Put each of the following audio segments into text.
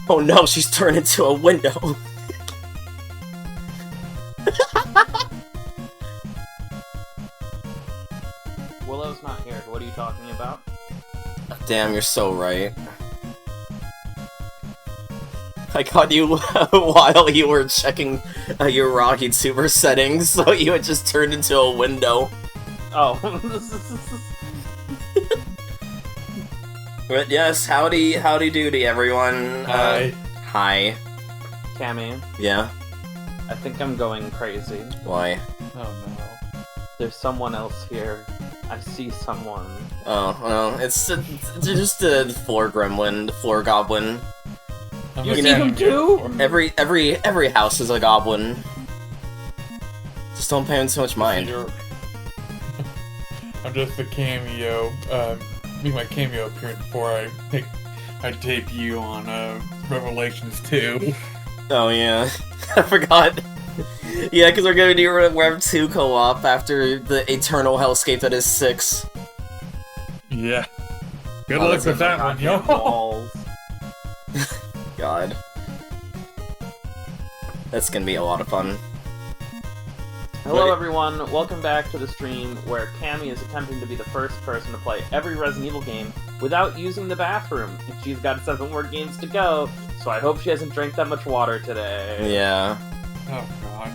Oh no, she's turned into a window. Willow's not here. What are you talking about? Damn, you're so right. I caught you while you were checking your Rocky Tuber settings, so you had just turned into a window. Oh. But yes, howdy doody, everyone. Hi. Hi. Cammy, Yeah? I think I'm going crazy. Why? Oh no. There's someone else here. I see someone. Oh, well, it's just the floor gremlin, the floor goblin. You see him too? Every house is a goblin. Just don't pay him so much mind. I'm just a cameo. Make my cameo appearance before I tape you on Revelations 2. Oh yeah, I forgot. Yeah, because we're gonna do Rev 2 co-op after the eternal hellscape that is 6. Yeah. Good Oh, luck with that one, yo. Walls. God. That's gonna be a lot of fun. Hello everyone, welcome back to the stream where Cammy is attempting to be the first person to play every Resident Evil game without using the bathroom. And she's got 7 more games to go, so I hope she hasn't drank that much water today. Yeah. Oh god.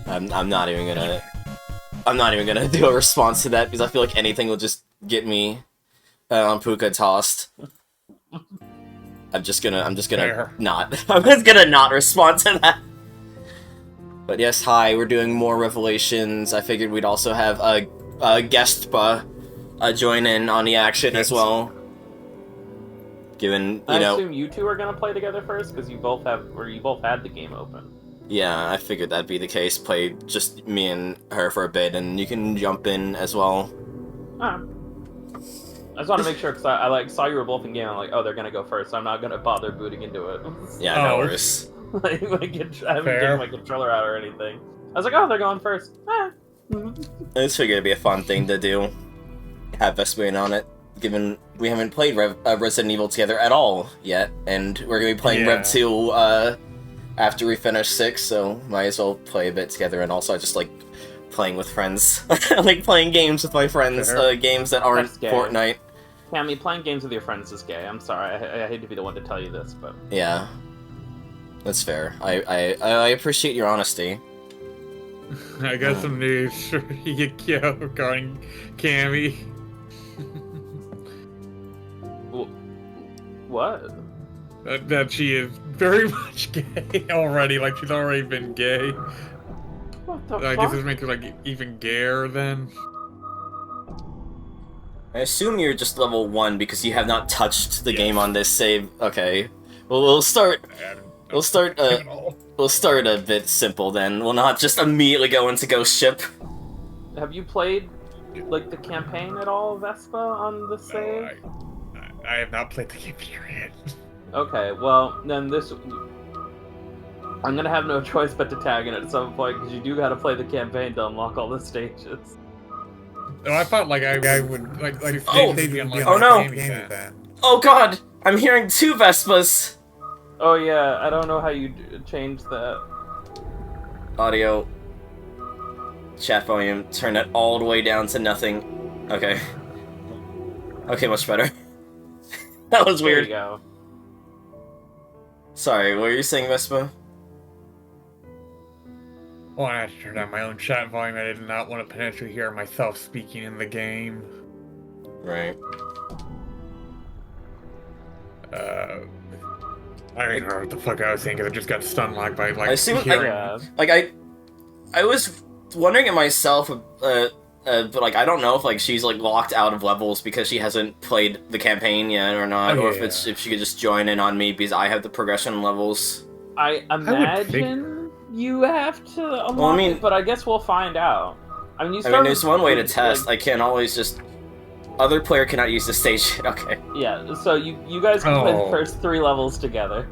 I'm not even gonna do a response to that because I feel like anything will just get me on Puka tossed. I'm just gonna not. I'm just gonna not respond to that. But yes, hi, we're doing more Revelations. I figured we'd also have a guest join in on the action as well. Given, I assume you two are gonna play together first, because you both had the game open. Yeah, I figured that'd be the case. Play just me and her for a bit, and you can jump in as well. Ah. I just want to make sure, because I saw you were both in game, I'm like, oh, they're gonna go first, so I'm not gonna bother booting into it. Yeah, no worries. I haven't taken my controller out or anything. I was like, oh, they're going first. Ah. I just figured it'd be a fun thing to do. Have Vesperian on it, given we haven't played Resident Evil together at all yet, and we're gonna be playing Rev 2 after we finish 6, so might as well play a bit together, and also I just like playing with friends. I like playing games with my friends, games that aren't Fortnite. Cammy, playing games with your friends is gay. I'm sorry, I hate to be the one to tell you this, but... Yeah. That's fair. I appreciate your honesty. I got some news for Kyoko regarding Cammy. What? That she is very much gay already. Like, she's already been gay. What the I fuck? guess this makes her, like, even gayer then. I assume you're just level 1 because you have not touched the game on this save. Okay. Well, we'll start a bit simple then. We'll not just immediately go into Ghost Ship. Have you played, like, the campaign at all, Vespa, on the save? I have not played the game period. Okay, well, then I'm gonna have no choice but to tag in at some point, because you do gotta play the campaign to unlock all the stages. No, I thought, like, I would, like Oh! maybe unlock Oh, no! the game then. Oh god! I'm hearing 2 Vespas! Oh yeah, I don't know how you change that. Audio. Chat volume. Turn that all the way down to nothing. Okay. Okay, much better. That was weird. There you go. Sorry, what were you saying, Vespa? Well, I had to turn down my own chat volume. I did not want to potentially hear myself speaking in the game. Right. I don't even know what the fuck I was saying, because I just got stun locked by, like, I assume, hearing... I was wondering it myself, but, like, I don't know if, like, she's, like, locked out of levels because she hasn't played the campaign yet or not, or if she could just join in on me because I have the progression levels. I imagine you have to unlock it, but I guess we'll find out. I mean, there's one way to test. I can't always just... Other player cannot use the stage. Okay. Yeah, so you guys can play the first 3 levels together.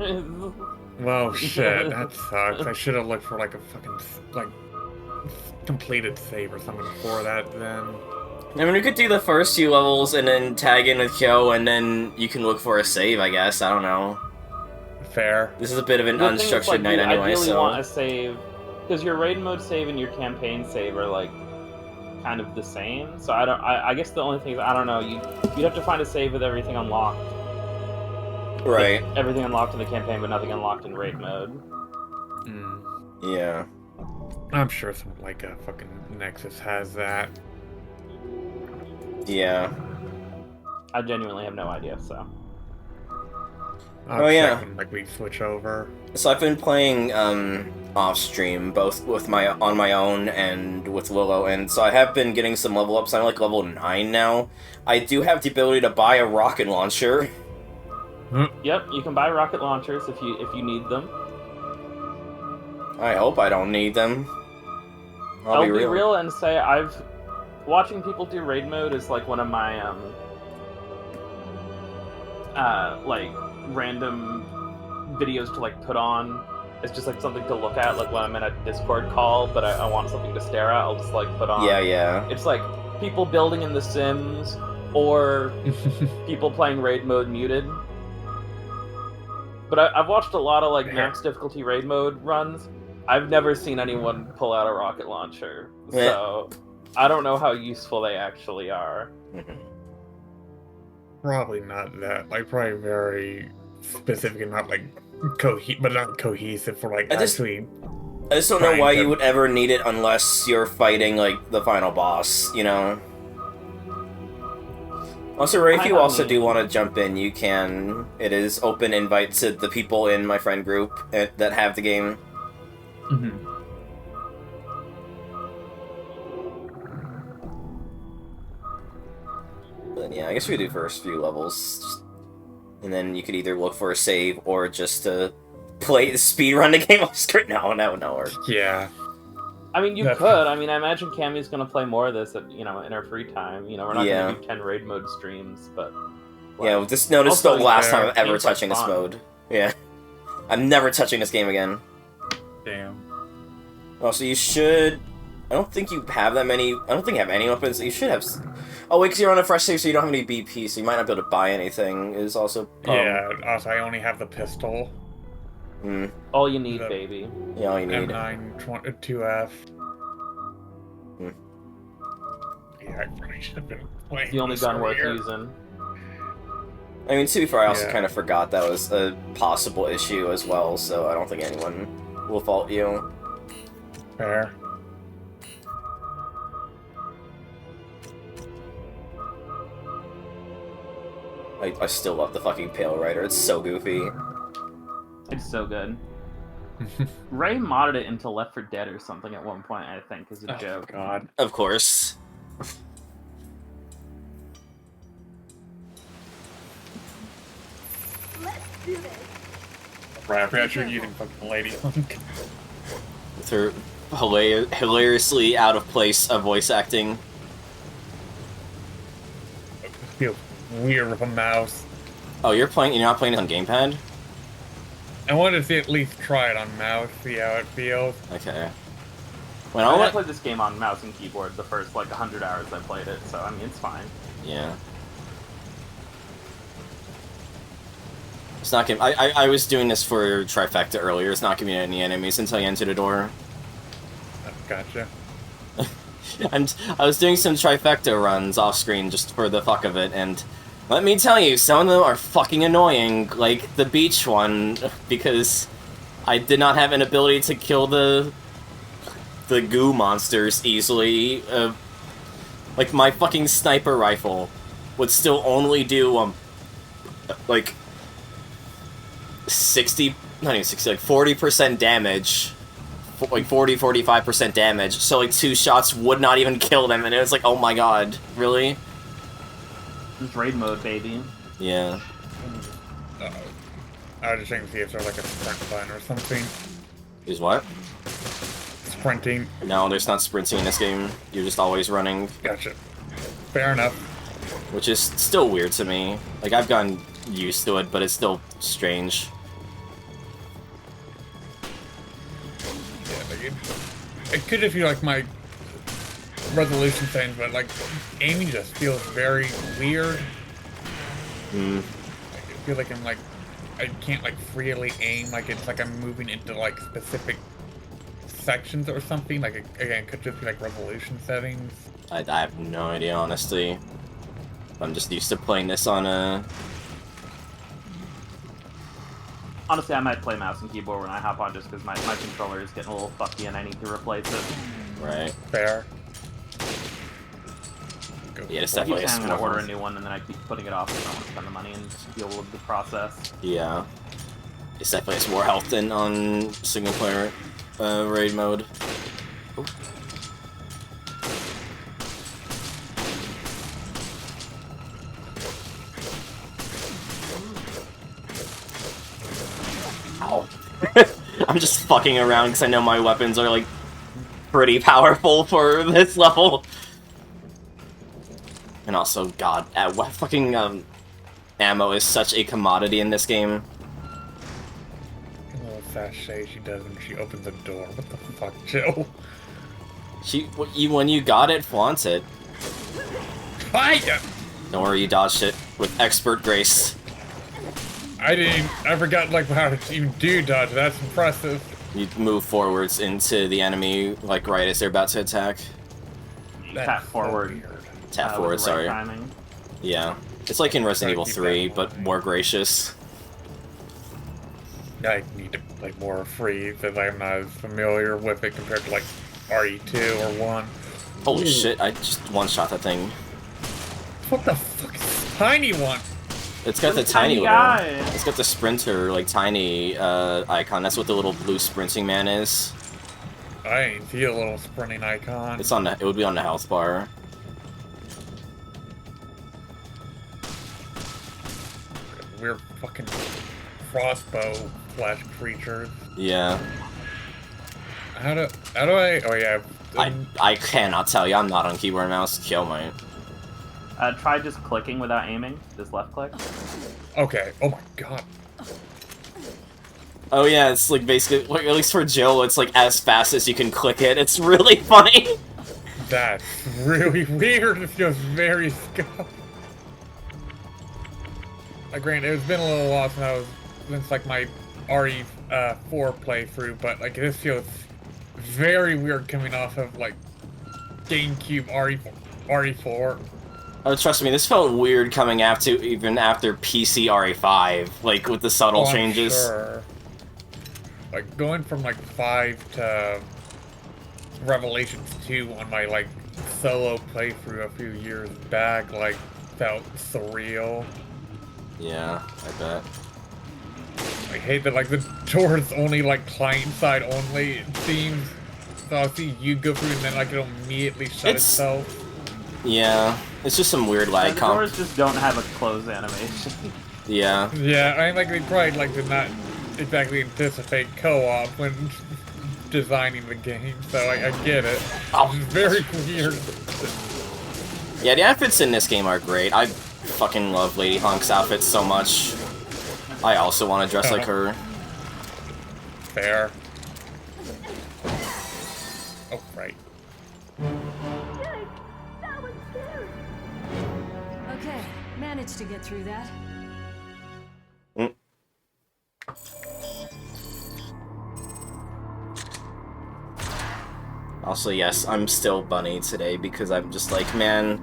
Well, shit, that sucks. I should have looked for, like, a fucking, like, completed save or something before that, then. I mean, we could do the first few levels and then tag in with Kyo, and then you can look for a save, I guess. I don't know. fair. This is a bit of an The thing is, unstructured like, night you anyway, ideally so... want a save, because your raid mode save and your campaign save are like kind of the same. So I guess the only thing is, I don't know. You'd have to find a save with everything unlocked. Right. Like, everything unlocked in the campaign, but nothing unlocked in raid mode. Yeah. I'm sure something like a fucking Nexus has that. Yeah. I genuinely have no idea. So. I'll Oh, yeah. check when, like, we switch over. So I've been playing off stream, both with on my own and with Willow, and so I have been getting some level ups. I'm like level 9 now. I do have the ability to buy a rocket launcher. Yep, you can buy rocket launchers if you need them. I hope I don't need them. I'll be real and say watching people do raid mode is like one of my like random videos to like put on. It's just like something to look at, like when I'm in a Discord call, but I want something to stare at. I'll just like put on. Yeah. It's like people building in The Sims or people playing raid mode muted. But I've watched a lot of like max difficulty raid mode runs. I've never seen anyone pull out a rocket launcher, so I don't know how useful they actually are. Probably not that. Like, probably very specific and not like not cohesive for like I just actually. I just don't know why you would ever need it unless you're fighting like the final boss, you know. Also, Ray, if you also do want to jump in, you can. It is open invite to the people in my friend group that have the game. But yeah, I guess we do first few levels, and then you could either look for a save or just to speed run the game off screen. No, that would not work. Yeah. I mean, you could. I mean, I imagine Cammy's gonna play more of this, in her free time. You know, we're not gonna do 10 raid mode streams, but yeah, this is the last time I'm ever touching this mode. Yeah, I'm never touching this game again. Damn. Also, you should. I don't think you have that many. I don't think you have any weapons. You should have. Oh wait, because you're on a fresh save, so you don't have any BP, so you might not be able to buy anything. Is also. Yeah. Also, I only have the pistol. All you need, baby. Yeah, all you need. M9 2F. Yeah, I probably should have been playing. The only gun worth using. I mean, to be fair, I also kind of forgot that was a possible issue as well, so I don't think anyone will fault you. Fair. I still love the fucking Pale Rider. It's so goofy. It's so good. Ray modded it into Left 4 Dead or something at one point, I think, as a joke. God. Of course. Let's do this. Right, I forgot you're using fucking Lady Link. With her hilariously out of place of voice acting. Feels weird with a mouse. Oh, you're not playing it on gamepad? I wanted to at least try it on mouse, see how it feels. Okay. I played this game on mouse and keyboard the first, 100 hours I played it, so, I mean, it's fine. Yeah. It's not giving... I was doing this for Trifecta earlier. It's not giving me any enemies until you enter the door. Gotcha. And I was doing some Trifecta runs off-screen just for the fuck of it, and... Let me tell you, some of them are fucking annoying, like the beach one, because I did not have an ability to kill the goo monsters easily. Like, my fucking sniper rifle would still only do, 60, not even 60, 40% damage. 40-45% damage, so 2 shots would not even kill them, and it was like, oh my god, really? It's raid mode, baby. Yeah. I was just checking to see if there's a sprint button or something. Is what? Sprinting. No, there's not sprinting in this game. You're just always running. Gotcha. Fair enough. Which is still weird to me. Like, I've gotten used to it, but it's still strange. Yeah, it could just be my resolution thing, but aiming just feels very weird. I feel like I'm I can't like freely aim. Like it's like I'm moving into like specific sections or something. Like again, it could just be like resolution settings. I have no idea, honestly. I'm just used to playing this on a... Honestly, I might play mouse and keyboard when I hop on just because my controller is getting a little fucky and I need to replace it. Right. Fair. Yeah, it's I keep definitely saying I'm going to order a small. new one and then I keep putting it off because I don't want to spend the money and deal with the process. Yeah. It's definitely has more health than on single player raid mode. Ooh. Ow. I'm just fucking around because I know my weapons are like pretty powerful for this level. And also, God, what fucking ammo is such a commodity in this game. A little sachet she does when she opens the door. What the fuck, Joe? When you got it, flaunt it. Fire! Don't worry, you dodged it with expert grace. I forgot like how to even do dodge. That's impressive. You move forwards into the enemy, like right as they're about to attack. Tap forward. Tap forward, with the sorry. right timing. Yeah. It's like in Resident Evil Keep 3, that but more gracious. I need to play more free because I'm not as familiar with it compared to like RE2 or 1. Holy shit, I just one-shot that thing. What the fuck is this tiny one? It's got the Little tiny little... guy. It's got the sprinter, like, tiny icon. That's what the little blue sprinting man is. I ain't see a little sprinting icon. It's on the... It would be on the health bar. Weird fucking crossbow flash creatures. Yeah. How do I? Oh yeah. I cannot tell you. I'm not on keyboard and mouse. Kill my... Try just clicking without aiming. Just left click. Okay. Oh my god. Oh yeah, it's like basically, like, at least for Jill, it's like as fast as you can click it. It's really funny. That's really weird. It feels very scuffed. Like, granted, it's been a little while since like my RE4 playthrough, but like this feels very weird coming off of like GameCube RE4. Oh, trust me, this felt weird coming even after PC RE5, like with the subtle changes. Sure. Like going from like 5 to Revelations 2 on my like solo playthrough a few years back, like felt surreal. Yeah, I bet. I hate that like the door's only like client side only, it seems. So I'll see you go through and then like it'll immediately shut itself. Yeah, it's just some weird lag The comp. doors just don't have a close animation. Yeah. Yeah, I mean like they probably like did not exactly anticipate co-op when designing the game, so I get it. Oh. It's very weird. Yeah, the outfits in this game are great. I fucking love Lady Honk's outfit so much. I also want to dress like her. Fair. Oh, right. That was scary. Okay, managed to get through that. Also, yes, I'm still Bunny today because I'm just like, man,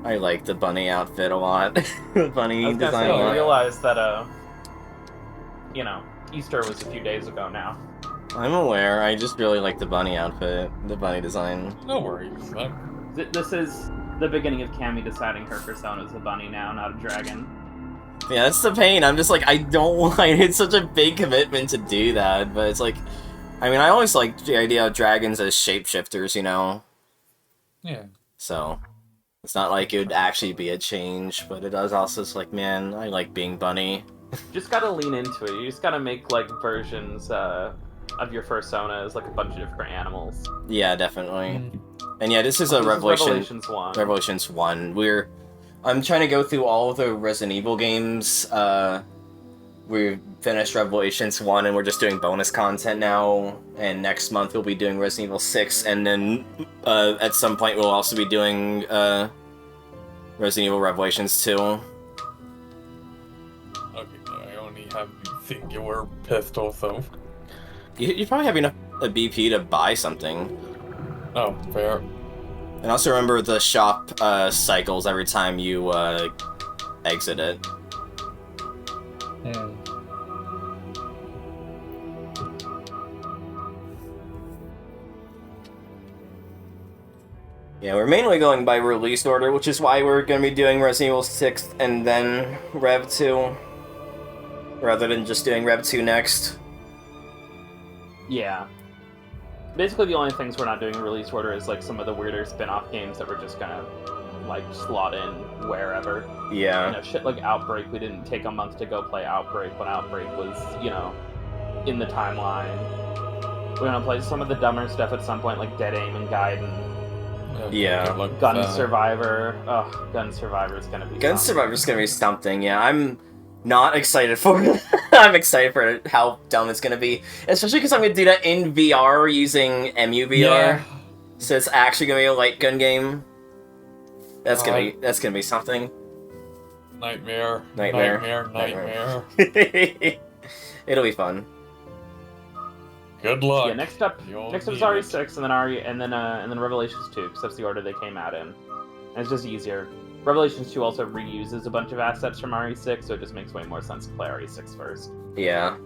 I like the Bunny outfit a lot. The Bunny I was gonna design say, a you lot. realize that, you know, Easter was a few days ago now. I'm aware, I just really like the Bunny outfit, the Bunny design. No worries. This is the beginning of Cammy deciding her persona is a bunny now, not a dragon. Yeah, that's the pain. I'm just like, I don't want... It's such a big commitment to do that, but it's like... I mean, I always liked the idea of dragons as shapeshifters, you know? Yeah. So, it's not like it would actually be a change, but it does also, it's like, man, I like being Bunny. Just gotta lean into it. You just gotta make, like, versions, of your persona as, like, a bunch of different animals. Yeah, definitely. And yeah, this is a Revelations 1. Revelations 1. I'm trying to go through all of the Resident Evil games. We finished Revelations 1 and we're just doing bonus content now. And next month we'll be doing Resident Evil 6. And then at some point we'll also be doing Resident Evil Revelations 2. Okay, I only have the singular pistol, so... You probably have enough a BP to buy something. Oh, fair. And also remember the shop cycles every time you exit it. Hmm. Yeah, we're mainly going by release order, which is why we're going to be doing Resident Evil 6 and then Rev 2, rather than just doing Rev 2 next. Yeah. Basically, the only things we're not doing in release order is like some of the weirder spin-off games that we're just gonna like slot in wherever. Yeah. You know, shit like Outbreak. We didn't take a month to go play Outbreak when Outbreak was, you know, in the timeline. We're gonna play some of the dumber stuff at some point, like Dead Aim and Gaiden. Yeah. Gun Survivor. Ugh, Gun Survivor is gonna be. Gun something. Survivor is going to be something, yeah. I'm not excited for it. I'm excited for how dumb it's going to be. Especially because I'm going to do that in VR using MUVR. Yeah. So it's actually going to be a light gun game. That's going to be something. Nightmare. Nightmare. It'll be fun. Good luck. Yeah, next up You'll is need RE6, and then Revelations 2, because that's the order they came out in. And it's just easier. Revelations 2 also reuses a bunch of assets from RE6, so it just makes way more sense to play RE6 first. Yeah.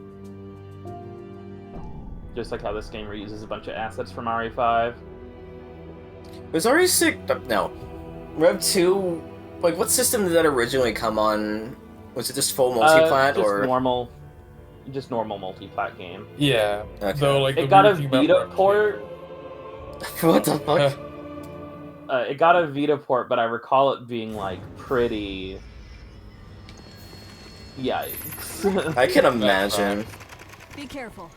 Just like how this game reuses a bunch of assets from RE5. Was RE6... No. Rev 2... Like, what system did that originally come on? Was it just full multiplat, or...? Just normal multi-plat game. Yeah. Okay. Though, like, It the got a weird thing about Vita Rev 2 port. What the fuck? It got a Vita port, but I recall it being, like, pretty... Yikes. I can imagine. Be careful.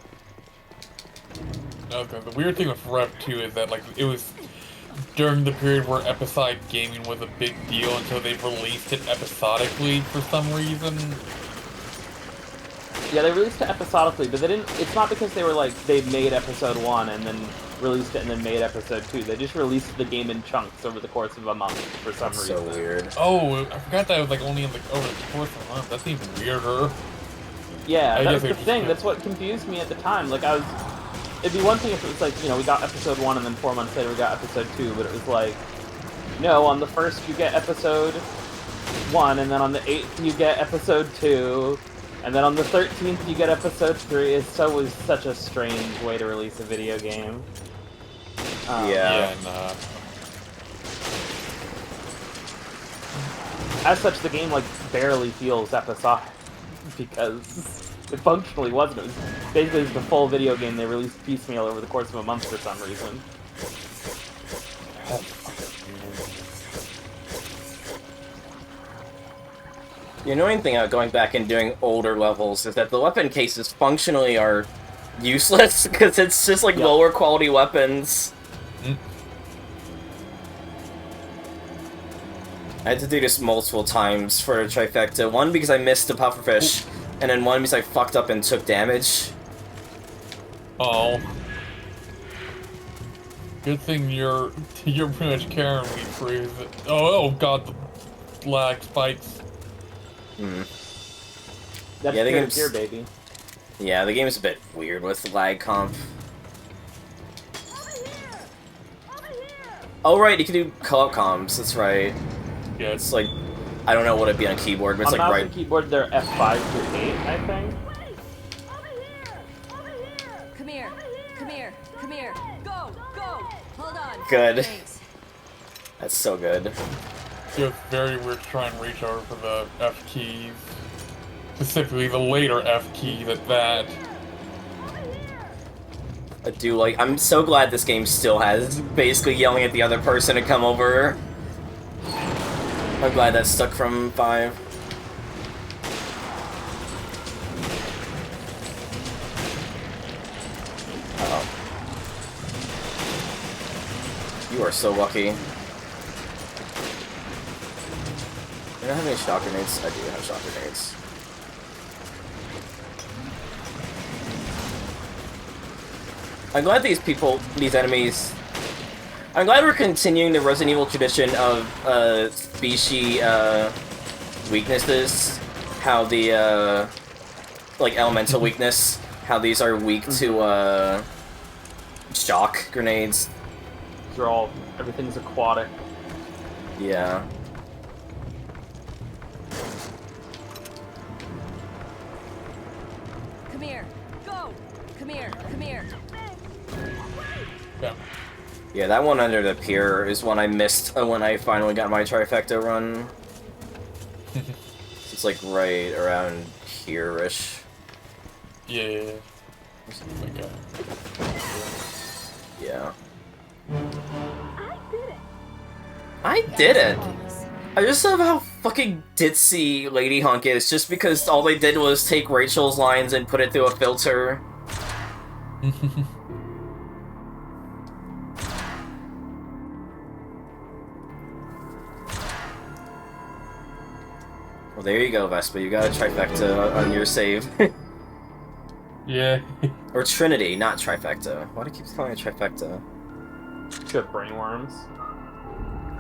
Okay, the weird thing with Rev 2 is that, like, it was during the period where episodic gaming was a big deal, and so they've released it episodically for some reason. Yeah, they released it episodically, but they didn't... It's not because they were, like, they made episode 1 and then released it and then made episode 2. They just released the game in chunks over the course of a month for some That's reason. so weird. Oh, I forgot that it was, like, only in, like, over the course of a month. That's even weirder. Yeah, I that was guess the it thing. just- That's what confused me at the time. Like, I was... It'd be one thing if it was like, you know, we got episode 1 and then 4 months later we got episode 2, but it was like, no, on the 1st you get episode 1, and then on the 8th you get episode 2, and then on the 13th you get episode 3. It was such a strange way to release a video game. Yeah. Nah. As such, the game, like, barely feels episodic, because it functionally wasn't. It was basically the full video game they released piecemeal over the course of a month for some reason. The annoying thing about going back and doing older levels is that the weapon cases functionally are useless, because it's just like Yeah. lower quality weapons. Mm. I had to do this multiple times for a trifecta. One because I missed the pufferfish, and then one because I fucked up and took damage. Oh. Good thing you're pretty much carrying me through the... Oh god, the lag spikes. That's Yeah, the peer game's- to peer, baby. Yeah, the game's a bit weird with lag comp. Oh right, you can do co-op comms, that's right. Yeah, It's like, I don't know what it'd be on a keyboard, but it's On like mouse right... and keyboard, they're F5 through 8, I think. Come here. Come here. Come here. Go. Go. Hold on. Good. Thanks. That's so good. it's very weird to try and reach over for the F keys. Specifically the later F keys at that. I do like... I'm so glad this game still has basically yelling at the other person to come over. I'm glad that stuck from 5. Uh-oh. You are so lucky. Do I have any shock grenades? I do have shock grenades. I'm glad these enemies... I'm glad we're continuing the Resident Evil tradition of, species, weaknesses. How the, like elemental weakness. How these are weak to shock grenades. These are all, everything's aquatic. Yeah. Come here. Go. Come here. Come here. Yeah. Yeah, that one under the pier is one I missed when I finally got my trifecta run. It's like right around here-ish. Yeah. Like Yeah. I did it! I just love how fucking ditzy Lady Hunk is, just because all they did was take Rachel's lines and put it through a filter. Well, there you go, Vespa. You got a trifecta on your save. yeah. Or Trinity, not trifecta. Why do I keep calling it trifecta? Good brainworms.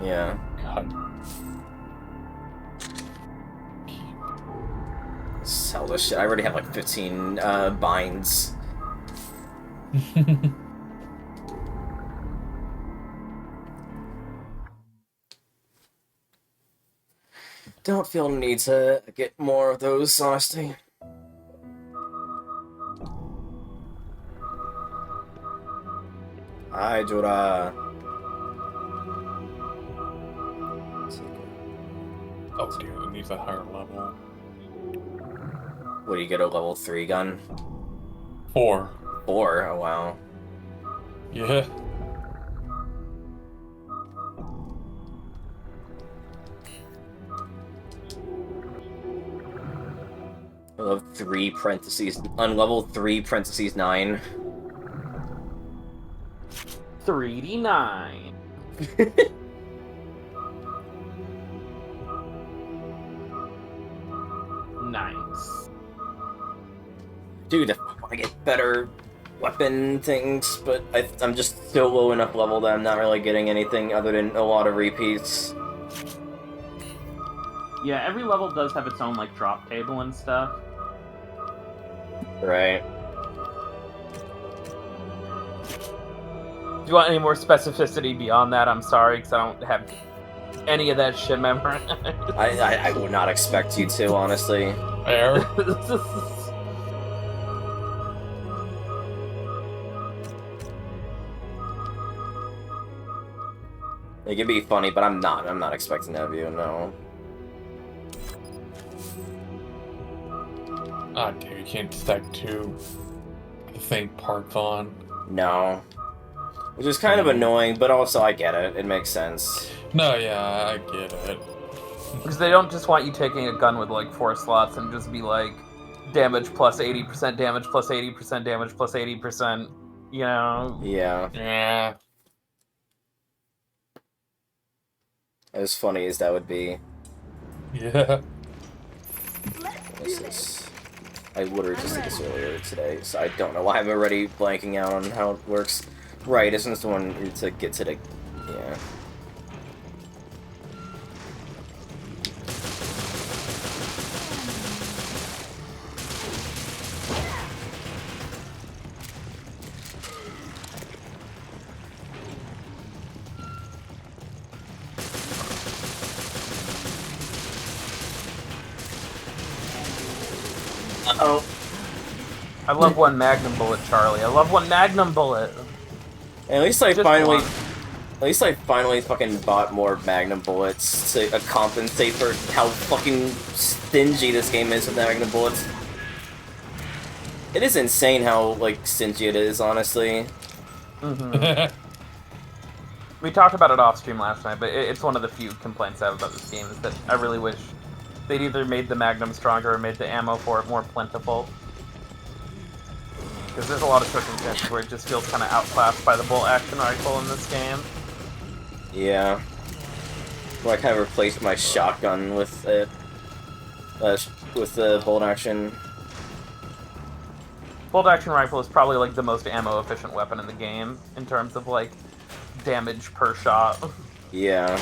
Yeah. God. Sell this shit. I already have like 15 binds. Don't feel the need to get more of those, honestly. Hi, Jura. Oh, dude, it needs a higher level. What do you get, a level 3 gun? 4. 4? Oh, wow. Yeah. I love 3 parentheses, on level 3 parentheses 9. 3D9. Nice. Dude, I want to get better weapon things, but I'm just still low enough level that I'm not really getting anything other than a lot of repeats. Yeah, every level does have its own, like, drop table and stuff. Right. Do you want any more specificity beyond that? I'm sorry, because I don't have any of that shit memorized. I would not expect you to, honestly. Fair. It could be funny, but I'm not expecting that of you, no. Ah, dude, you can't stack 2 the same parts on. No. Which is kind of annoying, but also I get it. It makes sense. No, yeah, I get it. Because they don't just want you taking a gun with, like, 4 slots and just be like, damage plus 80%, damage plus 80%, damage plus 80%, you know? Yeah. Yeah. As funny as that would be. Yeah. This is... I literally just did this earlier today, so I don't know why I'm already blanking out on how it works. Right, isn't this the one to get to the... yeah. Uh-oh. I love one Magnum bullet, Charlie. I love one Magnum bullet. At least I Just finally... one. At least I finally fucking bought more Magnum bullets to compensate for how fucking stingy this game is with Magnum bullets. It is insane how, like, stingy it is, honestly. Mm-hmm. We talked about it off stream last night, but it's one of the few complaints I have about this game is that I really wish they'd either made the Magnum stronger or made the ammo for it more plentiful. Because there's a lot of circumstances where it just feels kind of outclassed by the bolt action rifle in this game. Yeah. Well, I kind of replaced my shotgun with it. With the bolt action. Bolt action rifle is probably like the most ammo efficient weapon in the game in terms of like damage per shot. Yeah.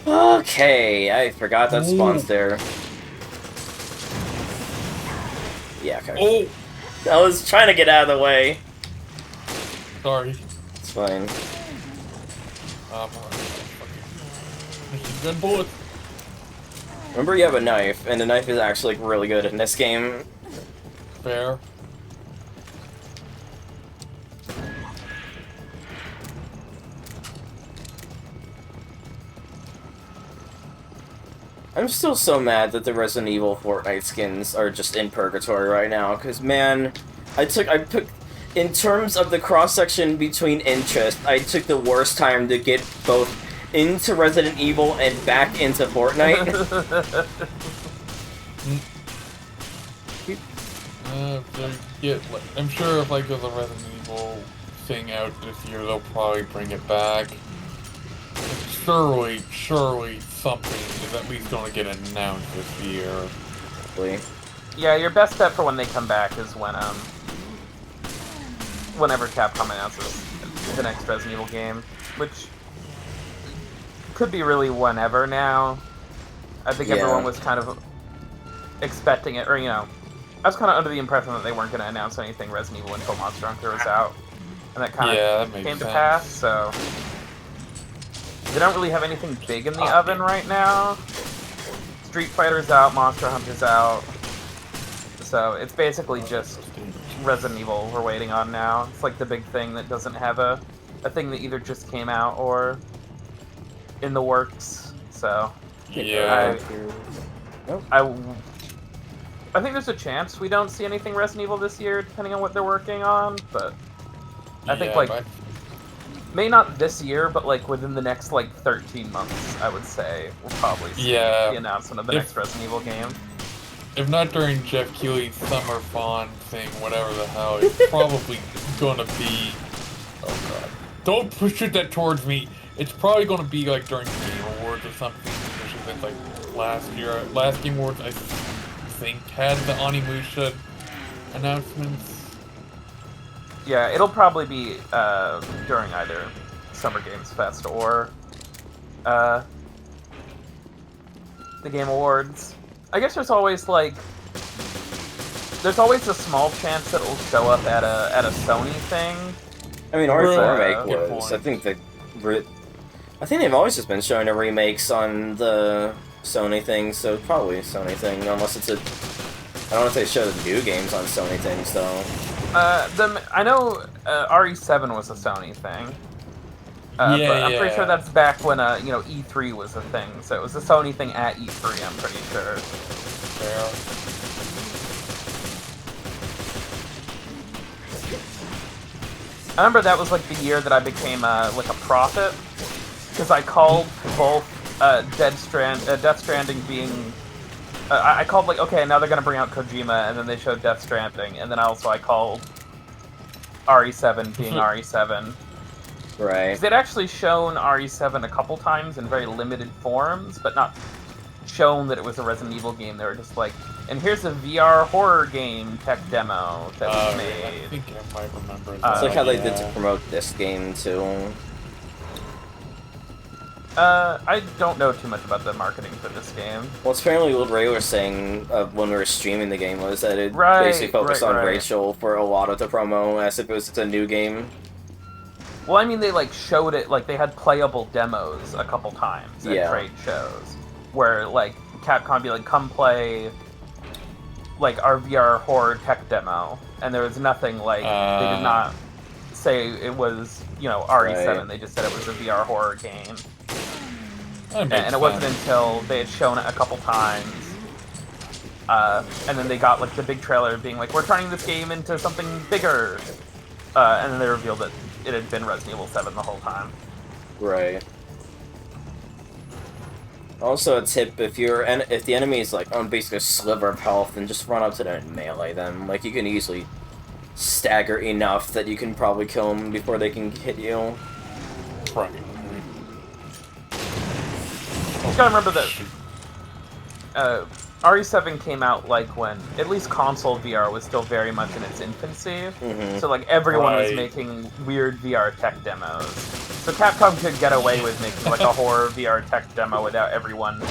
Okay, I forgot that spawns there. Yeah, okay. Oh! I was trying to get out of the way. Sorry. It's fine. This is good bullets. Remember, you have a knife, and the knife is actually like, really good in this game. Fair. I'm still so mad that the Resident Evil Fortnite skins are just in purgatory right now, because, man, I took, in terms of the cross-section between interest, I took the worst time to get both into Resident Evil and back into Fortnite. I'm sure if like there's a Resident Evil thing out this year, they'll probably bring it back. Surely something is at least going to get announced this year. Hopefully. Yeah, your best bet for when they come back is when whenever Capcom announces the next Resident Evil game, which could be really whenever now. I think everyone was kind of expecting it, or you know, I was kind of under the impression that they weren't going to announce anything Resident Evil until Monster Hunter was out, and that kind of came to pass. So they don't really have anything big in the oven right now. Street Fighter's out, Monster Hunter's out, so it's basically just Resident Evil we're waiting on now. It's like the big thing that doesn't have a thing that either just came out or in the works. So yeah, I think there's a chance we don't see anything Resident Evil this year, depending on what they're working on. But I think may not this year, but like within the next like 13 months, I would say we'll probably see the announcement of the next Resident Evil game. If not during Jeff Keighley's Summer Fawn thing, whatever the hell, it's probably gonna be. Oh god! Don't push that towards me. It's probably gonna be like during the Game Awards or something. Which is like last Game Awards I think had the Onimusha announcements. Yeah, it'll probably be during either Summer Games Fest or the Game Awards. I guess there's always a small chance that it'll show up at a Sony thing. I mean, our remake was. I think they've always just been showing the remakes on the Sony thing, so probably a Sony thing, unless it's a. I don't know if they show the new games on Sony things though. I know RE7 was a Sony thing. But I'm pretty sure that's back when E3 was a thing. So it was a Sony thing at E3. I'm pretty sure. I remember that was like the year that I became like a prophet, because I called both Death Stranding being. I called like, okay, now they're gonna bring out Kojima, and then they showed Death Stranding, and then I called RE7 being RE7. Right. Because they'd actually shown RE7 a couple times in very limited forms, but not shown that it was a Resident Evil game. They were just like, and here's a VR horror game tech demo that was made. I think I might remember that. It's like how they did to promote this game too. I don't know too much about the marketing for this game. Well, apparently what Ray was saying when we were streaming the game was that it basically focused on Rachel for a lot of the promo as if it was a new game. Well, I mean, they like showed it, like they had playable demos a couple times at trade shows, where like Capcom be like, come play like our VR horror tech demo, and there was nothing like, they did not say it was, RE7, they just said it was a VR horror game. And it wasn't until they had shown it a couple times, and then they got like the big trailer being like, we're turning this game into something bigger, and then they revealed that it had been Resident Evil 7 the whole time. Right. Also a tip, if the enemy is like on basically a sliver of health, then just run up to them and melee them. Like, you can easily stagger enough that you can probably kill them before they can hit you. Right. You gotta remember that RE7 came out like when at least console VR was still very much in its infancy. So like everyone was making weird VR tech demos. So Capcom could get away with making like a horror VR tech demo without everyone.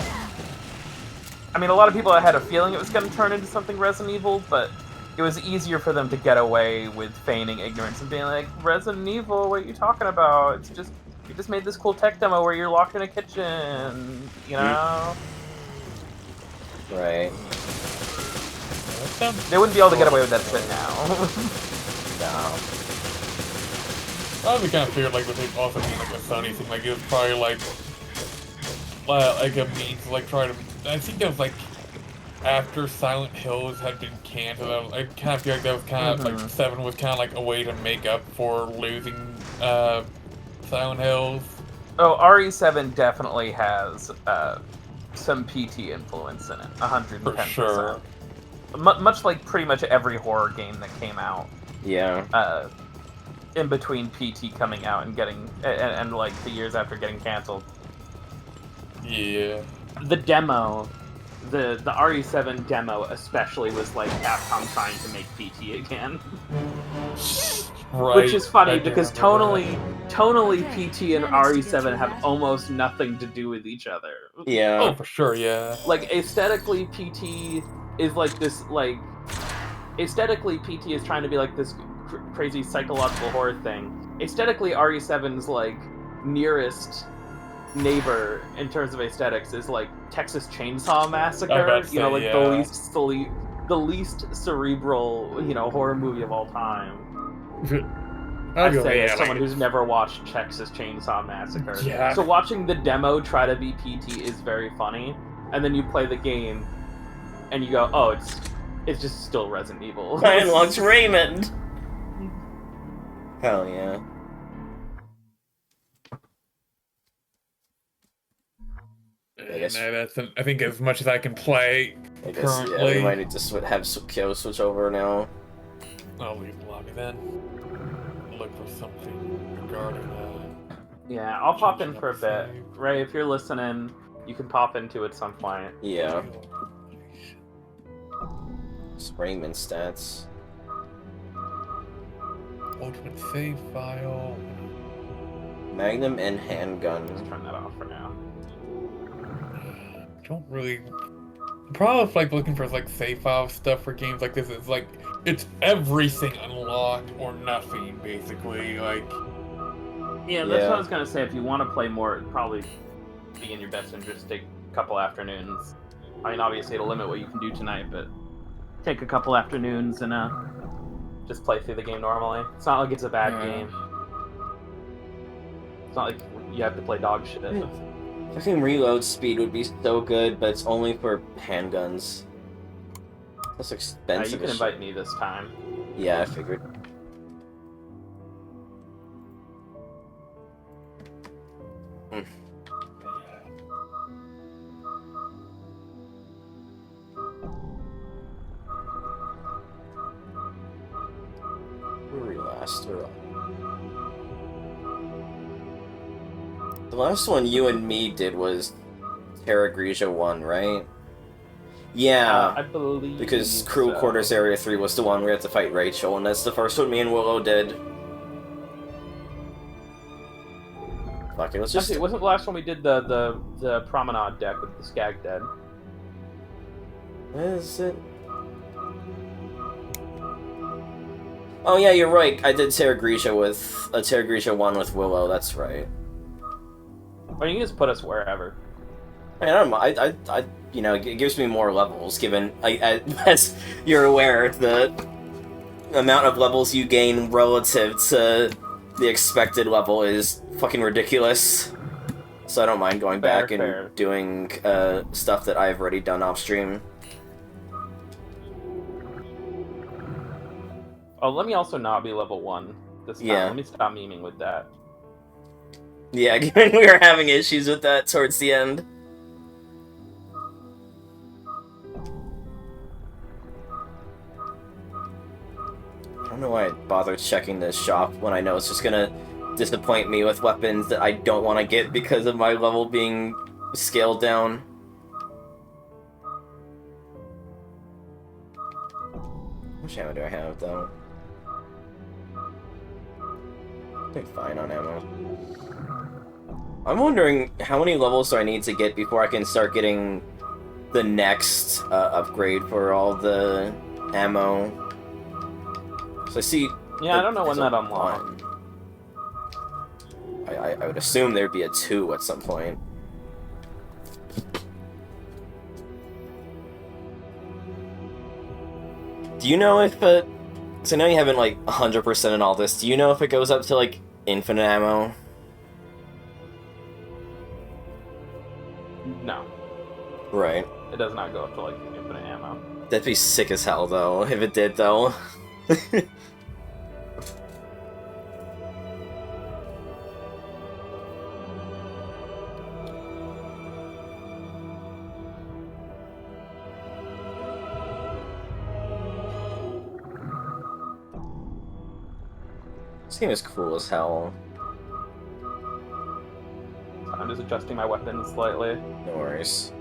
I mean, a lot of people had a feeling it was going to turn into something Resident Evil, but it was easier for them to get away with feigning ignorance and being like, Resident Evil, what are you talking about? It's just, you just made this cool tech demo where you're locked in a kitchen, you know? Right. They wouldn't be able to get away with that shit now. No. I kind of figured like with it also being like a Sony thing, like it was probably like a means to like try to. I think that was like after Silent Hills had been canceled. I kind of feel like that was kind of like 7 was kind of like a way to make up for losing Silent Hills. Oh, RE7 definitely has some PT influence in it, 110%. For sure. Much like pretty much every horror game that came out. Yeah. In between PT coming out and getting and like the years after getting canceled. Yeah. The demo, the RE7 demo especially was like Capcom trying to make PT again. Right. Which is funny I do because remember tonally PT and RE7 have almost nothing to do with each other. Yeah. Oh, for sure, yeah. Like aesthetically PT is like this like aesthetically PT is trying to be like this crazy psychological horror thing. Aesthetically, RE7's like nearest neighbor in terms of aesthetics is like Texas Chainsaw Massacre. Say, You know, like yeah. the least cerebral, you know, horror movie of all time. I say as someone who's never watched Texas Chainsaw Massacre. Yeah. So watching the demo try to be PT is very funny, and then you play the game, and you go, "Oh, it's just still Resident Evil." Ryan wants Raymond. Hell yeah. I guess. No, that's I think as much as I can play I guess currently. yeah, we might need to have Kyo switch over now. I'll leave the lobby then. Look for something regarding Yeah, I'll pop in for a bit. Ray, if you're listening, you can pop into at some point. Yeah. Raymond stats. Ultimate save file. Magnum and handgun. Let's turn that off for now. Don't really. The problem with like looking for like save file stuff for games like this is like it's everything unlocked or nothing basically. Like Yeah, that's what I was gonna say. If you want to play more, it'd probably be in your best interest to take a couple afternoons. I mean, obviously it'll limit what you can do tonight, but take a couple afternoons and just play through the game normally. It's not like it's a bad game. It's not like you have to play dog shit. Fucking reload speed would be so good, but it's only for handguns. That's expensive. You can invite me this time. Yeah, I figured. Where were we last? The last one you and me did was Terra Grigia 1, right? Yeah, I believe because Crew Quarters Area 3 was the one where we had to fight Rachel, and that's the first one me and Willow did. Fuck it, let's just... Actually, wasn't the last one we did the Promenade deck with the Skag Dead? What is it? Oh yeah, you're right. I did Terra Grigia with Terra Grigia 1 with Willow. That's right. Or you can just put us wherever. I don't know. I you know, it gives me more levels. Given, as you're aware, the amount of levels you gain relative to the expected level is fucking ridiculous. So I don't mind going back and doing stuff that I've already done off stream. Oh, let me also not be level 1 this time. Yeah. Let me stop memeing with that. Yeah, given we were having issues with that towards the end. I don't know why I bothered checking this shop when I know it's just gonna disappoint me with weapons that I don't want to get because of my level being scaled down. How much ammo do I have, though? I think fine on ammo. I'm wondering how many levels do I need to get before I can start getting the next upgrade for all the ammo. So I see. Yeah, I don't know when that unlocks. I would assume there'd be a 2 at some point. Do you know if so I know you haven't like 100% in all this. Do you know if it goes up to like infinite ammo? No. Right. It does not go up to like infinite ammo. That'd be sick as hell though, if it did though. This game is cool as hell. I'm just adjusting my weapons slightly. No worries.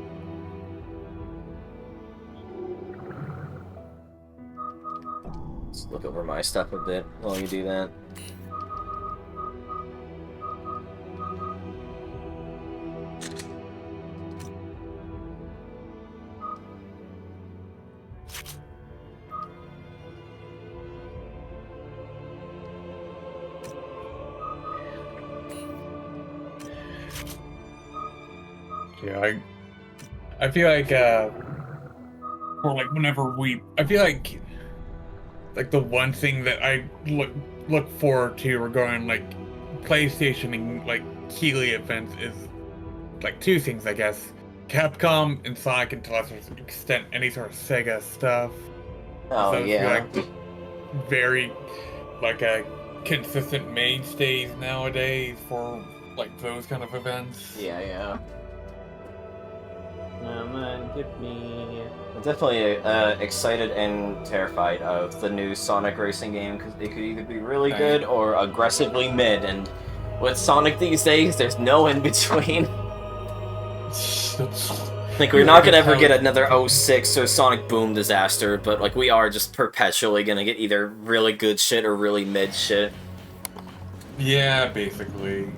Let's look over my stuff a bit while you do that. Yeah, I feel like, or like whenever I feel like the one thing that I look forward to regarding like PlayStation and like Keighley events is like two things, I guess. Capcom and Sonic, and to a lesser extent any sort of Sega stuff. Oh Those yeah. feel like very like a consistent mainstays nowadays for like those kind of events. Yeah, yeah. Come on, get me. I'm definitely excited and terrified of the new Sonic racing game because it could either be really good or aggressively mid, and with Sonic these days, there's no in between. Like, we're not gonna ever get another 06 or Sonic Boom disaster, but like we are just perpetually gonna get either really good shit or really mid shit. Yeah, basically.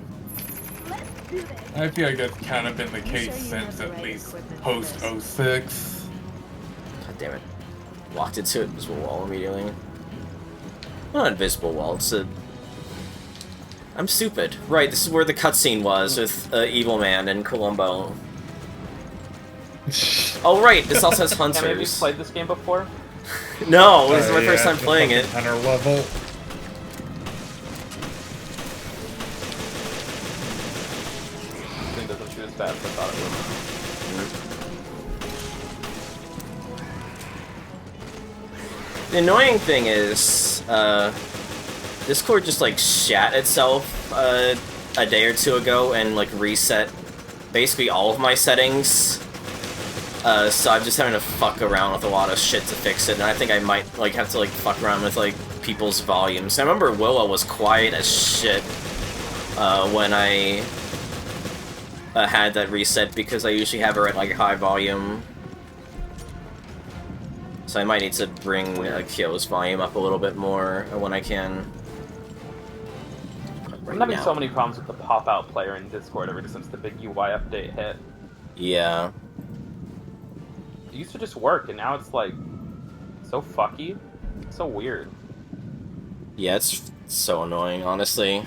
I feel like that's kind of been the case since at least post 06. God damn it. Walked into an invisible wall immediately. Not an invisible wall, it's a... I'm stupid. Right, this is where the cutscene was with Evil Man and Columbo. Oh right, this also has hunters. Have you played this game before? No, this is my first time playing it. Hunter level. It doesn't shoot as fast as I thought it would. The annoying thing is, Discord just like shat itself a day or two ago and like reset basically all of my settings. So I'm just having to fuck around with a lot of shit to fix it, and I think I might like have to like fuck around with like people's volumes. I remember Willow was quiet as shit when I had that reset because I usually have her at like high volume. So I might need to bring Kyo's volume up a little bit more when I can. I'm having so many problems with the pop-out player in Discord ever since the big UI update hit. Yeah. It used to just work, and now it's like so fucky. It's so weird. Yeah, it's so annoying, honestly.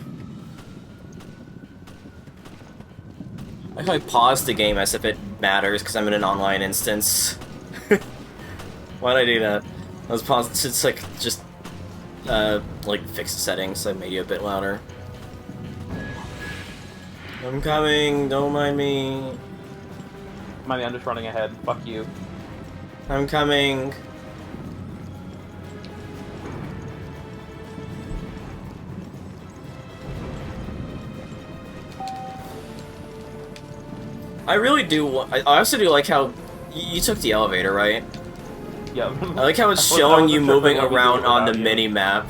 I can pause the game as if it matters because I'm in an online instance. Why'd I do that? I was paused to like just like fix the settings. I made you a bit louder. I'm coming. Don't mind me. Mind me, I'm just running ahead. Fuck you. I'm coming. I really do. I also do like how you took the elevator, right? Yeah. I like how it's showing you moving around on the mini-map,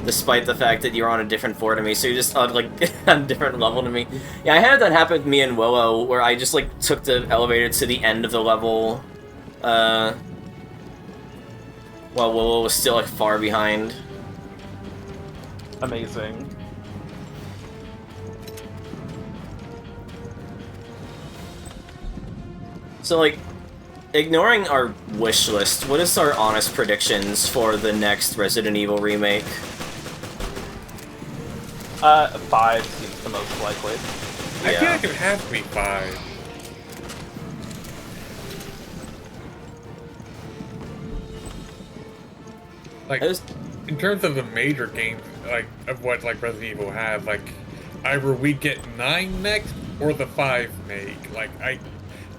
despite the fact that you're on a different floor to me, so you're just on, like, on a different level to me. Yeah, I had that happen with me and Willow, where I just, like, took the elevator to the end of the level, while Willow was still, like, far behind. Amazing. So, like, ignoring our wish list, what is our honest predictions for the next Resident Evil remake? 5 seems the most likely. I feel Yeah. like it has to be 5. Like, in terms of the major games, like, of what, like, Resident Evil has, like, either we get 9 next, or the 5 make. Like, I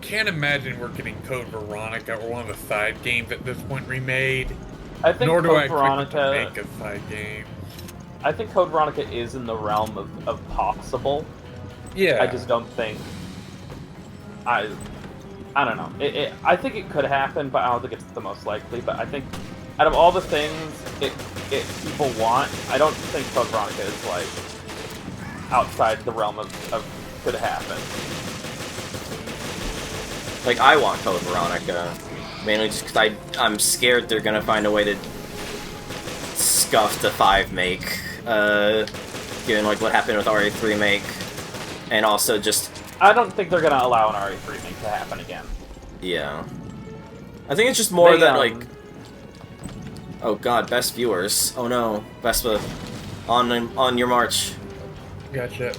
can't imagine we're getting Code Veronica or one of the side games at this point remade. I think Nor do I Code expect them Veronica. to make a side game. I think Code Veronica is in the realm of possible. Yeah. I just don't think. I don't know. I think it could happen, but I don't think it's the most likely. But I think out of all the things it people want, I don't think Code Veronica is like outside the realm of could happen. Like, I want Code Veronica, mainly just because I'm scared they're gonna find a way to scuff the 5 make, given, like, what happened with RE3 make, and also just... I don't think they're gonna allow an RE3 remake to happen again. Yeah. I think it's just more They, that, like... Oh god, best viewers. Oh no, Vespa. On your march. Gotcha.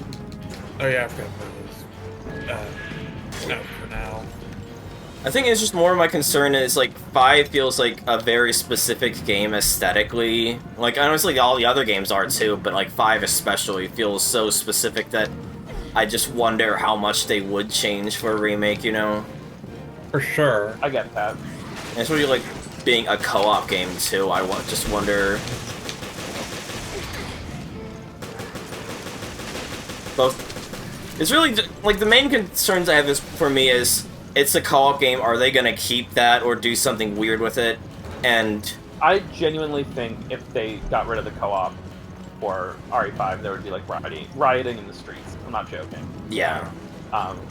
Oh yeah, I've got those. No, for now. I think it's just more of my concern is, like, 5 feels like a very specific game aesthetically. Like, honestly, all the other games are too, but, like, 5 especially feels so specific that I just wonder how much they would change for a remake, you know? For sure. I get that. And it's really, like, being a co-op game too, I just wonder... Both... It's really, like, the main concerns I have is, for me is... It's a co-op game, are they gonna keep that or do something weird with it? And... I genuinely think if they got rid of the co-op for RE5, there would be like rioting in the streets. I'm not joking. Yeah.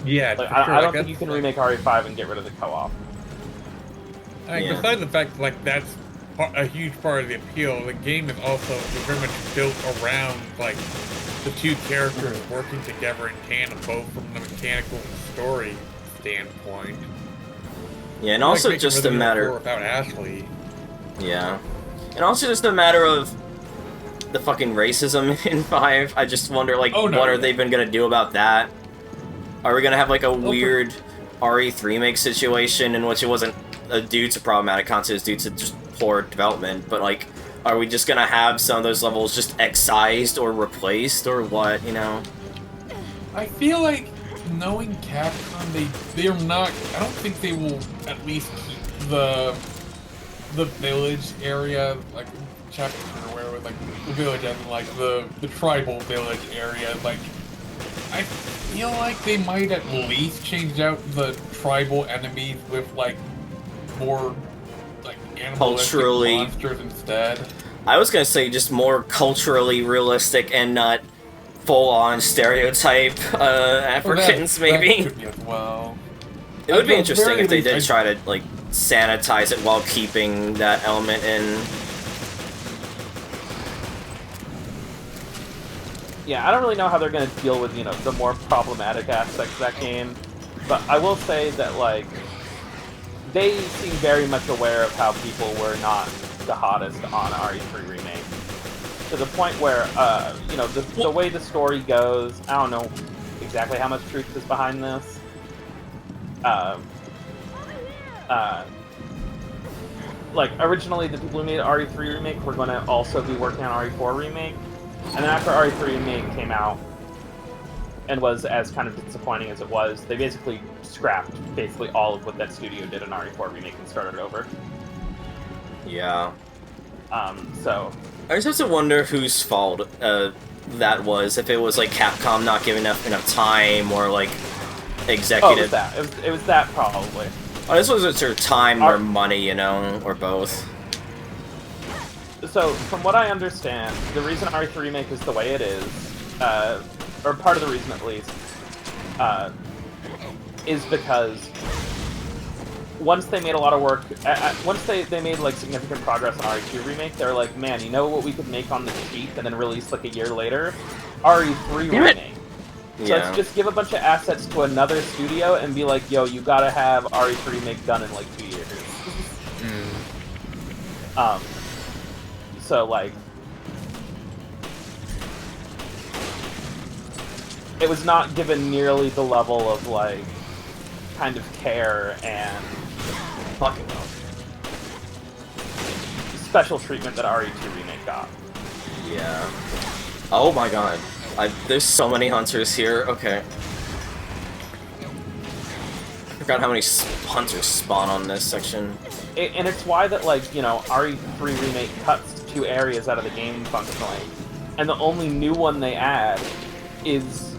Yeah, Like, for I sure. don't Like, think you can that's, remake RE5 and get rid of the co-op. like, Yeah. besides the fact, like, that's a huge part of the appeal, the game is also very much built around, like, the two characters working together in tandem, both from the mechanical and story standpoint. Yeah, and Like also making just a Resident Evil matter... 4 without Ashley. Yeah. And also just a matter of the fucking racism in 5. I just wonder, like, Oh, no, what are yeah. they even gonna do about that? Are we gonna have, like, a for- weird RE3 make situation in which it wasn't due to problematic content, it's due to just poor development, but, like, are we just gonna have some of those levels just excised or replaced, or what, you know? I feel like knowing Capcom, they're not. I don't think they will at least keep the village area, like chapter or whatever, like the village as in, like the tribal village area. Like, I feel like they might at least change out the tribal enemies with like more like animalistic Culturally- monsters instead. I was gonna say just more culturally realistic and not full-on stereotype Africans, That maybe. could be as well. It would At be the interesting very if they least, did I- try to, like, sanitize it while keeping that element in. Yeah, I don't really know how they're going to deal with, you know, the more problematic aspects of that game, but I will say that, like, they seem very much aware of how people were not the hottest on RE3 Remake. To the point where, you know, the way the story goes, I don't know exactly how much truth is behind this. Like, originally the people who made RE3 Remake were going to also be working on RE4 Remake, and then after RE3 Remake came out, and was as kind of disappointing as it was, they basically scrapped basically all of what that studio did in RE4 Remake and started over. Yeah. So... I just have to wonder whose fault that was. If it was, like, Capcom not giving enough time, or, like, Oh, it was executive... that. It was that, probably. Oh, this was their time or money, you know, or both. So, from what I understand, the reason RE3 Remake is the way it is, or part of the reason at least, is because once they made a lot of work, once they made, like, significant progress on RE2 Remake, they were like, man, you know what we could make on the cheap and then release, like, a year later? RE3 Damn it. Remake. So let's just give a bunch of assets to another studio and be like, yo, you gotta have RE3 remake done in like 2 years. So like, it was not given nearly the level of like, kind of care and fucking special treatment that RE2 remake got. Yeah. Oh my god. There's so many hunters here. Okay. I forgot how many hunters spawn on this section. And it's why that, like, you know, RE3 remake cuts 2 areas out of the game functionally, and the only new one they add is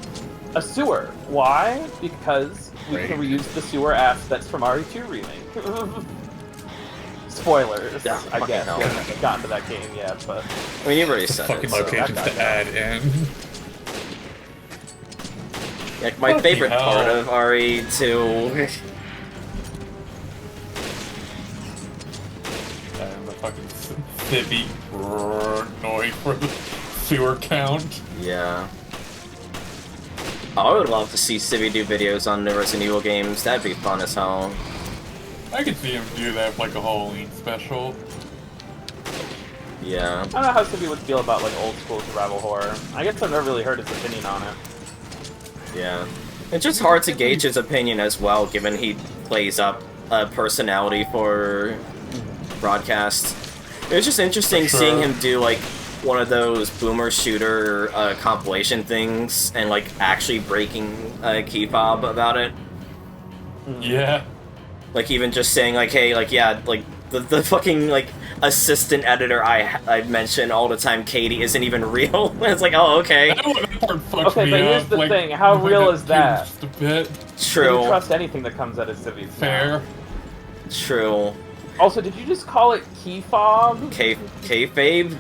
a sewer. Why? Because we can reuse the sewer assets from RE2 remake. Spoilers, Yeah, I guess. hell. We haven't gotten to that game yet, but... I mean, you've already said Fucking it, so. locations to add in. Like, my Fucking favorite hell. part of RE2... And the fucking city noise for the sewer count. Yeah. Oh, I would love to see Civvy do videos on the Resident Evil games. That'd be fun as hell. I could see him do that for like a Halloween special. Yeah. I don't know how Sippy would feel about, like, old school survival horror. I guess I've never really heard his opinion on it. Yeah. It's just hard to gauge his opinion as well, given he plays up a personality for broadcast. It was just interesting seeing him do, like, one of those boomer shooter compilation things and, like, actually breaking a key fob about it. Yeah. Like, even just saying, like, hey, like, yeah, like, the fucking, like, assistant editor I mention all the time, Katie, isn't even real. It's like, oh, okay. That part fucks Okay, me but here's up, the like, thing, how like real is that? Just a bit. Do True. you trust anything that comes out of Civvy's Fair. True. Also, did you just call it key fob? Kayfabe?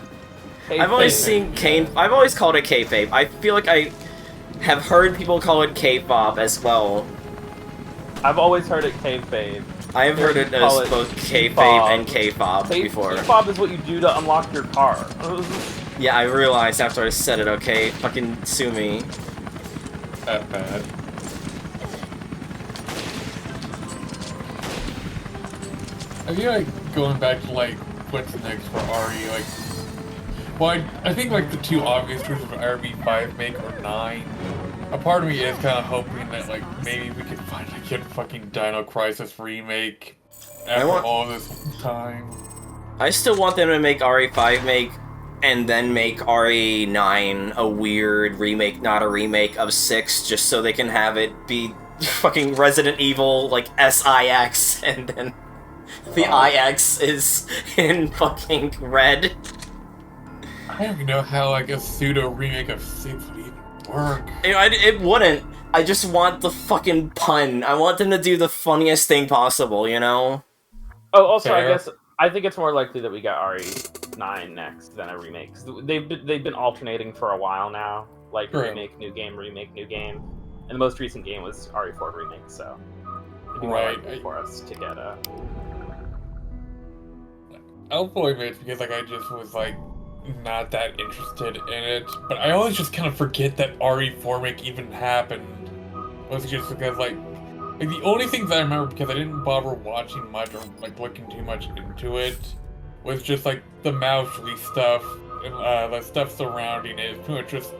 I've always seen I've always called it kayfabe. I feel like I have heard people call it kayfob as well. I've always heard it kayfabe. I have heard it as both kayfabe and kayfob before. Kayfob is what you do to unlock your car. Yeah, I realized after I said it, okay, fucking sue me. That bad. I feel like going back to like what's next for RE, like, well, I think like the 2 obvious choices of RB5 make or 9. A part of me is kind of hoping that like maybe we could finally get fucking Dino Crisis remake after all this time. I still want them to make RE5 make, and then make RE9 a weird remake, not a remake of 6, just so they can have it be fucking Resident Evil, like, SIX, and then the IX is in fucking red. I don't even know how like a pseudo remake of 6 would even work. It wouldn't. I just want the fucking pun. I want them to do the funniest thing possible, you know? Oh, also, Fair. I think it's more likely that we get RE9 next than a remake. 'Cause they've been alternating for a while now. Like, True. remake, new game, remake, new game. And the most recent game was RE4 remake, so... It'd be more Right. likely for us to get a... I'll fully admit because like I just was like not that interested in it, but I always just kind of forget that RE4 remake even happened. Was just because like the only things I remember, because I didn't bother watching much or like looking too much into it, was just like the Mousley stuff and the stuff surrounding it. It's pretty much just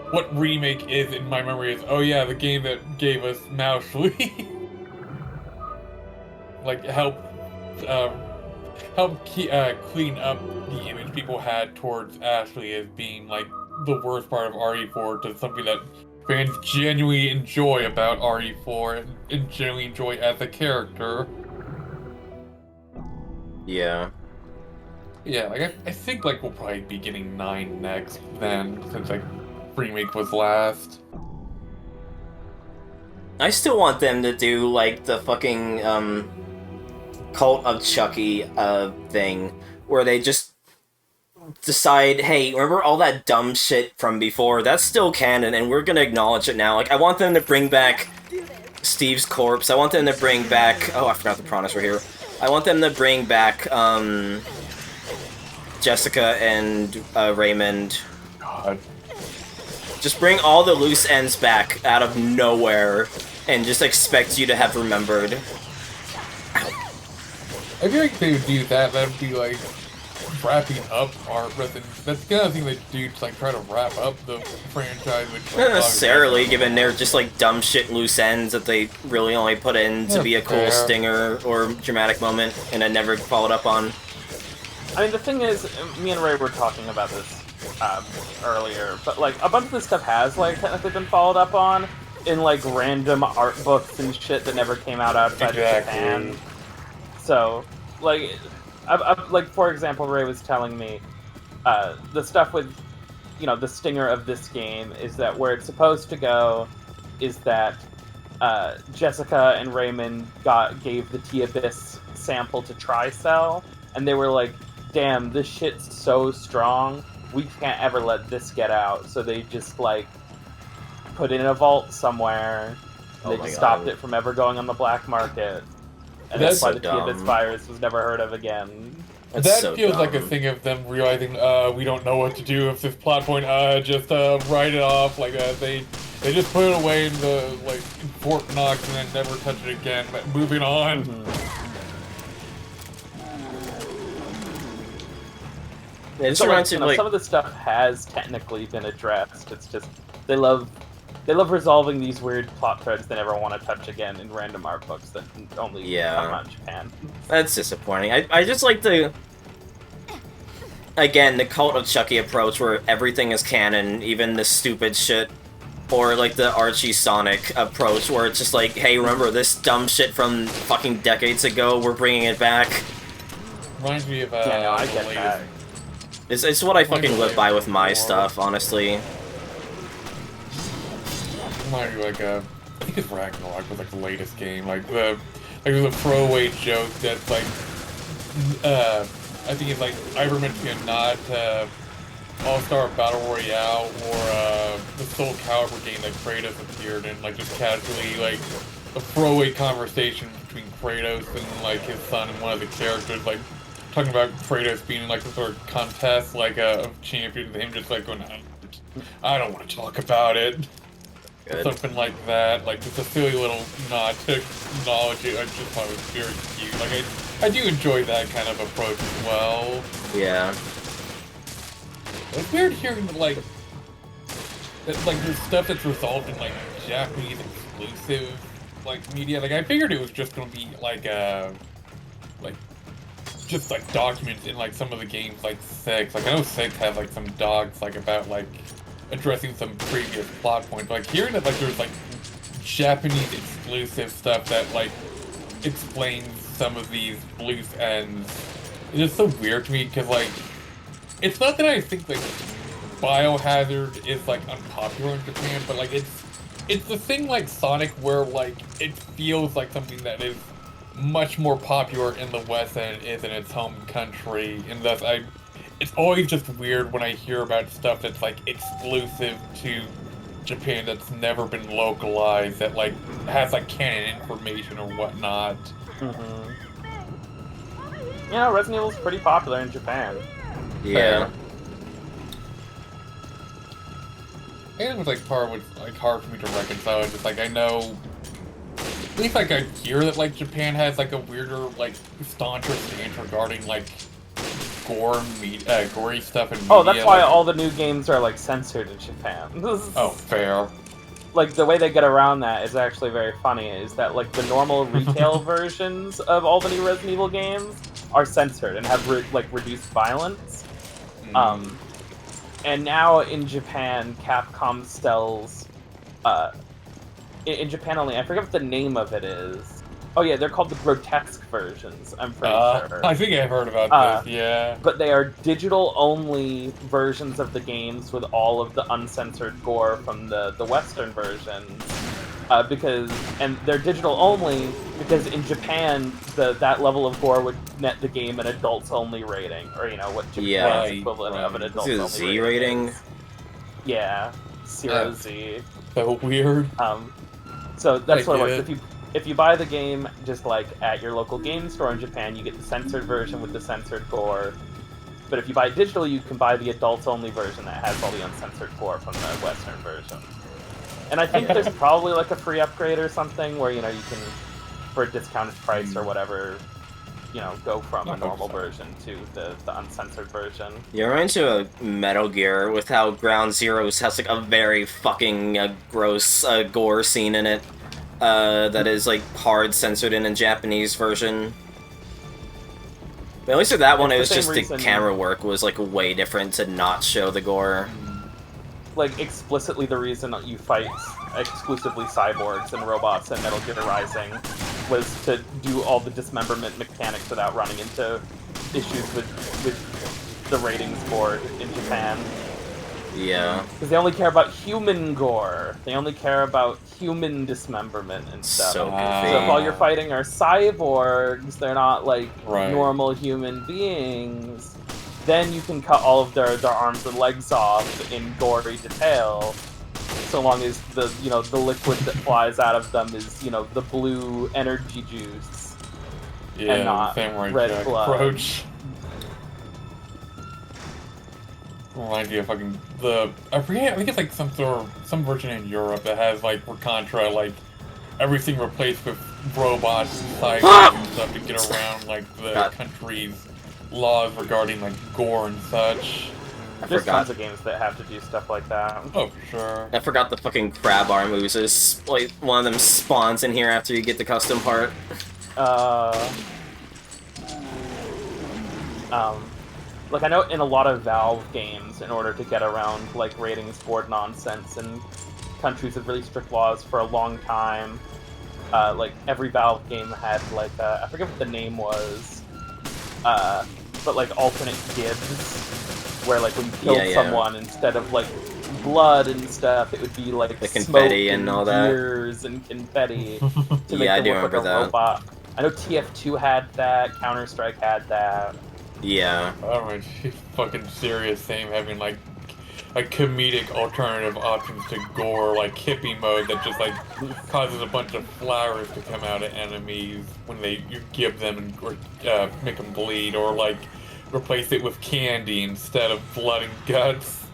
what remake is in my memory is, oh yeah, the game that gave us Mousley. Like help clean up the image people had towards Ashley as being like the worst part of RE4 to something that fans genuinely enjoy about RE4 and genuinely enjoy as a character. Yeah. Yeah, like I think like we'll probably be getting 9 next then, since like remake was last. I still want them to do, like, the fucking, Cult of Chucky, thing, where they just decide, hey, remember all that dumb shit from before? That's still canon, and we're gonna acknowledge it now. Like, I want them to bring back Steve's corpse. I want them to bring back... Oh, I forgot the Piranhas were here. I want them to bring back, Jessica and, Raymond. God. Just bring all the loose ends back out of nowhere and just expect you to have remembered. I feel like if they would do that, that would be like wrapping up art, but that's the kind of thing they do to like try to wrap up the franchise. Which, Not necessarily, given they're just like dumb shit loose ends that they really only put in to be a cool stinger or dramatic moment and then never followed up on. I mean, the thing is, me and Ray were talking about this earlier, but like a bunch of this stuff has like technically been followed up on in like random art books and shit that never came out outside of Japan. So, like, like for example, Ray was telling me the stuff with, you know, the stinger of this game is that where it's supposed to go is that Jessica and Raymond gave the T-Abyss sample to Tricell, and they were like, damn, this shit's so strong, we can't ever let this get out. So they just, like, put it in a vault somewhere. They just stopped it from ever going on the black market. And that's why the T-Abyss virus was never heard of again. That feels like a thing of them realizing, we don't know what to do with this plot point, just write it off. Like, they just put it away in the, like, in Fort Knox and then never touch it again, but moving on. So, like, you know, some of the stuff has technically been addressed. It's just they love resolving these weird plot threads they never want to touch again in random art books that only come out in Japan. That's disappointing. I just like the Cult of Chucky approach where everything is canon, even the stupid shit. Or like the Archie Sonic approach where it's just like, hey, remember this dumb shit from fucking decades ago? We're bringing it back. Reminds me of yeah, no, I get that. It's what I fucking live by with my stuff, honestly. Reminds me like I think it's Ragnarok was like the latest game. Like there's a throwaway joke that's like I think it's like either meant to be a nod to All-Star Battle Royale or the Soul Calibur game that Kratos appeared in, like just casually like a throwaway conversation between Kratos and like his son and one of the characters, like talking about Kratos being in like some sort of contest, like of champions, and him just like going, I don't want to talk about it. Good. Something like that, like just a silly little nod to acknowledge it. I just thought it was very cute. Like I do enjoy that kind of approach as well. Yeah. It's weird hearing that like there's stuff that's resolved in like Japanese exclusive like media. Like I figured it was just gonna be like just like documents in like some of the games like 6. Like I know 6 have like some docs like about like addressing some previous plot points. Like hearing that like there's like Japanese exclusive stuff that like explains some of these loose ends. It's just so weird to me because like it's not that I think like Biohazard is like unpopular in Japan, but like it's the thing like Sonic where like it feels like something that is much more popular in the West than it is in its home country, and thus it's always just weird when I hear about stuff that's like exclusive to Japan that's never been localized, that like has like canon information or whatnot. Mm-hmm. You know, Resident Evil's pretty popular in Japan. Yeah. And it was like part of what's like hard for me to reconcile. It's just like I know, at least like I hear that like Japan has like a weirder like stauncher stance regarding like gory stuff and media. Oh, that's why all the new games are like censored in Japan. Oh, fair. Like the way they get around that is actually very funny. Is that like the normal retail versions of all the new Resident Evil games are censored and have reduced violence. And now in Japan, Capcom sells in Japan only. I forget what the name of it is. Oh yeah, they're called the grotesque versions, I'm pretty sure. I think I've heard about this, yeah. But they are digital-only versions of the games with all of the uncensored gore from the Western versions. And they're digital-only because in Japan, that level of gore would net the game an adults-only rating, or, you know, what Japan's equivalent of an adults-only Z rating. Yeah, 0Z. So weird. So that's what it works. If you buy the game just like at your local game store in Japan, you get the censored version with the censored gore. But if you buy it digital, you can buy the adults-only version that has all the uncensored gore from the Western version. And I think there's probably like a free upgrade or something where, you know, you can, for a discounted price or whatever, you know, go from a normal version to the uncensored version. You're into a Metal Gear with how Ground Zeroes has like a very fucking gross gore scene in it that is like hard censored in a Japanese version. But at least with that one, it was just the camera work was like way different to not show the gore. Like explicitly the reason that you fight exclusively cyborgs and robots in Metal Gear Rising was to do all the dismemberment mechanics without running into issues with the ratings board in Japan. Yeah. Because they only care about human gore. They only care about human dismemberment and stuff. So So if all you're fighting are cyborgs, they're not like normal human beings, then you can cut all of their arms and legs off in gory detail. So long as the liquid that flies out of them is, you know, the blue energy juice. Yeah, and not red blood. Approach. Reminds me of fucking I forget, I think it's like some version in Europe that has like for Contra, like everything replaced with robots and cyborgs and stuff to get around like the country's laws regarding like gore and such. There's tons of games that have to do stuff like that. Oh, for sure. I forgot the fucking crab arm oozes. Like, one of them spawns in here after you get the custom part. Like, I know in a lot of Valve games, in order to get around, like, ratings board nonsense, and countries with really strict laws for a long time, like, every Valve game had, like, I forget what the name was, but, like, alternate gibs, where, like, when you killed someone, instead of, like, blood and stuff, it would be, like, the confetti smoke and all that. gears and confetti to make Yeah, I them do look like remember a that. robot. I know TF2 had that, Counter-Strike had that. Yeah. Oh, it's fucking serious thing having like a comedic alternative options to gore, like hippie mode that just like causes a bunch of flowers to come out of enemies when you give them and or make them bleed, or like replace it with candy instead of blood and guts.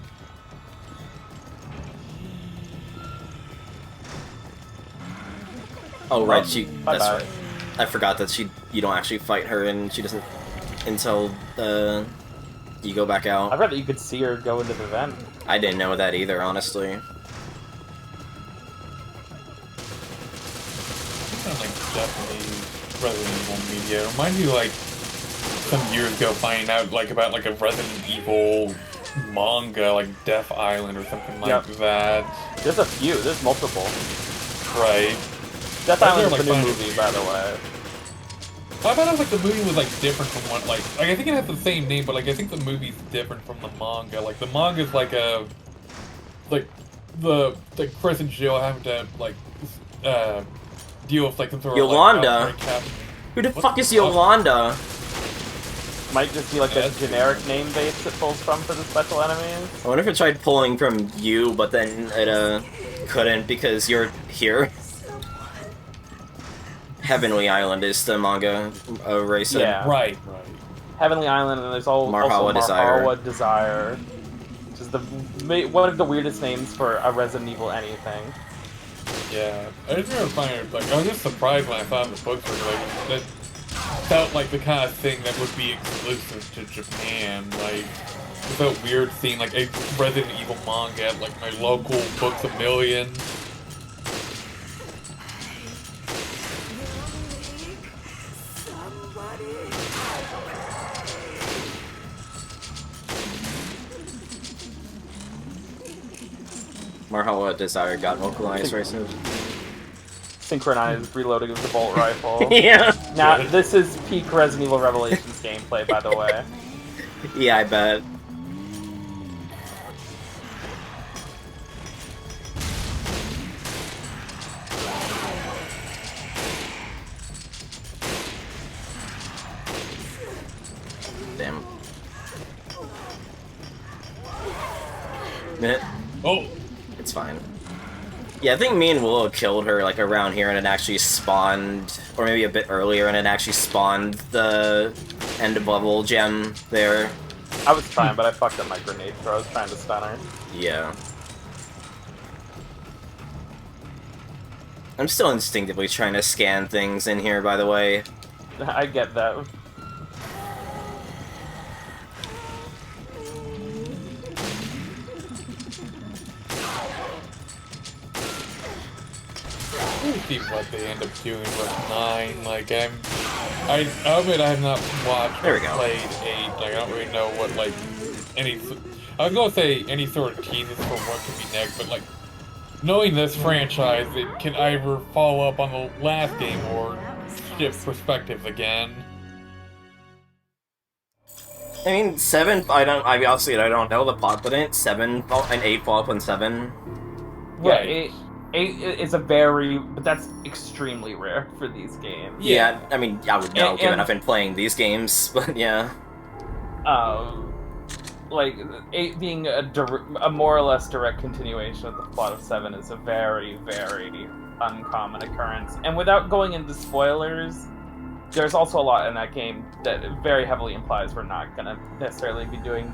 Oh right, that's bye. right. I forgot that you don't actually fight her, and she doesn't until you go back out. I read that you could see her go into the vent. I didn't know that either, honestly. Sounds like Japanese Resident Evil media. It reminds me like some years ago finding out like about like a Resident Evil manga, like Death Island or something like that. There's a few. There's multiple. Right. Death Island is a new movie, by the way. I thought it was like the movie was like different from what like I think it has the same name, but like I think the movie's different from the manga. Like the manga's like a the Chris and Jill having to like deal with like some sort Yolanda. of like, Who the fuck is Yolanda? Might just be like a generic name base it pulls from for the special enemies. I wonder if it tried pulling from you, but then it couldn't because you're here. Heavenly Island is the manga Ray said. Yeah. Right. Heavenly Island, and there's also Marhawa Desire, which is one of the weirdest names for a Resident Evil anything. Yeah, I just remember finding it, like I was just surprised when I found the books were like that felt like the kind of thing that would be exclusive to Japan. Like it felt weird seeing like a Resident Evil manga at like my local Books A Million. Marhawa Desire got localized right soon. Synchronized reloading of the bolt rifle. Yeah. Now, this is peak Resident Evil Revelations gameplay, by the way. Yeah, I bet. Damn. Minute. Oh. It's fine. Yeah, I think me and Willow killed her like around here, and it actually spawned, or maybe a bit earlier, and it actually spawned the end of level gem there. I was trying, but I fucked up my grenade throw. I was trying to stun her. Yeah. I'm still instinctively trying to scan things in here, by the way. I get that. We'll see what they end up doing with 9. Like, I admit I have not watched There or we go. played 8. Like, I don't really know what, like, any... I was gonna say any sort of teases for what could be next, but, like, knowing this franchise, it can either follow up on the last game or shift perspectives again. I mean, 7, I obviously I don't know the plot, but in 7 and 8 fall up on 7. Right. Yeah, 8 is a very, but that's extremely rare for these games. Yeah, I mean, I would know, given and- I've been playing these games, but yeah. Like 8 being a more or less direct continuation of the plot of 7 is a very, very uncommon occurrence. And without going into spoilers, there's also a lot in that game that very heavily implies we're not gonna necessarily be doing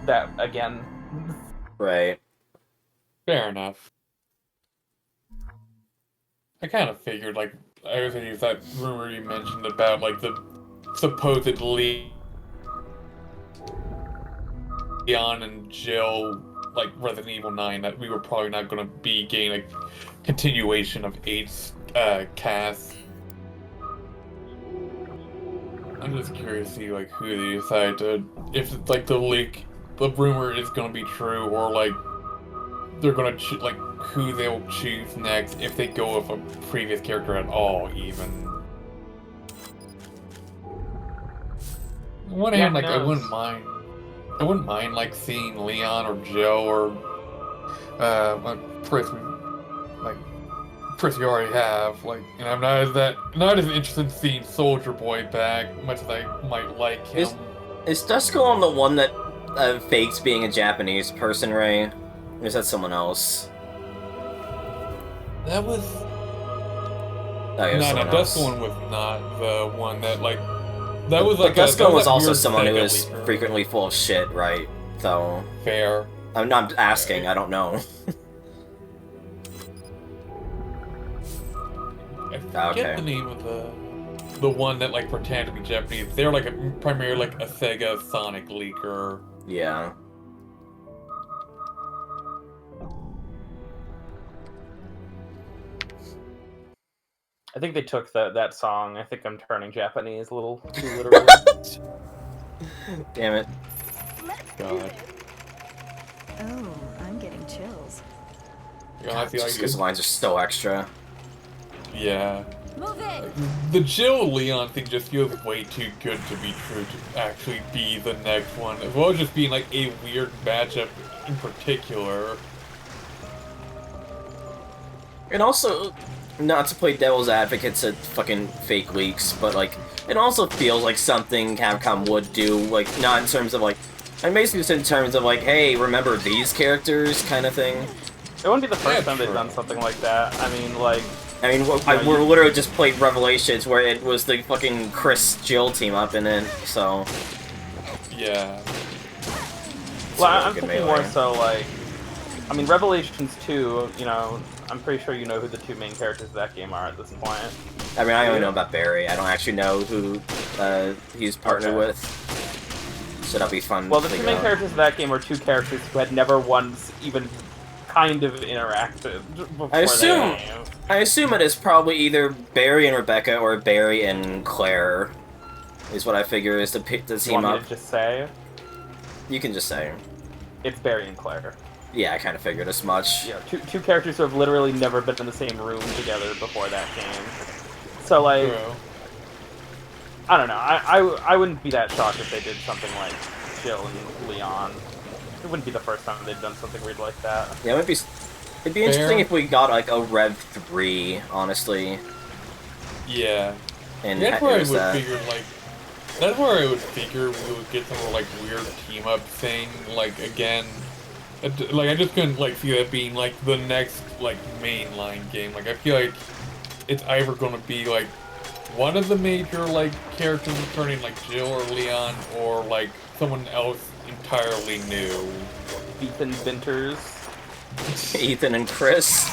that again. Right. Fair enough. I kind of figured, like, I was gonna use that rumor you mentioned about, like, the supposed Leon and Jill, like, Resident Evil 9, that we were probably not gonna be getting a continuation of 8's cast. I'm just curious to see, like, who they decide to, if, like, the rumor is gonna be true, or, like, they're gonna like who they'll choose next, if they go with a previous character at all, even. On one hand, like, I wouldn't mind like seeing Leon or Joe or Chris you already have, like, and I'm not as interested in seeing Soldier Boy back, much as I might like him. Is Dusko on the one that fakes being a Japanese person, Ray? Or is that someone else? That was... Oh, yeah, No, someone else. Dusko one was not the one that, like... That was like Dusko was that also weird someone who Sega was leaker. frequently full of shit, right? So... Fair. I'm not asking, I don't know. I forget Okay. the name of the one that, like, pretended to be Japanese. They're like primarily like a Sega Sonic leaker. Yeah. I think they took that song. I think I'm turning Japanese a little too literal. Damn it. God. Oh, I'm getting chills. I feel Just like because the lines are so extra. yeah. Move it! The Jill Leon thing just feels way too good to be true to actually be the next one, as well as just being like a weird matchup in particular. And also, not to play devil's advocate to fucking fake leaks, but like, it also feels like something Capcom would do, like, not in terms of like, and basically just in terms of like, hey, remember these characters kind of thing. It wouldn't be the first time they've true. done something like that. I mean, like... I mean, we're literally just played Revelations where it was the fucking Chris Jill team up in it, so... Yeah. Well, I'm Good thinking melee. more so like... I mean, Revelations 2, you know, I'm pretty sure you know who the two main characters of that game are at this point. I mean, I only know about Barry. I don't actually know who he's partnered Okay. with. So that'll be fun Well, to the two figure main out. characters of that game are two characters who had never once even kind of interacted before I assume- that game. I assume it is probably either Barry and Rebecca or Barry and Claire, is what I figure is to pick the You team want me up. to just say? You can just say. It's Barry and Claire. Yeah, I kind of figured as much. Yeah, two characters who have literally never been in the same room together before that game. So, like, True. I don't know. I wouldn't be that shocked if they did something like Jill and Leon. It wouldn't be the first time they've done something weird like that. Yeah, it'd be interesting if we got like a Rev 3, honestly. Yeah. And That's where I would here's that. figure, like... That's where I would figure we would get some, like, weird team-up thing, like, again... Like, I just couldn't, like, see that being, like, the next, like, mainline game. Like, I feel like it's either gonna be, like, one of the major like characters returning, like Jill or Leon, or like someone else entirely new. Ethan Vinters. Ethan and Chris.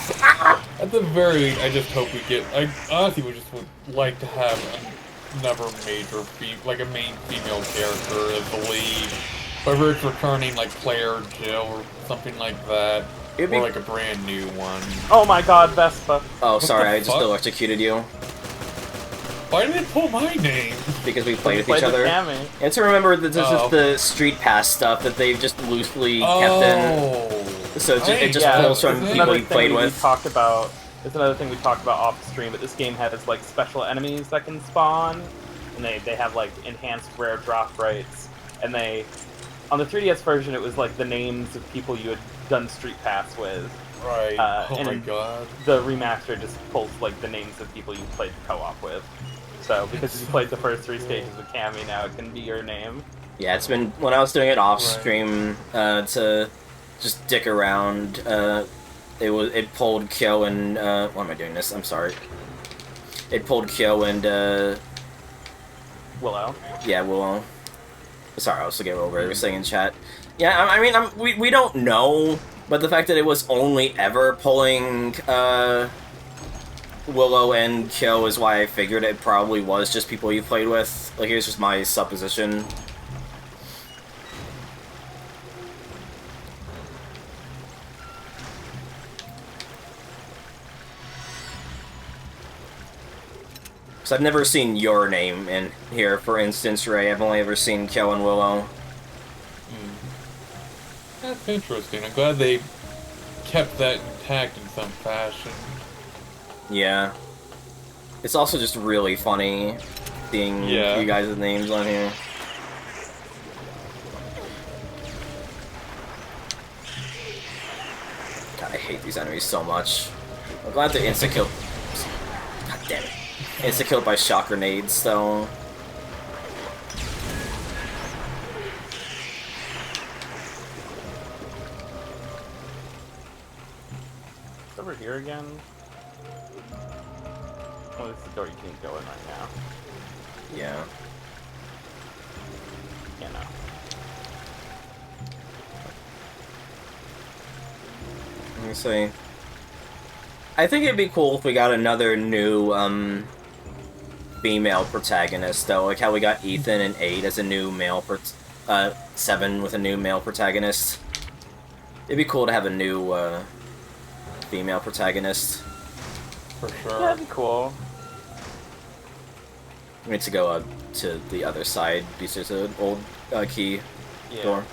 At the very least, I just hope we get. I honestly would like to have another major, like a main female character as the lead. Whether it's returning like Claire, Jill, or something like that, or like a brand new one. Oh my God, Vespa. Oh, sorry, I just fuck? electrocuted you. Why did it pull my name? Because we played with Played each other. Cammy. And to remember that this Oh. is the Street Pass stuff that they've just loosely kept in. So it just Yeah, pulls from it's people another you played thing we with. talked about. It's another thing we talked about off the stream. But this game has like special enemies that can spawn, and they have like enhanced rare drop rates. And they, on the 3DS version, it was like the names of people you had done Street Pass with. Right. Oh and my god. The remaster just pulls like the names of people you played co-op with. So because you played the first 3 stages with Cammy, now it can be your name. Yeah, it's been when I was doing it off stream to just dick around. It pulled Kyo and why am I doing this? I'm sorry. It pulled Kyo and Willow. yeah, Willow. Sorry, I was looking over what you were saying in chat. Yeah, I mean, we don't know, but the fact that it was only ever pulling Willow and Kyo is why I figured it probably was just people you played with. Like, here's just my supposition. Because I've never seen your name in here, for instance, Ray. I've only ever seen Kyo and Willow. That's interesting. I'm glad they kept that intact in some fashion. Yeah. It's also just really funny seeing you guys' names on here. God, I hate these enemies so much. I'm glad they're insta-killed. God damn it. Insta-killed by shock grenades, though. It's over here again. Oh, this is the door you can't go in right now. Yeah. Yeah, no. Let me see. I think it'd be cool if we got another new, female protagonist, though. Like how we got Ethan and 8 as a new male 7 with a new male protagonist. It'd be cool to have a new, female protagonist. For sure. Yeah, that'd be cool. We need to go up to the other side because there's an old key door.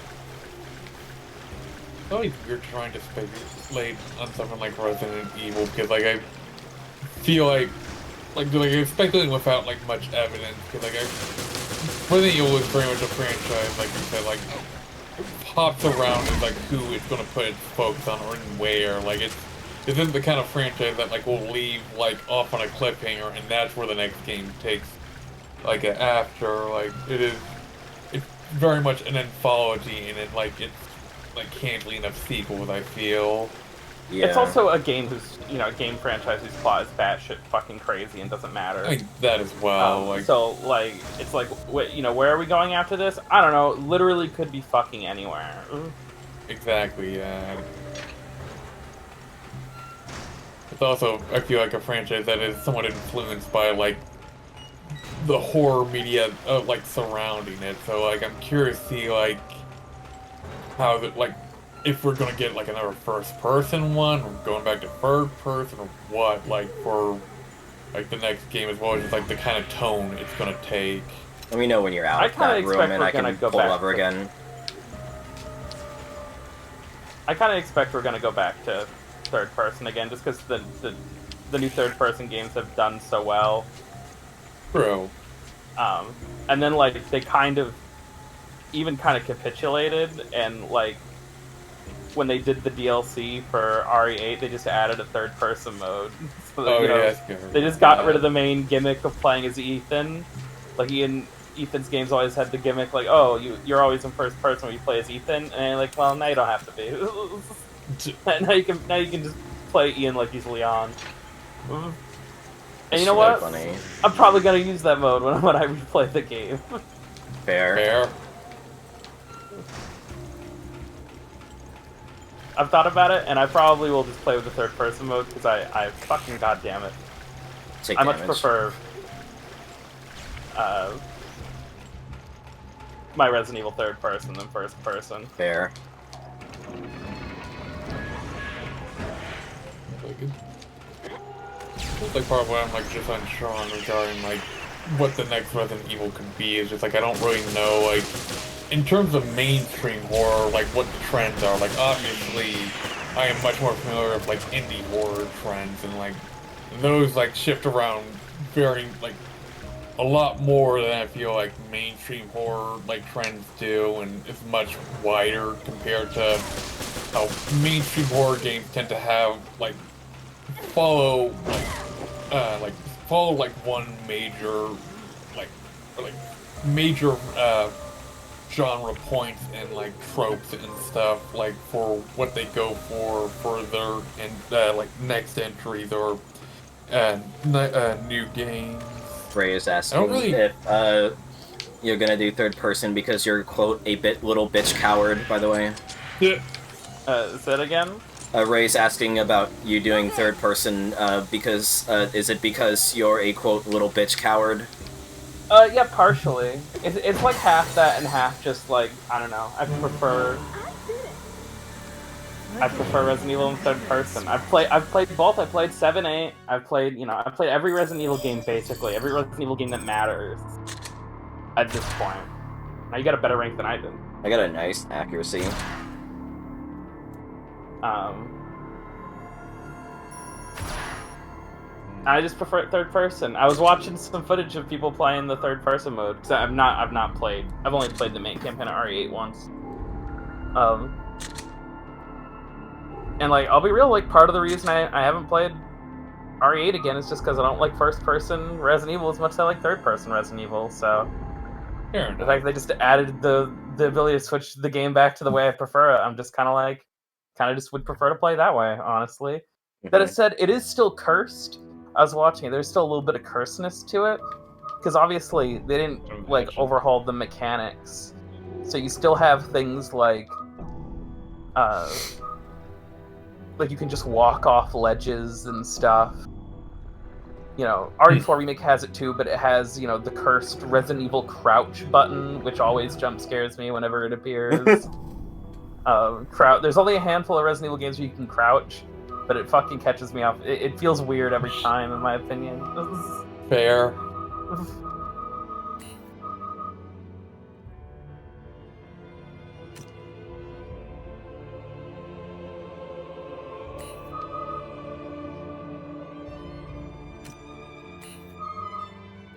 It's always weird trying to speculate on something like Resident Evil because, like, I feel like I'm speculating without like much evidence because, like, Resident Evil is very much a franchise, like you said, like it pops around as like who it's gonna put its focus on or and where. Like it isn't the kind of franchise that like will leave like off on a cliffhanger and that's where the next game takes like after. Like it's very much an anthology and it like it's like handling of sequels, I feel. Yeah. It's also a game whose, a game franchise whose plot is batshit fucking crazy and doesn't matter. I think that as well. So, like, it's like, where are we going after this? I don't know. Literally could be fucking anywhere. Exactly, yeah. It's also, I feel like, a franchise that is somewhat influenced by, like, the horror media, like, surrounding it. So, like, I'm curious to see, like, how, like, if we're gonna get, like, another first-person one, or going back to third-person, or what, like, for, like, the next game, as well as just, like, the kind of tone it's gonna take. Let me know when you're out of that room and I can pull over again. I kind of expect we're gonna go back to third-person again, just because the new third-person games have done so well. True. And then, like, they kind of capitulated, and, like, when they did the DLC for RE8, they just added a third-person mode. So that, they just got rid of the main gimmick of playing as Ethan. Like, Ethan's games always had the gimmick, like, oh, you're always in first person when you play as Ethan, and you're like, well, now you don't have to be. now you can just play Ian like he's Leon. And you know That's what? Funny. I'm probably gonna use that mode when I replay the game. Fair. Fair. I've thought about it, and I probably will just play with the third-person mode because I fucking goddamn it. Take I damage. much prefer my Resident Evil third person than first person. Fair. That's like part of what I'm like just unsure on regarding like what the next Resident Evil could be. Is just like I don't really know like in terms of mainstream horror like what the trends are. Like obviously I am much more familiar with like indie horror trends and like those like shift around very like a lot more than I feel like mainstream horror like trends do, and it's much wider compared to how mainstream horror games tend to have like follow one major major genre points and like tropes and stuff like for what they go for their and like next entries or new games. Ray is asking if you're gonna do third person because you're quote a little bitch coward. By the way. Yeah. Say it again? Ray's asking about you doing third person because is it because you're a quote little bitch coward? Yeah, partially. It's like half that and half just like, I don't know. I prefer Resident Evil in third person. I've played both. I played 7, 8. I've played every Resident Evil game basically. Every Resident Evil game that matters at this point. Now you got a better rank than I did. I got a nice accuracy. I just prefer it third person. I was watching some footage of people playing the third person mode because I've not played. I've only played the main campaign of RE8 once. And like I'll be real, like part of the reason I haven't played RE8 again is just because I don't like first person Resident Evil as much as I like third person Resident Evil. So the fact they just added the ability to switch the game back to the way I prefer it, I'm just kind of just would prefer to play that way, honestly. That said, it is still cursed. I was watching it. There's still a little bit of curseness to it, because obviously they didn't like overhaul the mechanics, so you still have things like you can just walk off ledges and stuff. You know, RE4 Remake has it too, but it has, you know, the cursed Resident Evil crouch button, which always jump scares me whenever it appears. There's only a handful of Resident Evil games where you can crouch, but it fucking catches me off. It feels weird every time, in my opinion. Fair.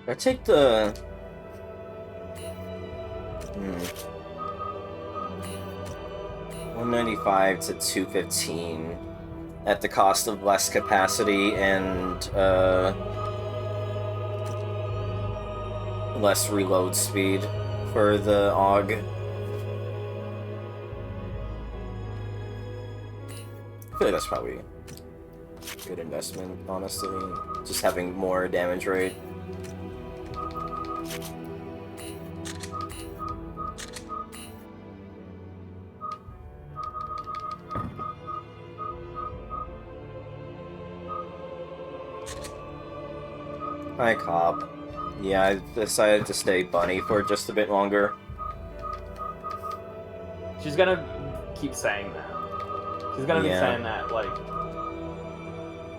I take the 195 to 215 at the cost of less capacity and less reload speed for the AUG. I feel like that's probably a good investment, honestly. Just having more damage rate. Hi, Cop. Yeah, I decided to stay bunny for just a bit longer. She's gonna keep saying that. She's gonna be saying that, like...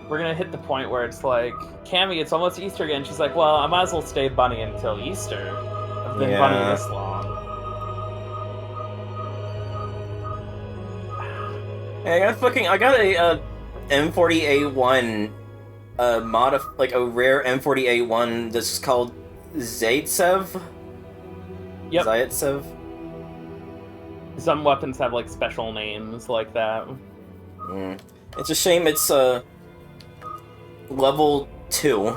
We're gonna hit the point where it's like, Cammy, it's almost Easter again. She's like, well, I might as well stay bunny until Easter. I've been bunny this long. Hey, I got a M40A1 a rare M40A1 that's called Zaitsev? Yep. Zaitsev? Some weapons have, like, special names like that. It's a shame it's, level 2.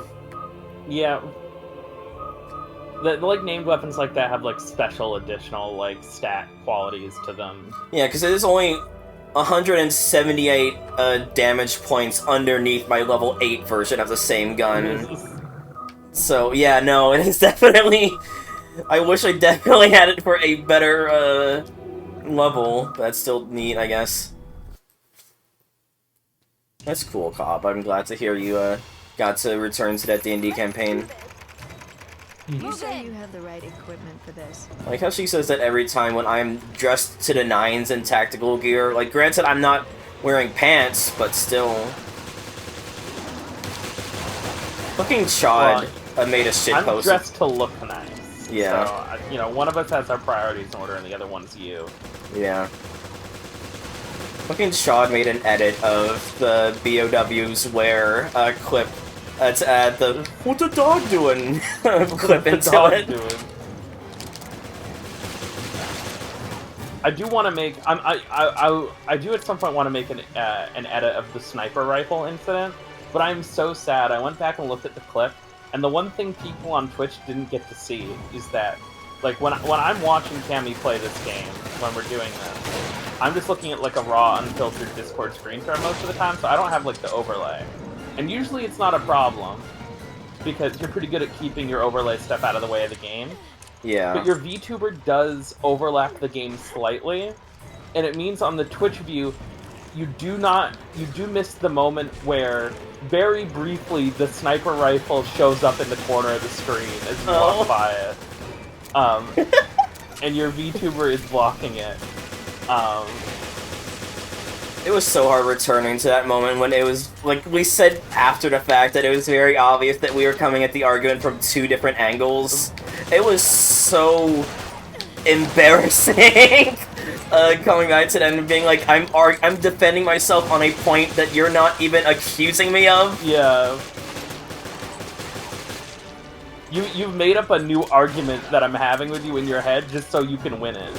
Yeah. The like, named weapons like that have, like, special additional, like, stat qualities to them. Yeah, because it is only 178 damage points underneath my level 8 version of the same gun. So, yeah, no, it is definitely... I wish I definitely had it for a better, level. But that's still neat, I guess. That's cool, Cobb. I'm glad to hear you, got to return to that D&D campaign. You say you have the right equipment for this. I like how she says that every time when I'm dressed to the nines in tactical gear. Like, granted, I'm not wearing pants, but still. Fucking Chod made a shit I'm post. dressed to look nice. Yeah. So, you know, one of us has our priorities in order, and the other one's you. Yeah. Fucking Chod made an edit of the BOW's wear clip to add the "What's the dog doing?" clip into it. I do want to make. I do at some point want to make an edit of the sniper rifle incident, but I'm so sad. I went back and looked at the clip, and the one thing people on Twitch didn't get to see is that, like, when I'm watching Cammy play this game, when we're doing this, I'm just looking at like a raw, unfiltered Discord screen share most of the time, so I don't have like the overlay. And usually it's not a problem, because you're pretty good at keeping your overlay stuff out of the way of the game. Yeah. But your VTuber does overlap the game slightly, and it means on the Twitch view, you do miss the moment where, very briefly, the sniper rifle shows up in the corner of the screen as you walk by it. And your VTuber is blocking it. It was so hard returning to that moment when it was, like, we said after the fact that it was very obvious that we were coming at the argument from two different angles. It was so embarrassing coming back to them and being like, I'm defending myself on a point that you're not even accusing me of. Yeah. You've made up a new argument that I'm having with you in your head just so you can win it.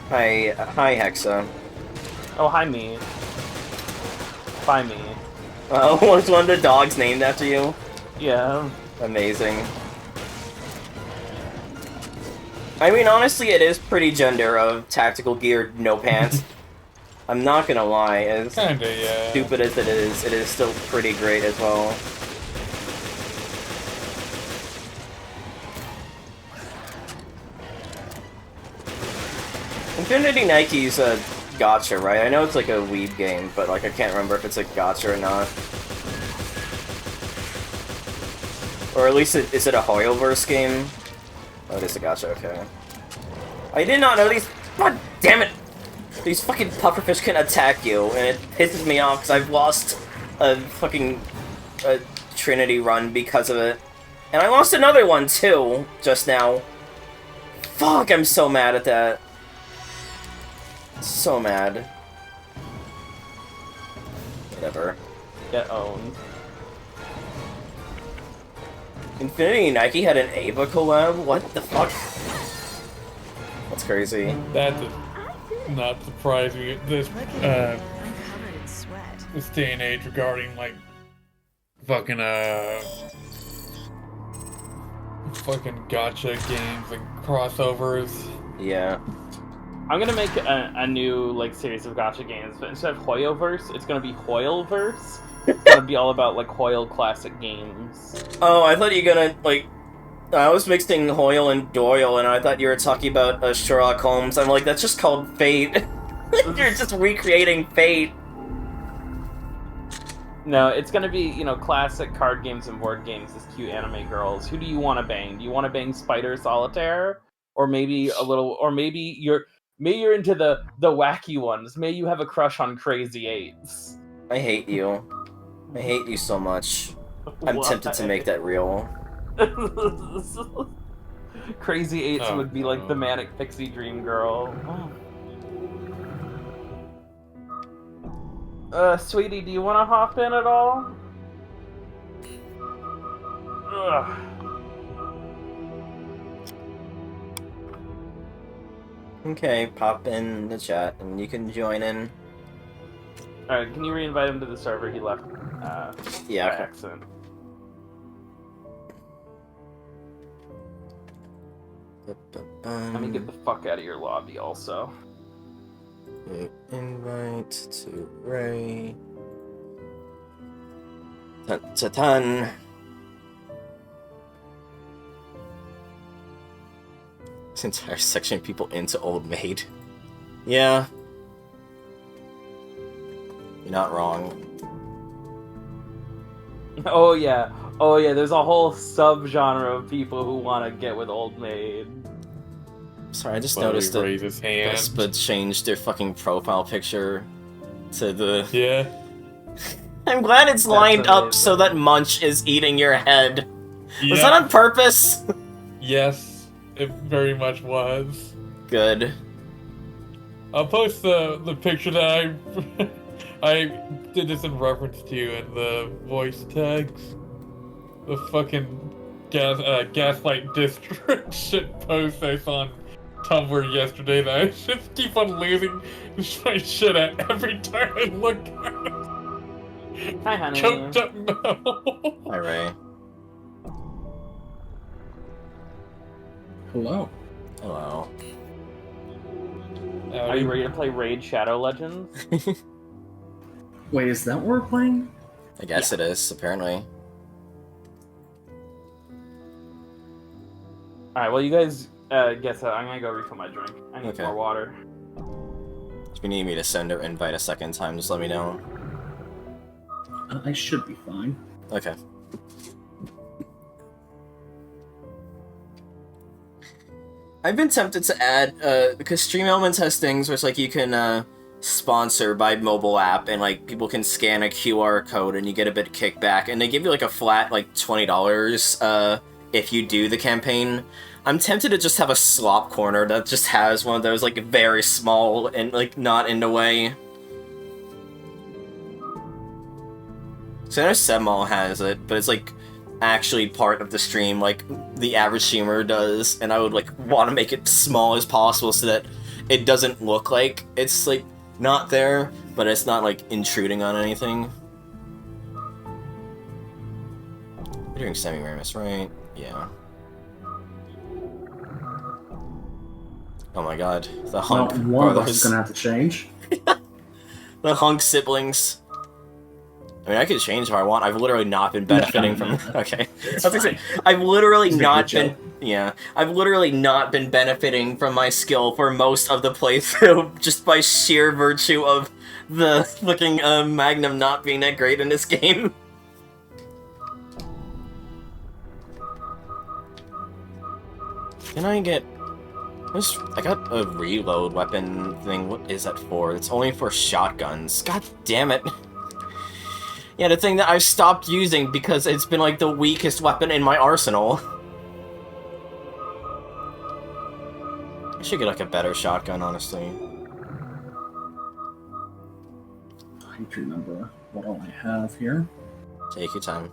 Hi, Hexa. Oh, hi, me. Bye, me. Was one of the dogs named after you? Yeah. Amazing. I mean, honestly, it is pretty gender of tactical gear, no pants. I'm not gonna lie, as Kinda, yeah. stupid as it is still pretty great as well. Infinity Nike's a gacha, right? I know it's like a weeb game, but like I can't remember if it's a gacha or not. Or at least is it a Hoyoverse game? Oh, it is a gacha, okay. I did not know these... God damn it! These fucking pufferfish can attack you, and it pisses me off because I've lost a fucking Trinity run because of it. And I lost another one too, just now. Fuck, I'm so mad at that. So mad. Whatever. Get owned. Infinity Nike had an Ava collab? What the fuck? That's crazy. That does not surprise me. This Look at me. I'm covered in sweat. this day and age regarding like fucking gotcha games and crossovers. Yeah. I'm gonna make a new like series of gacha games, but instead of Hoyoverse, it's gonna be Hoyleverse. It's gonna be all about like Hoyle classic games. Oh, I thought you were gonna, like... I was mixing Hoyle and Doyle, and I thought you were talking about Sherlock Holmes. I'm like, that's just called Fate. You're just recreating Fate. No, it's gonna be, you know, classic card games and board games as cute anime girls. Who do you want to bang? Do you want to bang Spider Solitaire, or maybe a little, or maybe you're into the wacky ones. Maybe you have a crush on Crazy Eights. I hate you. I hate you so much. I'm tempted to make that real. Crazy Eights Oh, would be like no. the manic pixie dream girl. Sweetie, do you want to hop in at all? Ugh. Okay, pop in the chat, and you can join in. Alright, can you re-invite him to the server? He left Yeah, by okay. accident. Let me get the fuck out of your lobby also. Invite to Ray. Ton. This entire section of people into Old Maid. Yeah. You're not wrong. Oh yeah, there's a whole subgenre of people who want to get with Old Maid. Sorry, I just Buddy noticed that raise his hand. Vespa changed their fucking profile picture to the... Yeah. I'm glad it's lined up amazing. so that Munch is eating your head. Was Yeah. that on purpose? Yes, it very much was. Good. I'll post the picture that I did this in reference to you in the voice tags. The fucking gaslight district shit post I saw on Tumblr yesterday that I just keep on losing my shit at every time I look at it. Hi, honey. Choked up no. Hi, Ray. Hello. Hello. Are you ready to play Raid Shadow Legends? Wait, is that what we're playing? I guess it is, apparently. Alright, well you guys guess I'm gonna go refill my drink. I need Okay. more water. If you need me to send or invite a second time, just let me know. I should be fine. Okay. I've been tempted to add, because Stream Elements has things where it's like you can, sponsor by mobile app, and like people can scan a QR code and you get a bit of kickback, and they give you like a flat, like, $20, if you do the campaign. I'm tempted to just have a slop corner that just has one of those, like, very small and, like, not in the way. So I know Sebmall has it, but it's, like, actually part of the stream, like the average streamer does, and I would, like, want to make it small as possible so that it doesn't look like it's, like, not there, but it's not, like, intruding on anything. You're doing Semiramis, right? Yeah. Oh my god, the Hunk Not one of us brothers. is gonna have to change. The Hunk siblings. I mean, I could change if I want. I've literally not been benefiting from... Okay. I was gonna say, I've literally It's a not good been... Yeah. I've literally not been benefiting from my skill for most of the playthrough, just by sheer virtue of the fucking Magnum not being that great in this game. Can I get... I got a reload weapon thing. What is that for? It's only for shotguns. God damn it. Yeah, the thing that I've stopped using because it's been like the weakest weapon in my arsenal. I should get like a better shotgun, honestly. I need to remember what all I have here. Take your time.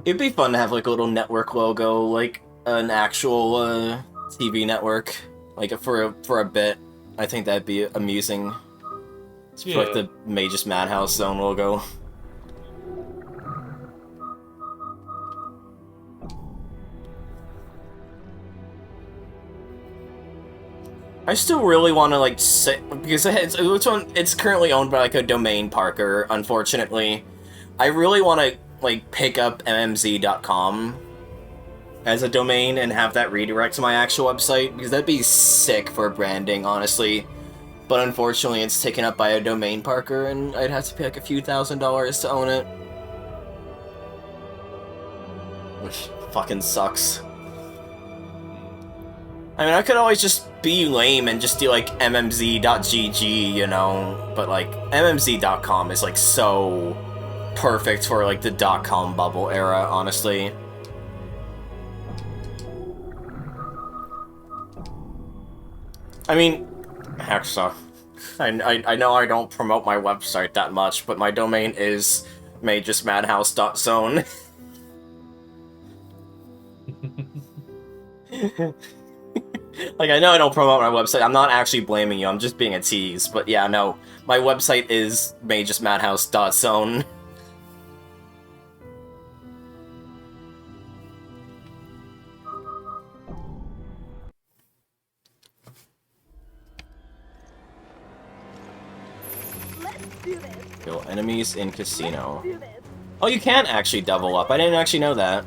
It'd be fun to have like a little network logo, like an actual TV network, like for a bit. I think that'd be amusing. It's like the Magus Madhouse Zone logo. I still really want to like sit because it's currently owned by like a domain parker. Unfortunately, I really want to like pick up mmz.com as a domain and have that redirect to my actual website, because that'd be sick for branding, honestly. But unfortunately, it's taken up by a domain parker, and I'd have to pay like a few $1,000s to own it. Which fucking sucks. I mean, I could always just be lame and just do like mmz.gg, you know, but like mmz.com is like so perfect for like the .com bubble era, honestly. I mean, actually, I know I don't promote my website that much, but my domain is magusmadhouse.zone. Like, I know I don't promote my website. I'm not actually blaming you. I'm just being a tease. But yeah, no. My website is magismadhouse.zone. Kill enemies in casino. Oh, you can actually double up. I didn't actually know that.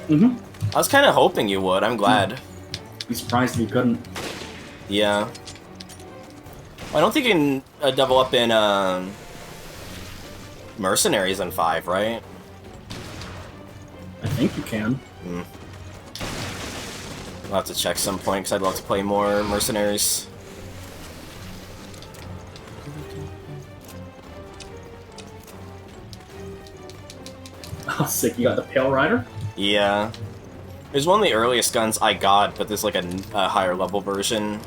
Mm-hmm. I was kind of hoping you would. I'm glad. Be surprised if you couldn't. Yeah. I don't think you can double up in Mercenaries in 5, right? I think you can. I'll have to check some point because I'd love to play more Mercenaries. Oh, sick, you got the Pale Rider? Yeah. It was one of the earliest guns I got, but there's like a higher level version.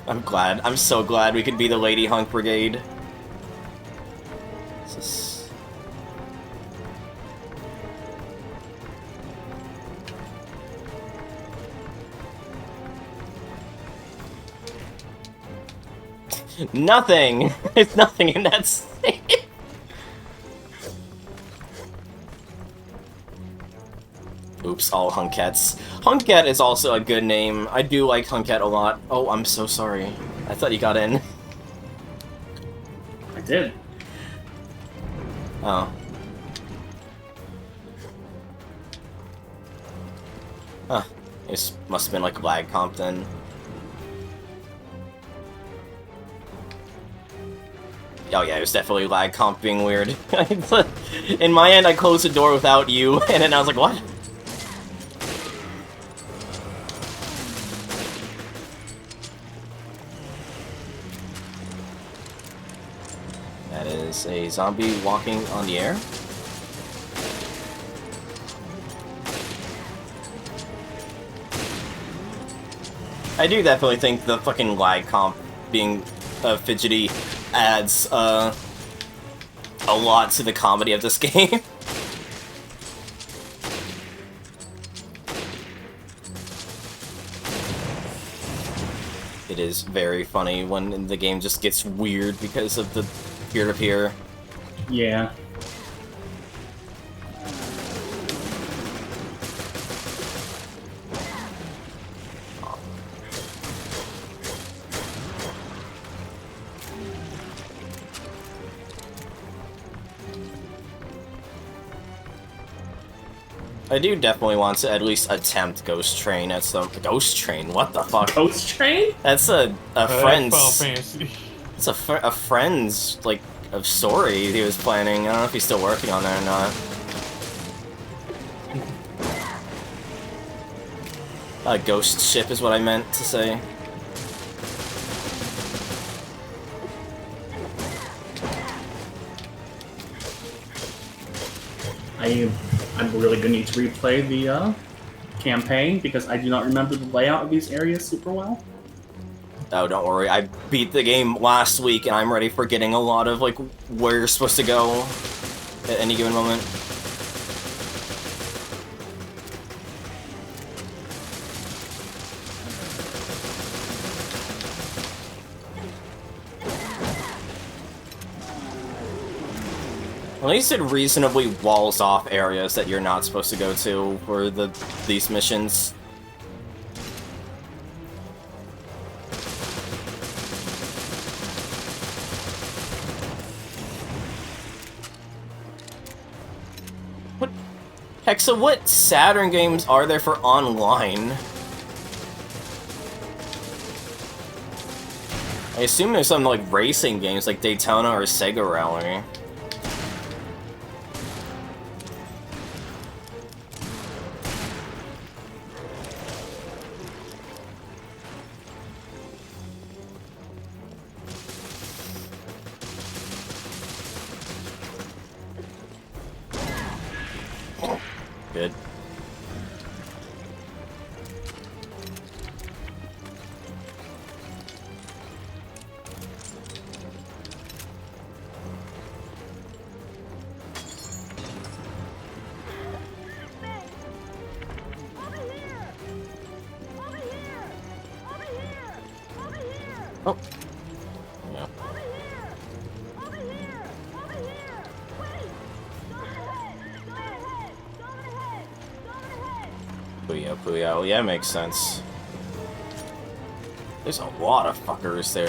I'm glad. I'm so glad we could be the Lady Hunk Brigade. This is... Nothing! There's nothing in that state. Oops, all Hunkettes. Hunket is also a good name. I do like Hunket a lot. Oh, I'm so sorry. I thought you got in. I did. Oh. Huh. This must have been like a lag comp then. Oh yeah, it was definitely lag comp being weird. In my end, I closed the door without you, and then I was like, what? That is a zombie walking on the air. I do definitely think the fucking lag comp being fidgety adds a lot to the comedy of this game. It is very funny when the game just gets weird because of the peer-to-peer. Yeah. I do definitely want to at least attempt Ghost Train at some... Ghost Train? What the fuck? Ghost Train? That's a friend's... Final Fantasy. It's a friend's, like, a story he was planning. I don't know if he's still working on that or not. Ghost ship is what I meant to say. I'm really gonna need to replay the campaign because I do not remember the layout of these areas super well. Oh, don't worry. I beat the game last week, and I'm ready for getting a lot of, like, where you're supposed to go at any given moment. At least it reasonably walls off areas that you're not supposed to go to for these missions. What? Hexa, what Saturn games are there for online? I assume there's some, like, racing games like Daytona or Sega Rally. Good. Oh. Yeah. Puyo, Puyo. Yeah, makes sense. There's a lot of fuckers there.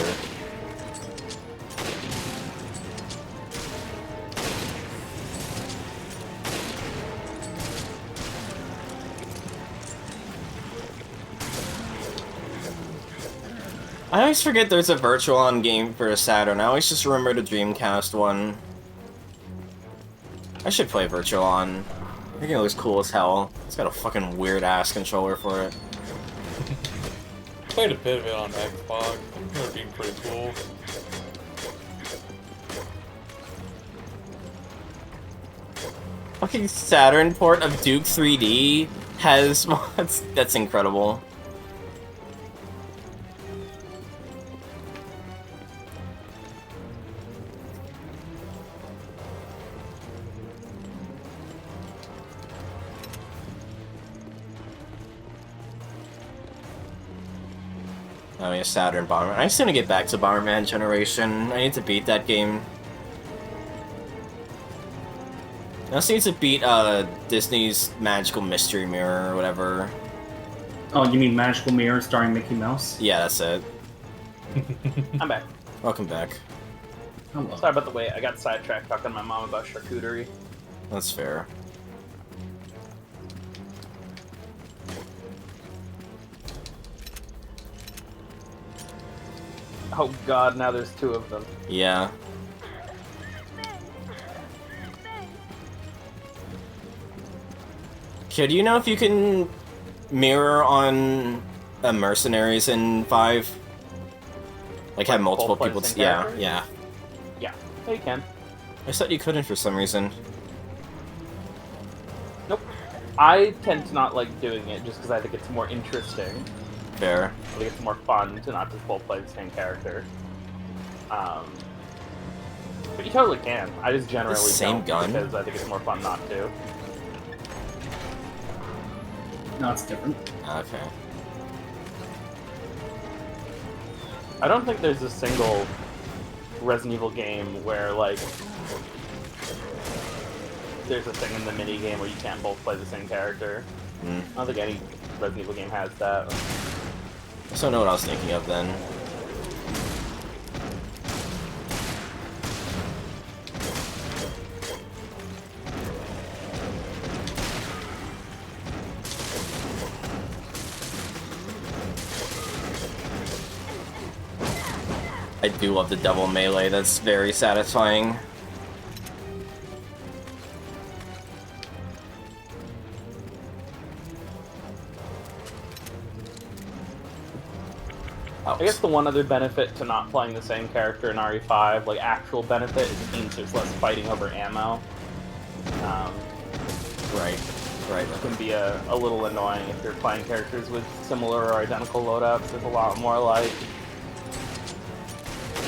I always forget there's a Virtual-On game for Saturn. I always just remember the Dreamcast one. I should play Virtual-On. I think it looks cool as hell. It's got a fucking weird-ass controller for it. Played a bit of it on Xbox. It would be pretty cool. Fucking Saturn port of Duke 3D has mods. That's incredible. I mean, Saturn Bomberman. I just need to get back to Bomberman Generation. I need to beat that game. I also need to beat Disney's Magical Mystery Mirror or whatever. Oh, you mean Magical Mirror starring Mickey Mouse? Yeah, that's it. I'm back. Welcome back. Hello. Sorry about the wait. I got sidetracked talking to my mom about charcuterie. That's fair. Oh god, now there's two of them. Yeah. Kid, do you know if you can mirror on mercenaries in 5? Like have multiple both play the people? same Yeah, character? yeah. Yeah, you can. I thought you couldn't for some reason. Nope. I tend to not like doing it just because I think it's more interesting. Fair. I think it's more fun to not just both play the same character. But you totally can. I just generally same don't gun? because I think it's more fun not to. No, it's different. Okay. I don't think there's a single Resident Evil game where, like, there's a thing in the mini game where you can't both play the same character. Mm. I don't think any Resident Evil game has that. I just don't know what I was thinking of then. I do love the double melee, that's very satisfying. I guess the one other benefit to not playing the same character in RE5, like actual benefit, is it means there's less fighting over ammo. Right. Right. It can be a little annoying if you're playing characters with similar or identical loadouts. There's a lot more, like,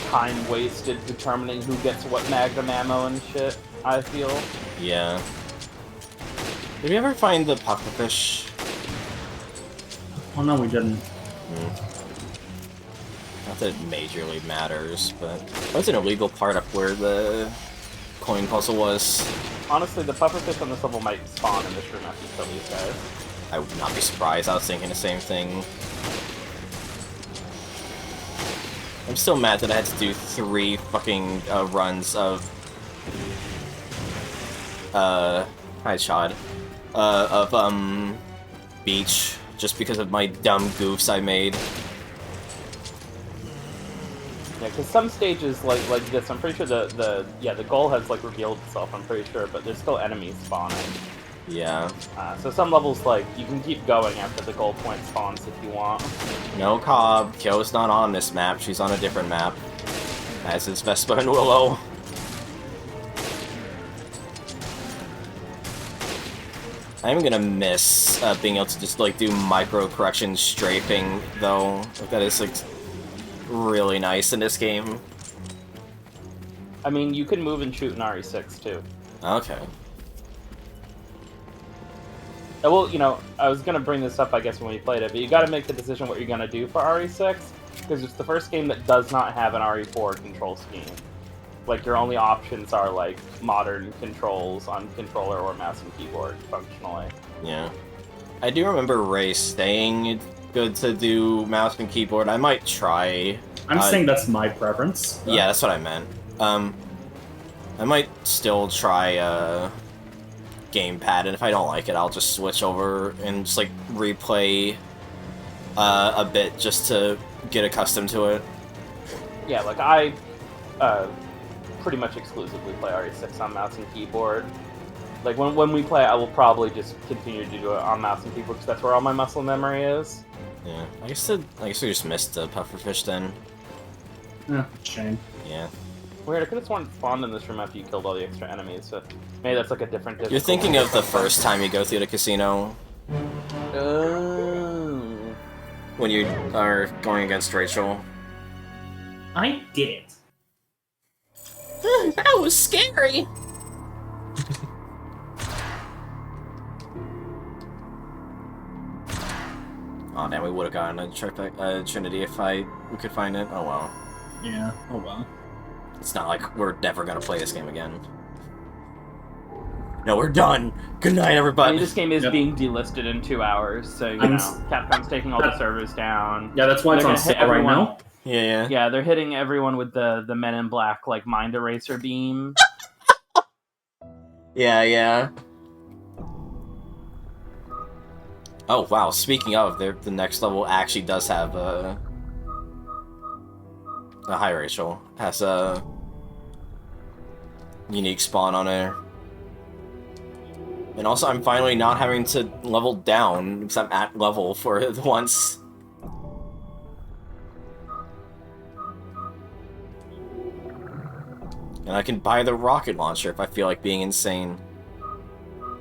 time wasted determining who gets what magnum ammo and shit, I feel. Yeah. Did we ever find the pufferfish? Oh no, we didn't. Not that it majorly matters, but that's an illegal part up where the coin puzzle was. Honestly, the pufferfish on this level might spawn in this room after you kill these guys. I would not be surprised, I was thinking the same thing. I'm still mad that I had to do 3 fucking runs of hi Chad. Beach, just because of my dumb goofs I made. Yeah, because some stages like this, I'm pretty sure the goal has like revealed itself. I'm pretty sure, but there's still enemies spawning. Yeah. So some levels, like, you can keep going after the goal point spawns if you want. No, Cobb. Kyo's not on this map. She's on a different map. As is Vespa and Willow. I'm gonna miss being able to just, like, do micro-correction strafing, though. Like, that is, like, really nice in this game. I mean, you can move and shoot in RE6, too. Okay. Well, you know, I was gonna bring this up, I guess, when we played it, but you gotta make the decision what you're gonna do for RE6. Because it's the first game that does not have an RE4 control scheme. Like, your only options are, like, modern controls on controller or mouse and keyboard, functionally. Yeah. I do remember Ray saying it's good to do mouse and keyboard. I might try. I'm saying that's my preference. But... Yeah, that's what I meant. I might still try gamepad, and if I don't like it, I'll just switch over and just like replay a bit just to get accustomed to it. Yeah, like I pretty much exclusively play RE6 on mouse and keyboard. Like when we play, I will probably just continue to do it on mouse and keyboard because that's where all my muscle memory is. Yeah, I guess we just missed the pufferfish then. Shame. Yeah. Weird, I could have sworn it spawned in this room after you killed all the extra enemies, so maybe that's like a different difficulty. You're thinking of the first time you go through the casino? Oh. When you are going against Rachel? I did it. That was scary! Oh damn, we would have gotten a Trinity if we could find it. Oh well. Yeah, oh well. It's not like we're never gonna play this game again. No, we're done! Good night, everybody! I mean, this game is being delisted in 2 hours, so, you know, Capcom's taking all the servers down. Yeah, that's why it's on sale right now. Yeah. Yeah, they're hitting everyone with the Men in Black, like, Mind Eraser beam. Yeah. Oh, wow, speaking of, the next level actually does have a high Rachel. Has a unique spawn on there. And also, I'm finally not having to level down, because I'm at level for once. And I can buy the rocket launcher if I feel like being insane.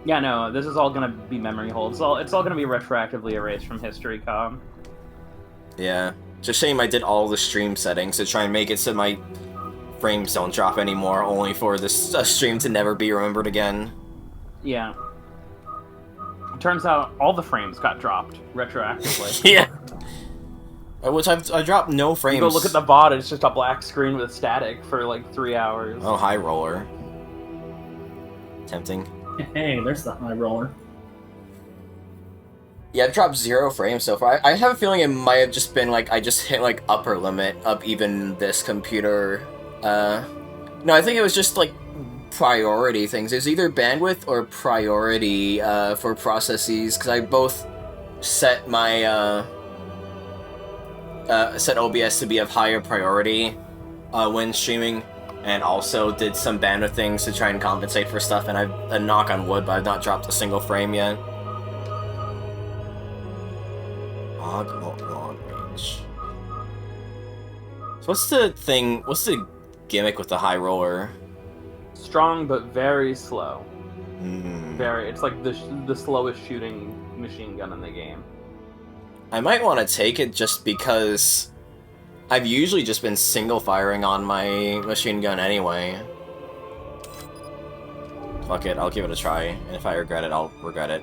Yeah, no, this is all gonna be memory holes. It's all gonna be retroactively erased from history, Com. Yeah. Just shame I did all the stream settings to try and make it so my frames don't drop anymore, only for this stream to never be remembered again. Yeah. It turns out all the frames got dropped retroactively. Yeah. Which I dropped no frames. You go look at the VOD, it's just a black screen with static for like 3 hours. Oh, high roller. Tempting. Hey, there's the high roller. Yeah, I've dropped 0 frames so far. I have a feeling it might have just been like I just hit like upper limit of even this computer. No, I think it was just like priority things. It was either bandwidth or priority for processes, because I both set my set OBS to be of higher priority when streaming, and also did some bandwidth things to try and compensate for stuff, and I've knock on wood, but I've not dropped a single frame yet. Long range. So what's the gimmick with the high roller? Strong but very slow. Mm. It's like the slowest shooting machine gun in the game. I might want to take it just because I've usually just been single firing on my machine gun anyway. Fuck it, I'll give it a try, and if I regret it, I'll regret it.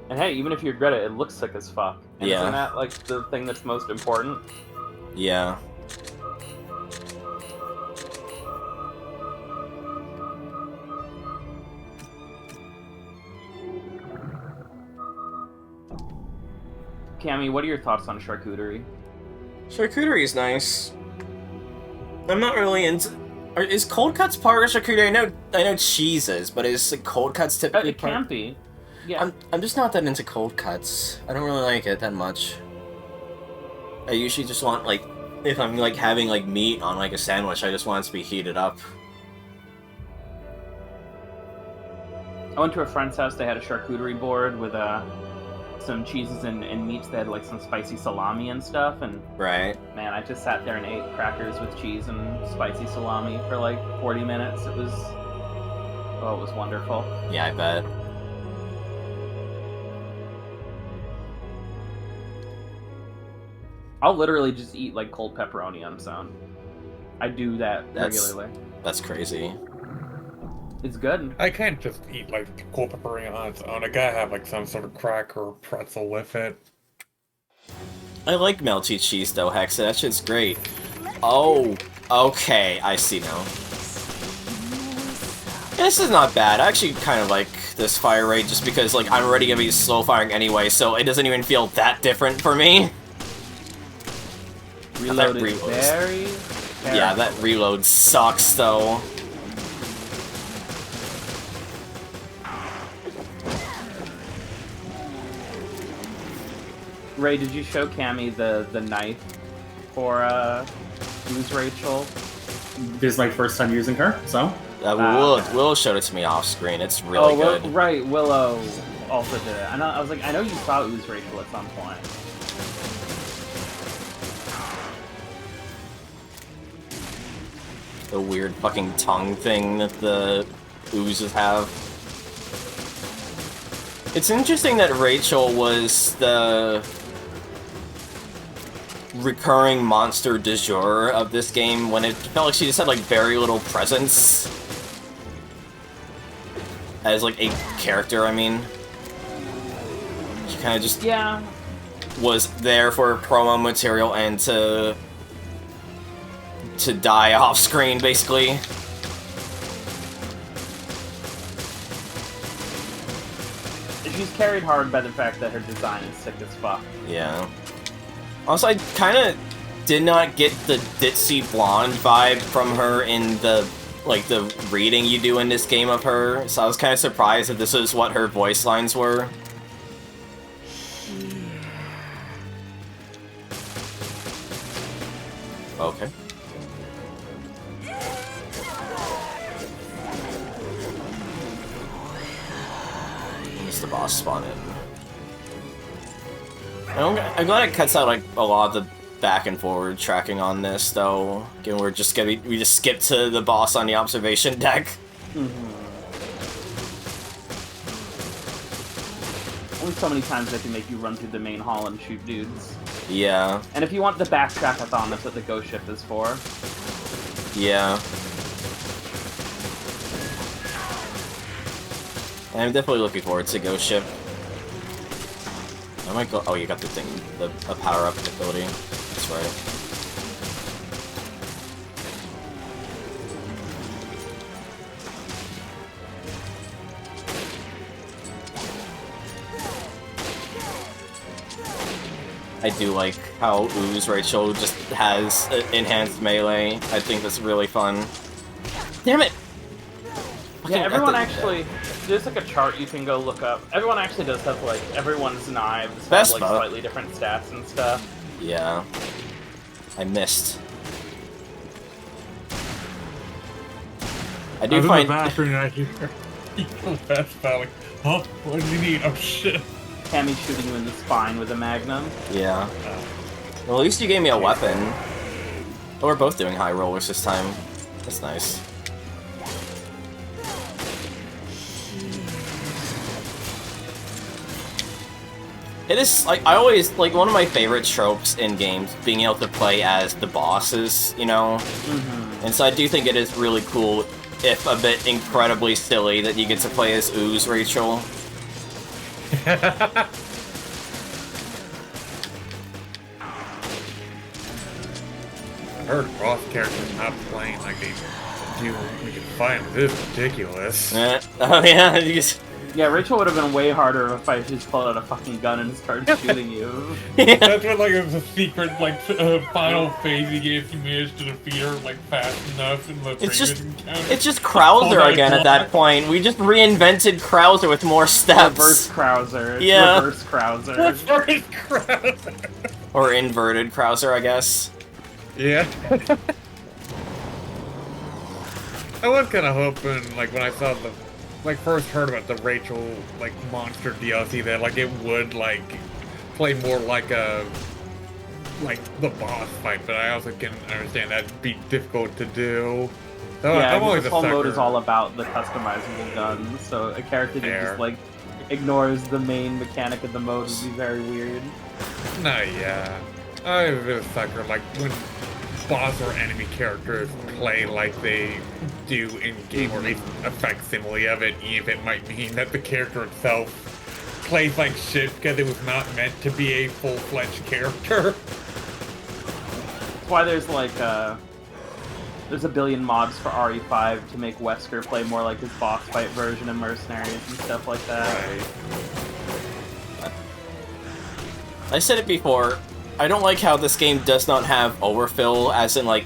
And hey, even if you regret it, it looks sick as fuck. And Yeah. Isn't that like the thing that's most important? Yeah. Cammy, what are your thoughts on charcuterie? Charcuterie is nice. I'm not really into... Is cold cuts part of charcuterie? I know cheese is, but is like, cold cuts typically It can't be. Yeah. I'm just not that into cold cuts. I don't really like it that much. I usually just want, like, if I'm, like, having, like, meat on, like, a sandwich, I just want it to be heated up. I went to a friend's house, they had a charcuterie board with some cheeses and meats. They had like some spicy salami and stuff, and Right. man, I just sat there and ate crackers with cheese and spicy salami for like 40 minutes. It was wonderful. Yeah, I bet. I'll literally just eat like cold pepperoni on its own. I do that That's- regularly. That's crazy. It's good. I can't just eat like cold pepperoni on its own. I gotta have like some sort of cracker or pretzel with it. I like melty cheese though, Hexa. That shit's great. Oh, okay. I see now. This is not bad. I actually kind of like this fire rate just because, like, I'm already gonna be slow firing anyway, so it doesn't even feel that different for me. Reload is reload is- very... Yeah, that reload sucks though. Ray, did you show Cammy the knife for Use Rachel? This is my first time using her, so Willow showed it to me off screen. It's really good. Right, Willow also did it. I was like, I know you saw Use Rachel at some point. The weird fucking tongue thing that the oozes have. It's interesting that Rachel was the recurring monster du jour of this game when it felt like she just had like very little presence as like a character. I mean, she kind of just was there for promo material and to die off screen, basically. She's carried hard by the fact that her design is sick as fuck. Yeah. Also, I kind of did not get the ditzy blonde vibe from her in the reading you do in this game of her, so I was kind of surprised that this is what her voice lines were. Okay. When's the boss spawn in? I'm glad it cuts out like a lot of the back and forward tracking on this, though. Given we just skip to the boss on the observation deck. Only so many times they can make you run through the main hall and shoot dudes. Yeah. And if you want the backtrack-a-thon, that's what the ghost ship is for. Yeah. I'm definitely looking forward to Ghost Ship. I might go. Oh, you got the thing, a power-up ability. That's right. I do like how Ooze Rachel just has enhanced melee. I think that's really fun. Damn it! Yeah, everyone actually, there's like a chart you can go look up. Everyone actually does have like, everyone's knives have like slightly different stats and stuff. Yeah. I missed. I do find... in the bathroom and I hear Vespa like, oh, what do you need? Oh shit. Cammy shooting you in the spine with a magnum. Yeah. Well, at least you gave me a weapon. Oh, we're both doing high rollers this time. That's nice. It is, like, I always, like, one of my favorite tropes in games, being able to play as the bosses, you know? And so I do think it is really cool, if a bit incredibly silly, that you get to play as Ooze Rachel. I heard Roth characters not playing like they do we can find this ridiculous. Oh yeah, you just... Yeah, Rachel would have been way harder if I just pulled out a fucking gun and started shooting you. Yeah. That's what like it was a secret like final phase he gave if you managed to defeat her like fast enough in the previous encounter. It's just Krauser again at that point. We just reinvented Krauser with more steps. Reverse Krauser. It's Yeah. Reverse Krauser. Reverse Krauser. Or inverted Krauser, I guess. Yeah. I was kind of hoping, like, when I saw the, like, first heard about the Rachel, like, monster DLC, that, like, it would, like, play more like a, like, the boss fight, but I also can understand that'd be difficult to do. So Yeah, I'm always this a whole sucker. mode is all about the customizable guns, so a character that just, like, ignores the main mechanic of the mode would be very weird. No, yeah. I've been a sucker, like, when boss or enemy characters play like they do in game, or at least a facsimile of it, even if it might mean that the character itself plays like shit because it was not meant to be a full-fledged character. That's why there's like there's a billion mods for RE5 to make Wesker play more like his boss fight version of Mercenaries and stuff like that. Right. I said it before, I don't like how this game does not have overfill, as in, like,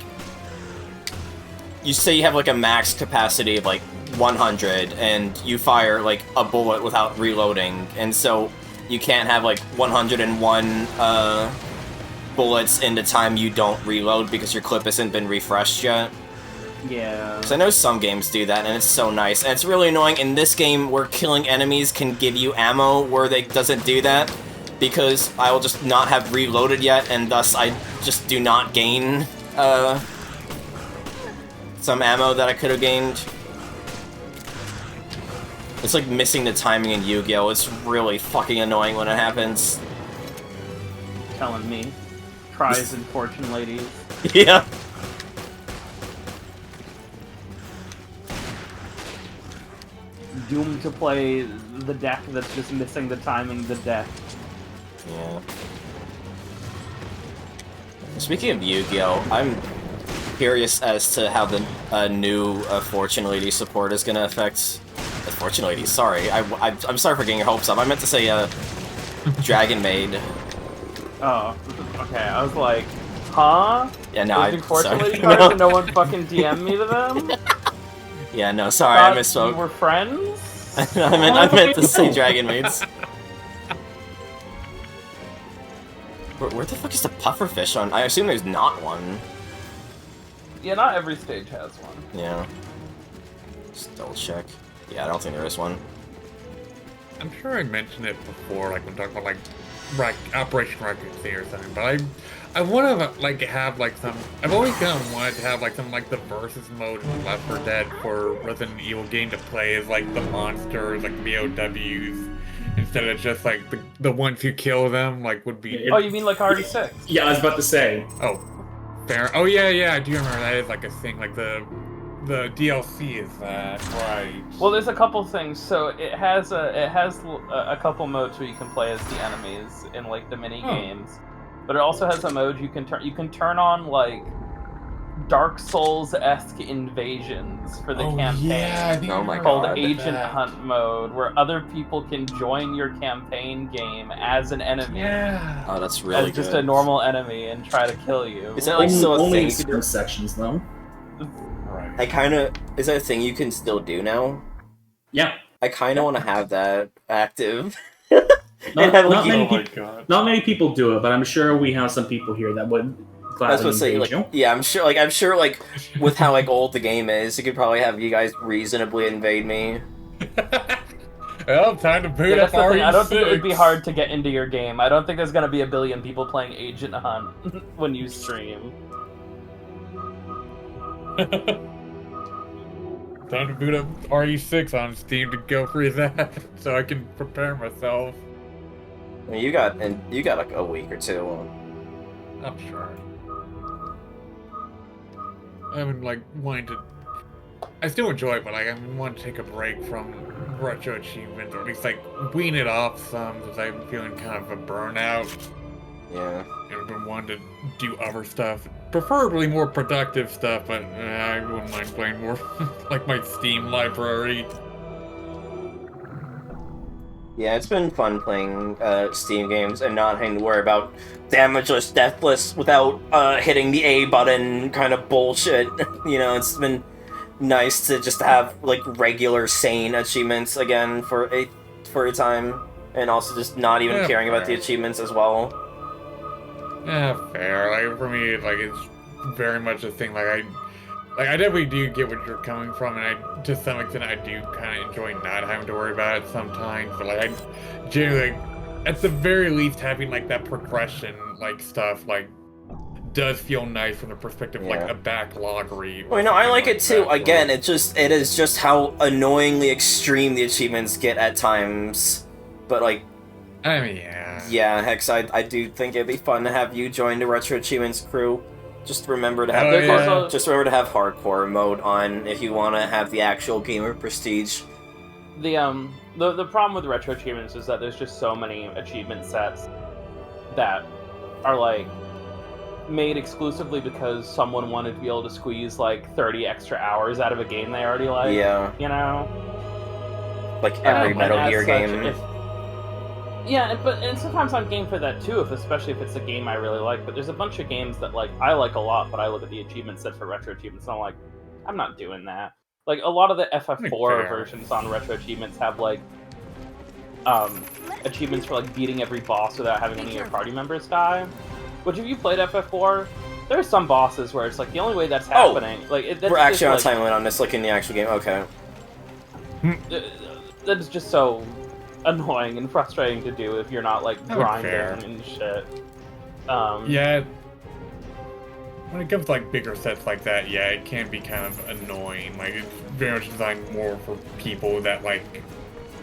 you say you have, like, a max capacity of, like, 100, and you fire, like, a bullet without reloading, and so you can't have, like, 101, bullets in the time you don't reload because your clip hasn't been refreshed yet. Yeah. Because I know some games do that, and it's so nice. And it's really annoying in this game where killing enemies can give you ammo where they doesn't do that, because I will just not have reloaded yet, and thus I just do not gain some ammo that I could have gained. It's like missing the timing in Yu-Gi-Oh! It's really fucking annoying when it happens. Telling me. Cries and fortune ladies. Yeah. Doomed to play the deck that's just missing the timing the deck. Yeah. Speaking of Yu-Gi-Oh!, I'm curious as to how the new Fortune Lady support is gonna affect... Fortune Lady, sorry. I'm sorry for getting your hopes up. I meant to say, Dragon Maid. Oh, okay. I was like, huh? Yeah, no, Those new Fortune Lady cards and no one fucking DM'd me to them? Yeah, no, sorry, I Thought misspoke. you were friends? I meant to say Dragon Maids. Where the fuck is the pufferfish on? I assume there's not one. Yeah, not every stage has one. Yeah. Just double check. Yeah, I don't think there is one. I'm sure I mentioned it before, like when talking about like Operation Raccoon City or something, but I want to like have like some. I've always kind of wanted to have like some like the versus mode in Left 4 Dead for Resident Evil game to play as like the monsters, like VOWs, instead of just like the ones who kill them, like would be. Oh, you mean like RD6? Yeah, I was about to say. Oh, fair. Oh yeah, I do remember that is like a thing. Like the DLC is that right? Well, there's a couple things. So it has a couple modes where you can play as the enemies in like the mini games, but it also has a mode you can turn on like Dark Souls-esque invasions for the campaign. Yeah, I think Oh my Called God. Agent Hunt mode, where other people can join your campaign game as an enemy, Yeah. Oh, that's really as just good. a normal enemy, and try to kill you. Is that like still a Only thing in you can do? certain sections, though. Right. I kind of... Is that a thing you can still do now? Yeah. I kind of want to have that active. Not, And have, like, not many Oh my people. god. Not many people do it, but I'm sure we have some people here that would That's gladly what I'm saying. engage Like, you. yeah, I'm sure, like, with how like old the game is, you could probably have you guys reasonably invade me. Well, time to boot Yeah, up that's the thing. I don't think it would RE6. be hard to get into your game. I don't think there's gonna be a billion people playing Agent Hunt when you stream. Time to boot up RE6 on Steam to go through that, so I can prepare myself. I mean, you got like a week or two. I'm sure. I've been like wanting to. I still enjoy it, but like I want to take a break from retro achievements, or at least like wean it off some, because I'm feeling kind of a burnout. Yeah. I've been wanting to do other stuff, preferably more productive stuff, but I wouldn't mind playing more like my Steam library. Yeah, it's been fun playing Steam games and not having to worry about damageless, deathless without hitting the A button kind of bullshit. You know, it's been nice to just have like regular sane achievements again for a time, and also just not even Yeah, caring about the fair. achievements as well. Yeah, fair. Like for me, like it's very much a thing. Like I definitely do get what you're coming from, and I to some extent I do kind of enjoy not having to worry about it sometimes. But like I generally, at the very least, having like that progression like stuff like does feel nice from the perspective of Yeah. like a backlog read. Well, no, I like it too. Again, it is just how annoyingly extreme the achievements get at times. But like, I mean, yeah. yeah, Hex, I do think it'd be fun to have you join the Retro Achievements crew. Just remember to have Oh, yeah. also- just remember to have hardcore mode on if you want to have the actual gamer prestige. The problem with retro achievements is that there's just so many achievement sets that are like made exclusively because someone wanted to be able to squeeze like 30 extra hours out of a game they already like. Yeah. You know? Like every And Metal as Gear such, game. and sometimes I'm game for that too, especially if it's a game I really like. But there's a bunch of games that like I like a lot, but I look at the achievement set for retro achievements and I'm like, I'm not doing that. Like a lot of the FF4 Fair. versions on retro achievements have like achievements for like beating every boss without having any of your party members die. Which if you played FF4, there are some bosses where it's like the only way that's happening. We're actually on a time limit on this, like in the actual game. Okay. That's just so annoying and frustrating to do if you're not like Oh, grinding fair. and shit. Yeah. When it comes to like bigger sets like that, yeah, it can be kind of annoying. Like it's very much designed more for people that like,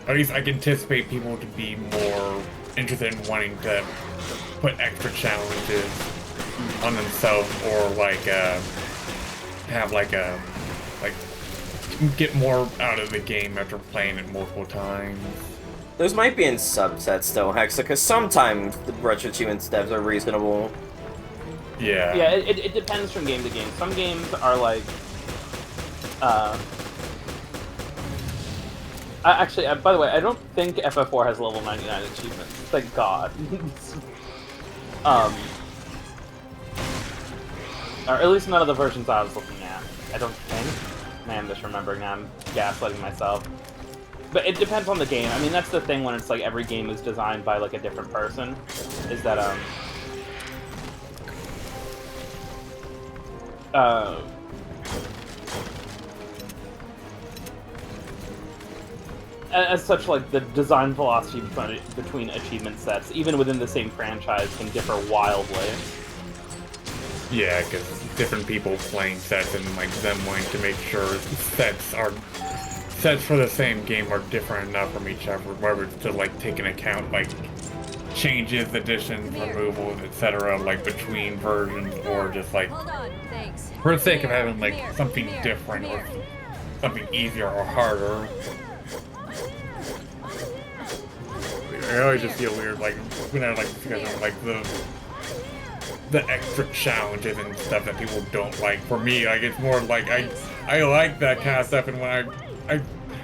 at least I can anticipate people to be more interested in wanting to put extra challenges on themselves, or like have like a get more out of the game after playing it multiple times. Those might be in subsets though, Hexa, because sometimes the retro achievements devs are reasonable. Yeah. Yeah, it depends from game to game. Some games are like, actually, by the way, I don't think FF4 has level 99 achievements. Thank God. Or at least none of the versions I was looking at. I don't think. Man, I'm misremembering now. I'm gaslighting myself. But it depends on the game. I mean, that's the thing when it's like every game is designed by like a different person. Is that as such, like the design philosophy between achievement sets, even within the same franchise, can differ wildly. Yeah, because different people playing sets and like them wanting to make sure sets for the same game are different enough from each other, whether it's to like take into account like changes, additions, removals, etc., like between versions, or just like Hold on, thanks. for the sake of having like something different or something easier or harder. I always just feel weird like when I like discussing like the extra challenges and stuff that people don't like. For me, like it's more like I like that kind of stuff, and when I've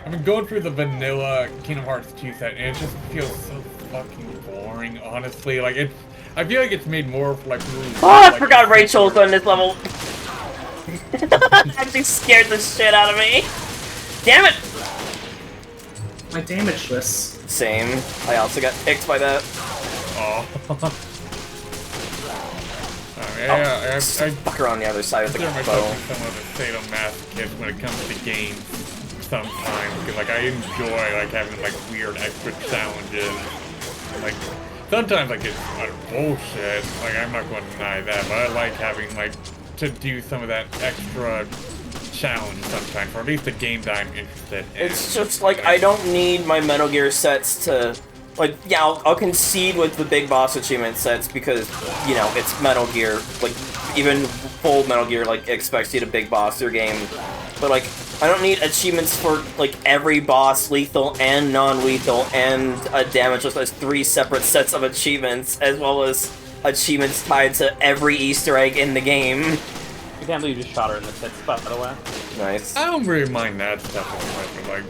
been going through the vanilla Kingdom Hearts 2 set, and it just feels so fucking boring, honestly. Like I feel like it's made more for like really. Oh, I forgot Rachel's on this level. Actually scared the shit out of me. Damn it! My damageless. Same. I also got picked by that. Oh. I Fucker on the other side of the consider bow. myself somewhat of a sadomasochist when it comes to games sometimes, because like I enjoy like having like weird extra challenges. Like sometimes like it's utter bullshit. Like I'm not going to deny that, but I like having like to do some of that extra challenge sometimes, or at least the game that I'm interested in. It's just like I don't need my Metal Gear sets to, like, yeah, I'll concede with the big boss achievement sets because, you know, it's Metal Gear. Like, even full Metal Gear, like, expects you to big boss your game. But, like, I don't need achievements for, like, every boss, lethal and non-lethal, and a damage list as 3 separate sets of achievements, as well as achievements tied to every Easter egg in the game. I can't believe you just shot her in the tits, by the way. Nice. I don't really mind that stuff as much,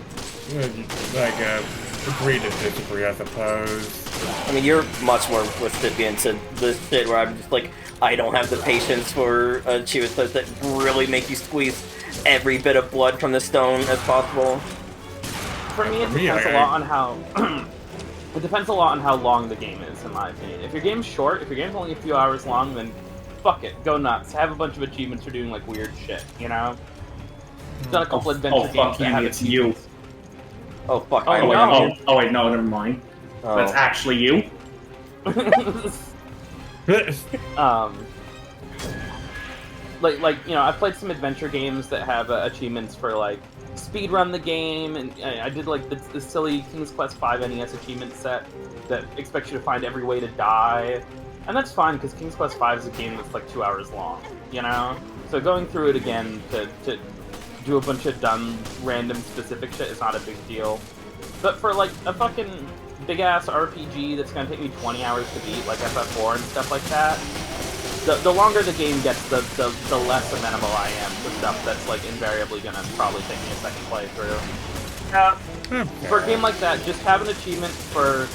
but agree to disagree, I suppose. I mean, you're much more recipient to this shit where I'm just like, I don't have the patience for achievement sets that really make you squeeze every bit of blood from the stone as possible. For me, it For me, depends I- a lot on how. It depends a lot on how long the game is, in my opinion. If your game's short, if your game's only a few hours long, then fuck it, go nuts. Have a bunch of achievements for doing like weird shit, you know? Done a couple adventure Oh fuck, games that have Cammy, it's you. achievements. Oh fuck, Oh, I Oh wait, no. oh wait, no, never mind. Oh. That's actually you. Like you know, I've played some adventure games that have achievements for like speedrun the game, and I did like the silly King's Quest V NES achievement set that expects you to find every way to die. And that's fine, because King's Quest V is a game that's like 2 hours long, you know? So going through it again to do a bunch of dumb, random, specific shit is not a big deal. But for like a fucking big-ass RPG that's gonna take me 20 hours to beat, like FF4 and stuff like that, the longer the game gets, the less amenable I am to stuff that's like invariably gonna probably take me a second playthrough. For a game like that, just have an achievement for,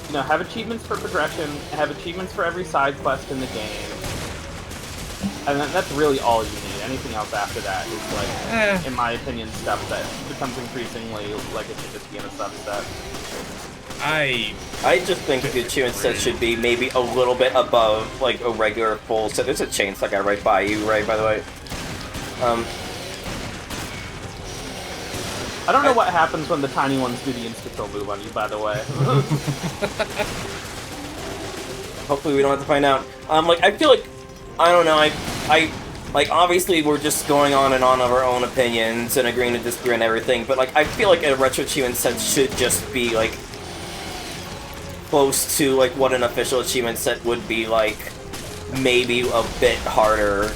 you know, have achievements for progression, have achievements for every side quest in the game, and that's really all you need. Anything else after that is like, in my opinion, stuff that becomes increasingly like it should just be in a subset. I just think the achievement set should be maybe a little bit above like a regular full set. There's a chainsaw guy right by you, right? By the way. I don't know what happens when the tiny ones do the insta-kill move on you, by the way. Hopefully we don't have to find out. Like, I feel like, I don't know, like, obviously we're just going on and on of our own opinions and agreeing to disagree on everything, but, like, I feel like a retro achievement set should just be, like, close to, like, what an official achievement set would be, like, maybe a bit harder,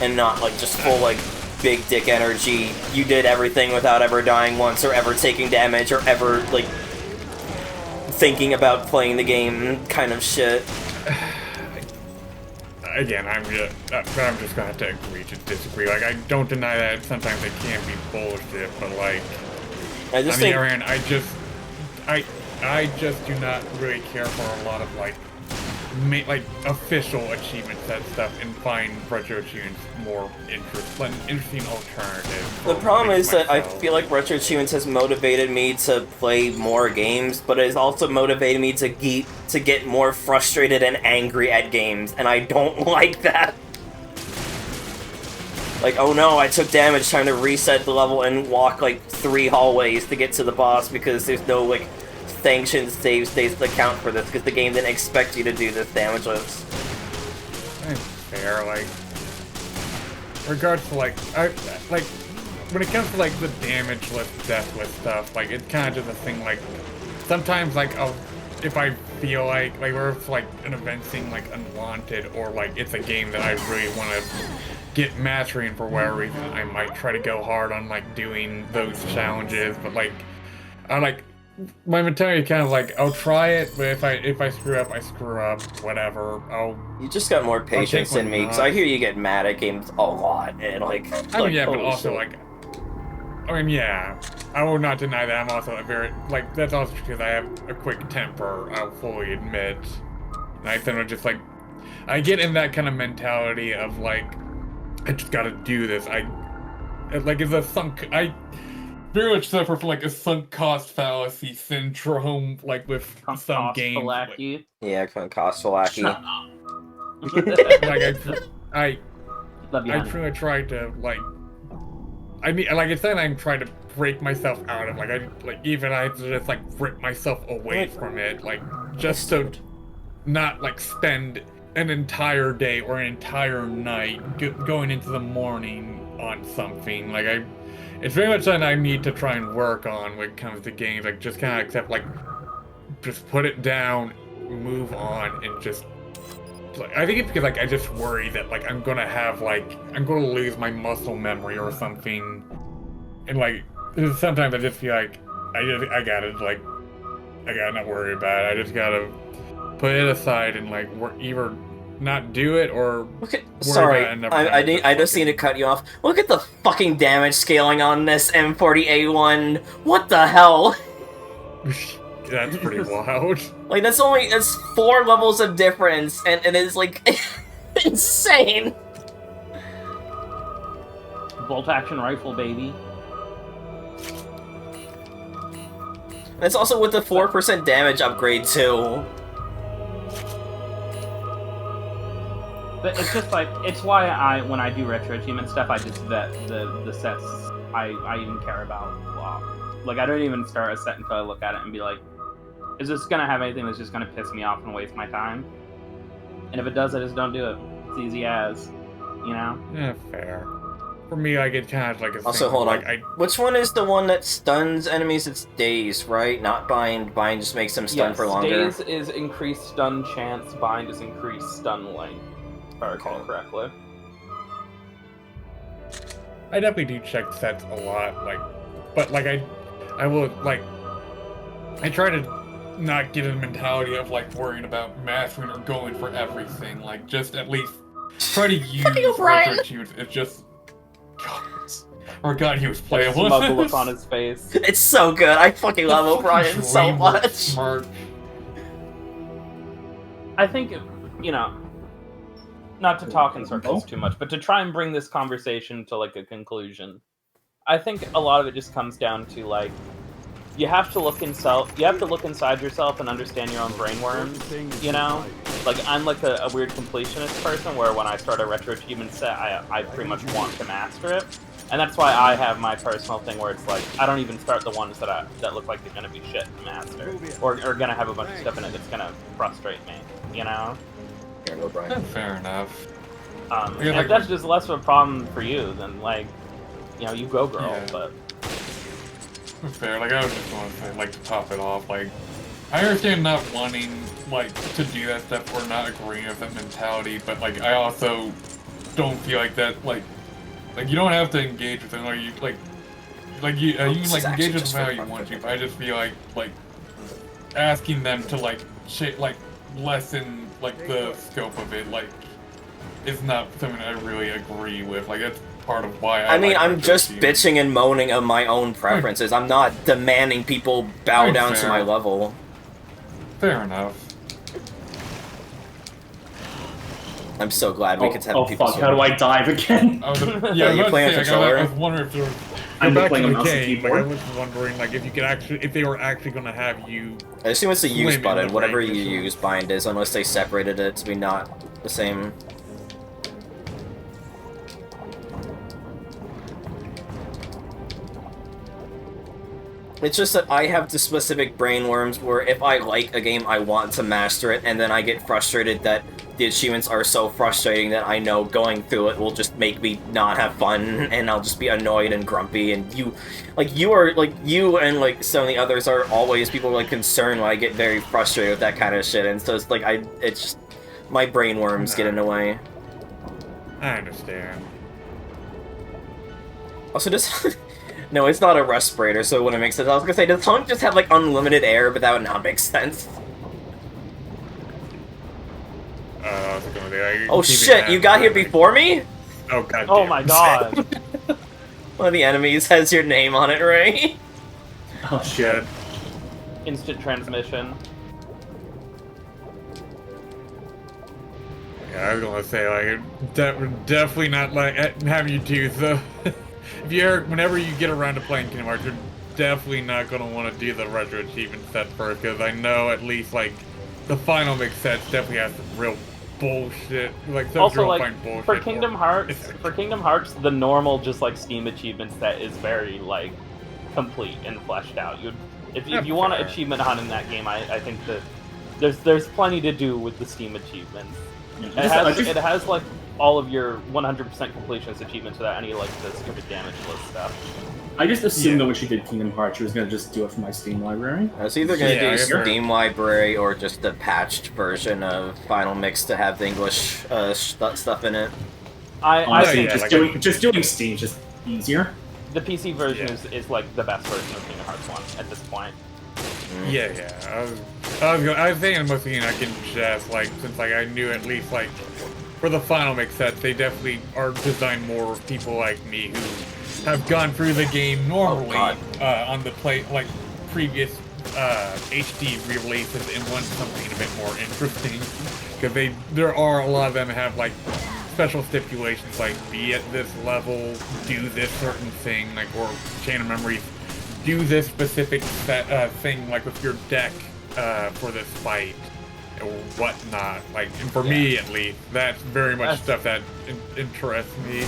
and not, like, just full, like, big dick energy, you did everything without ever dying once, or ever taking damage, or ever, like, thinking about playing the game kind of shit. Again, I'm just gonna have to agree to disagree. Like, I don't deny that sometimes it can be bullshit, but like, I just on the other hand, I just do not really care for a lot of like official achievement set stuff, and find retro achievements more interesting alternative. The problem is that I feel like retro achievements has motivated me to play more games, but it has also motivated me to get more frustrated and angry at games, and I don't like that. Like, oh no, I took damage trying to reset the level and walk like 3 hallways to get to the boss because there's no like sanctioned save states that account for this, because the game didn't expect you to do this damageless. Fair, like, regards to like, when it comes to like the damageless, deathless stuff, like it's kind of just a thing. Like sometimes, like if I feel like where it's like an event thing like unwanted, or like it's a game that I really want to get mastery in for whatever reason, I might try to go hard on like doing those challenges. But like, I like. My mentality kind of like, I'll try it, but if I screw up, I screw up. Whatever. You just got more patience than me, because I hear you get mad at games a lot, and like. I mean, yeah, but also like. I mean, yeah, I will not deny that I'm also a very like. That's also because I have a quick temper. I'll fully admit. And I tend to just like, I get in that kind of mentality of like, I just gotta do this. Like it's a sunk. I very much suffer from like a sunk cost fallacy syndrome, like with some games. Like, yeah, cost fallacy. like I truly try to like. I mean, like it's that I'm trying to break myself out of even I have to just like rip myself away from it, like just to not like spend an entire day or an entire night going into the morning on something. Like it's very much something I need to try and work on when it comes to games. Like just kind of accept, like just put it down, move on, and just. I think it's because like I just worry that like I'm gonna lose my muscle memory or something, and like sometimes I just feel like I gotta not worry about it. I just gotta put it aside and like either not do it or sorry. I just need to cut you off. Look at the fucking damage scaling on this M40A1. What the hell? That's pretty wild. Like, that's 4 levels of difference, and it's, like, insane! Bolt-action rifle, baby. And it's also with the 4% damage upgrade, too. But it's just, like, it's why when I do retro achievement stuff, I just vet the sets I even care about. Like, I don't even start a set until I look at it and be like, is this gonna have anything that's just gonna piss me off and waste my time? And if it does, I just don't do it. It's easy as, you know? Yeah, fair. for me, like, it's kind of like a Also, thing, hold on. like, Which one is the one that stuns enemies? It's Daze, right? Not Bind. Bind just makes them stun Yes, for longer. Daze is increased stun chance, Bind is increased stun length, if I recall correctly. I definitely do check sets a lot, like, but like I will like, I try to not get in the mentality of like worrying about mastering or going for everything. Like, just at least try to use retro achievements. It's just, God, he was playable. Smug look on his face. It's so good. I fucking love O'Brien so much. Smart. I think, you know, not to talk in circles too much, but to try and bring this conversation to like a conclusion, I think a lot of it just comes down to like, you have to look inside yourself and understand your own brain worms, you know? Like, I'm like a weird completionist person where when I start a retro achievement set, I pretty much want to master it. And that's why I have my personal thing where it's like, I don't even start the ones that look like they're going to be shit to master. Or going to have a bunch of stuff in it that's going to frustrate me, you know? Fair enough. And if that's just less of a problem for you, then, like, you know, you go, girl, Yeah. but... Fair, like, I was just going to say, like, to top it off, like, I understand not wanting, like, to do that stuff or not agreeing with that mentality, but, like, I also don't feel like that, like, you don't have to engage with them, or you, you can, like, engage with them how you want to, but I just feel like, asking them to, like, lessen, like, the scope of it, like, is not something I really agree with, like, that's part of why I mean, like I'm just retro achievements. bitching and moaning of my own preferences. I'm not demanding people bow down to Fair. my level. Fair enough. I'm so glad we could have Oh people. fuck, how do I dive again? I was, Are I you was about to playing a say, controller? I was wondering if there was... I'm back playing to a the mouse and game, like, I keyboard. was wondering, like, if you could actually, if they were actually going to have you... I assume it's the use Swim in button. the Whatever ring, you so- use, bind is, unless they separated it to be not the same. It's just that I have the specific brain worms where if I like a game, I want to master it, and then I get frustrated that the achievements are so frustrating that I know going through it will just make me not have fun, and I'll just be annoyed and grumpy, and you and, like, some of the others are always people, like, concerned when I get very frustrated with that kind of shit, and so it's like, it's just, my brain worms get in the way. I understand. Also, just... No, it's not a respirator, so it wouldn't make sense. I was gonna say, does Hunk just have, like, unlimited air, but that would not make sense? I was gonna say, like, Oh keeping shit, that you got here in mind. before me? Oh god. Oh damn. my god! One of the enemies has your name on it, Ray. Oh shit. Instant transmission. Yeah, I was gonna say, like, definitely not like having you do the. If you're, whenever you get around to playing Kingdom Hearts, you're definitely not gonna want to do the retro achievement set first, because I know at least like the final mix sets definitely has some real bullshit. Like some Also, real like, fine bullshit. for Kingdom Hearts, the normal just like Steam achievement set is very like complete and fleshed out. If you want to fair. achievement hunt in that game, I think that there's plenty to do with the Steam achievements. It has like all of your 100% completionist achievements without any like the stupid damage list stuff. I just assumed that when she did Kingdom Hearts, she was gonna just do it from my Steam library. I was either gonna Yeah, I do guess Steam Library or just the patched version of Final Mix to have the English stuff in it. I Honestly, think yeah, just doing Steam is just easier. the PC version Yeah. is like the best version of Kingdom Hearts 1 at this point. Yeah. I was thinking mostly I can just like, since like I knew at least like for the final mix sets, they definitely are designed more for people like me who have gone through the game normally on the previous HD releases and want something a bit more interesting, because there are a lot of them have like special stipulations like be at this level, do this certain thing, like, or chain of memories, do this specific thing like with your deck for this fight or whatnot. Like, and for me at least, that's very much stuff that interests me.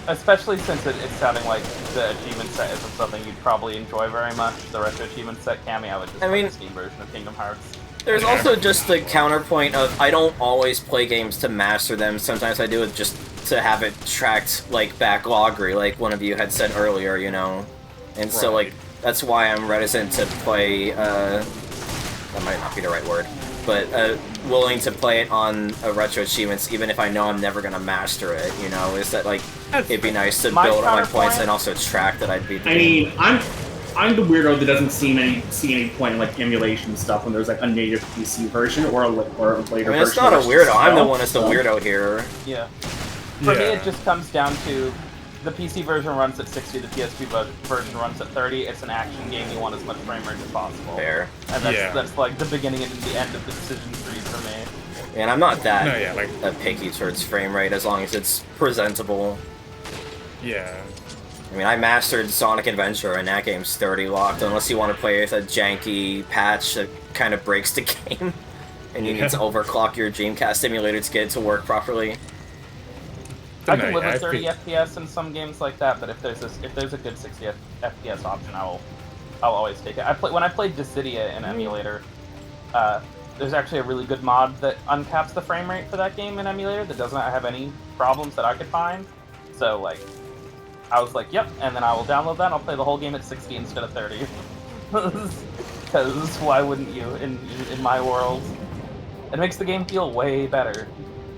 Especially since it's sounding like the achievement set isn't something you'd probably enjoy very much. The retro achievement set, Cammy, I would just play the Steam version of Kingdom Hearts. There's also just the counterpoint of I don't always play games to master them. Sometimes I do it just to have it tracked like backloggery, like one of you had said earlier, you know, and so like that's why I'm reticent to play. That might not be the right word, but willing to play it on retro achievements, even if I know I'm never gonna master it. You know, is that like it'd be nice to build on my points and also track that I'd be doing. I mean, I'm the weirdo that doesn't see any point in like emulation stuff when there's like a native PC version or a later version. I mean, it's not a weirdo. I'm the one that's the weirdo here. Yeah. For me, it just comes down to the PC version runs at 60, the PSP version runs at 30. It's an action game. You want as much frame rate as possible. Fair. And that's like the beginning and the end of the decision tree for me. And I'm not that picky towards frame rate as long as it's presentable. Yeah. I mean, I mastered Sonic Adventure, and that game's 30 locked, unless you want to play with a janky patch that kind of breaks the game, and you need to overclock your Dreamcast emulator to get it to work properly. I can live with 30 FPS in some games like that, but if there's a good 60 FPS option, I'll always take it. When I played Dissidia in emulator, there's actually a really good mod that uncaps the frame rate for that game in emulator that does not have any problems that I could find. So like, I was like, yep, and then I will download that and I'll play the whole game at 60 instead of 30. Because why wouldn't you in my world? It makes the game feel way better.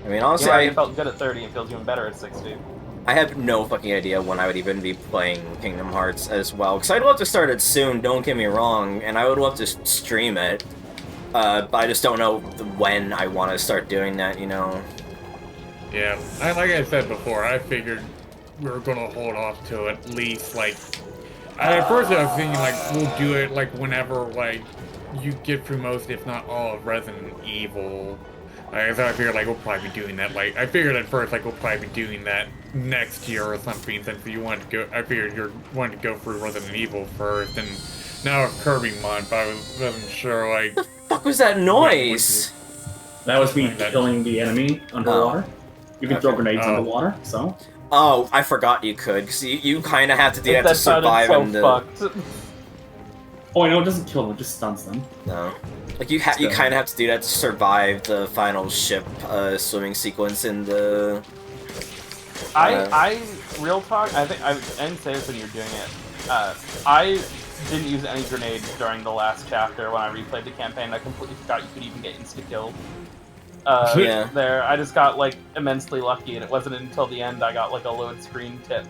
I mean, honestly, it felt good at 30, it feels even better at 60. I have no fucking idea when I would even be playing Kingdom Hearts as well, because I'd love to start it soon, don't get me wrong, and I would love to stream it, but I just don't know when I want to start doing that, you know? Yeah, like I said before, I figured we were gonna hold off to at least, like, at first I was thinking, like, we'll do it, like, whenever, like, you get through most, if not all, of Resident Evil. So I figured, like, we'll probably be doing that, like, I figured at first, like, we'll probably be doing that next year or something, since you wanted to go, I figured you wanted to go through Resident Evil first, and now it's Kirby month, I wasn't sure, like... What the fuck was that noise? That was me killing the enemy underwater. You can throw grenades underwater, so... Oh, I forgot you could, because you kind of have to do that to survive in the... Oh, I know it doesn't kill them, it just stuns them. No. Like, you kind of have to do that to survive the final ship swimming sequence in the... Real talk, I didn't say this when you were doing it. I didn't use any grenades during the last chapter when I replayed the campaign. I completely forgot you could even get insta-killed. There, I just got, like, immensely lucky, and it wasn't until the end I got, like, a load screen tip.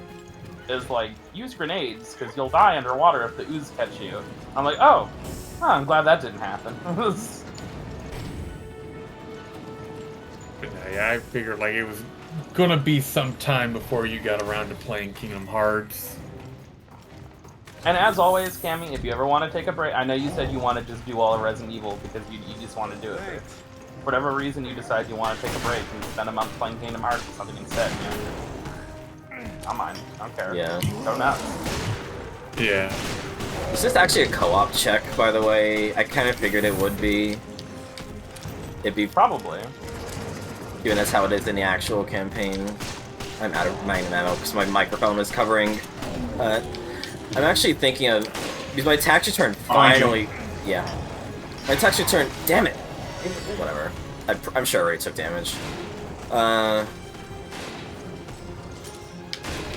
Is like, use grenades, because you'll die underwater if the ooze catch you. I'm like, oh, I'm glad that didn't happen. Yeah, I figured, like, it was gonna be some time before you got around to playing Kingdom Hearts. And as always, Cammy, if you ever want to take a break, I know you said you want to just do all of Resident Evil because you just want to do it. But for whatever reason you decide you want to take a break and spend a month playing Kingdom Hearts or something instead, you know. I don't mind. I don't care. Yeah. Go nuts. Yeah. Is this actually a co-op check, by the way? I kind of figured it would be. It'd be... Probably. Given that's how it is in the actual campaign. I'm out of magnum ammo because my microphone is covering. I'm actually thinking of... Because my tax return finally... Yeah. My tax return... Damn it! Whatever. I'm sure I already took damage.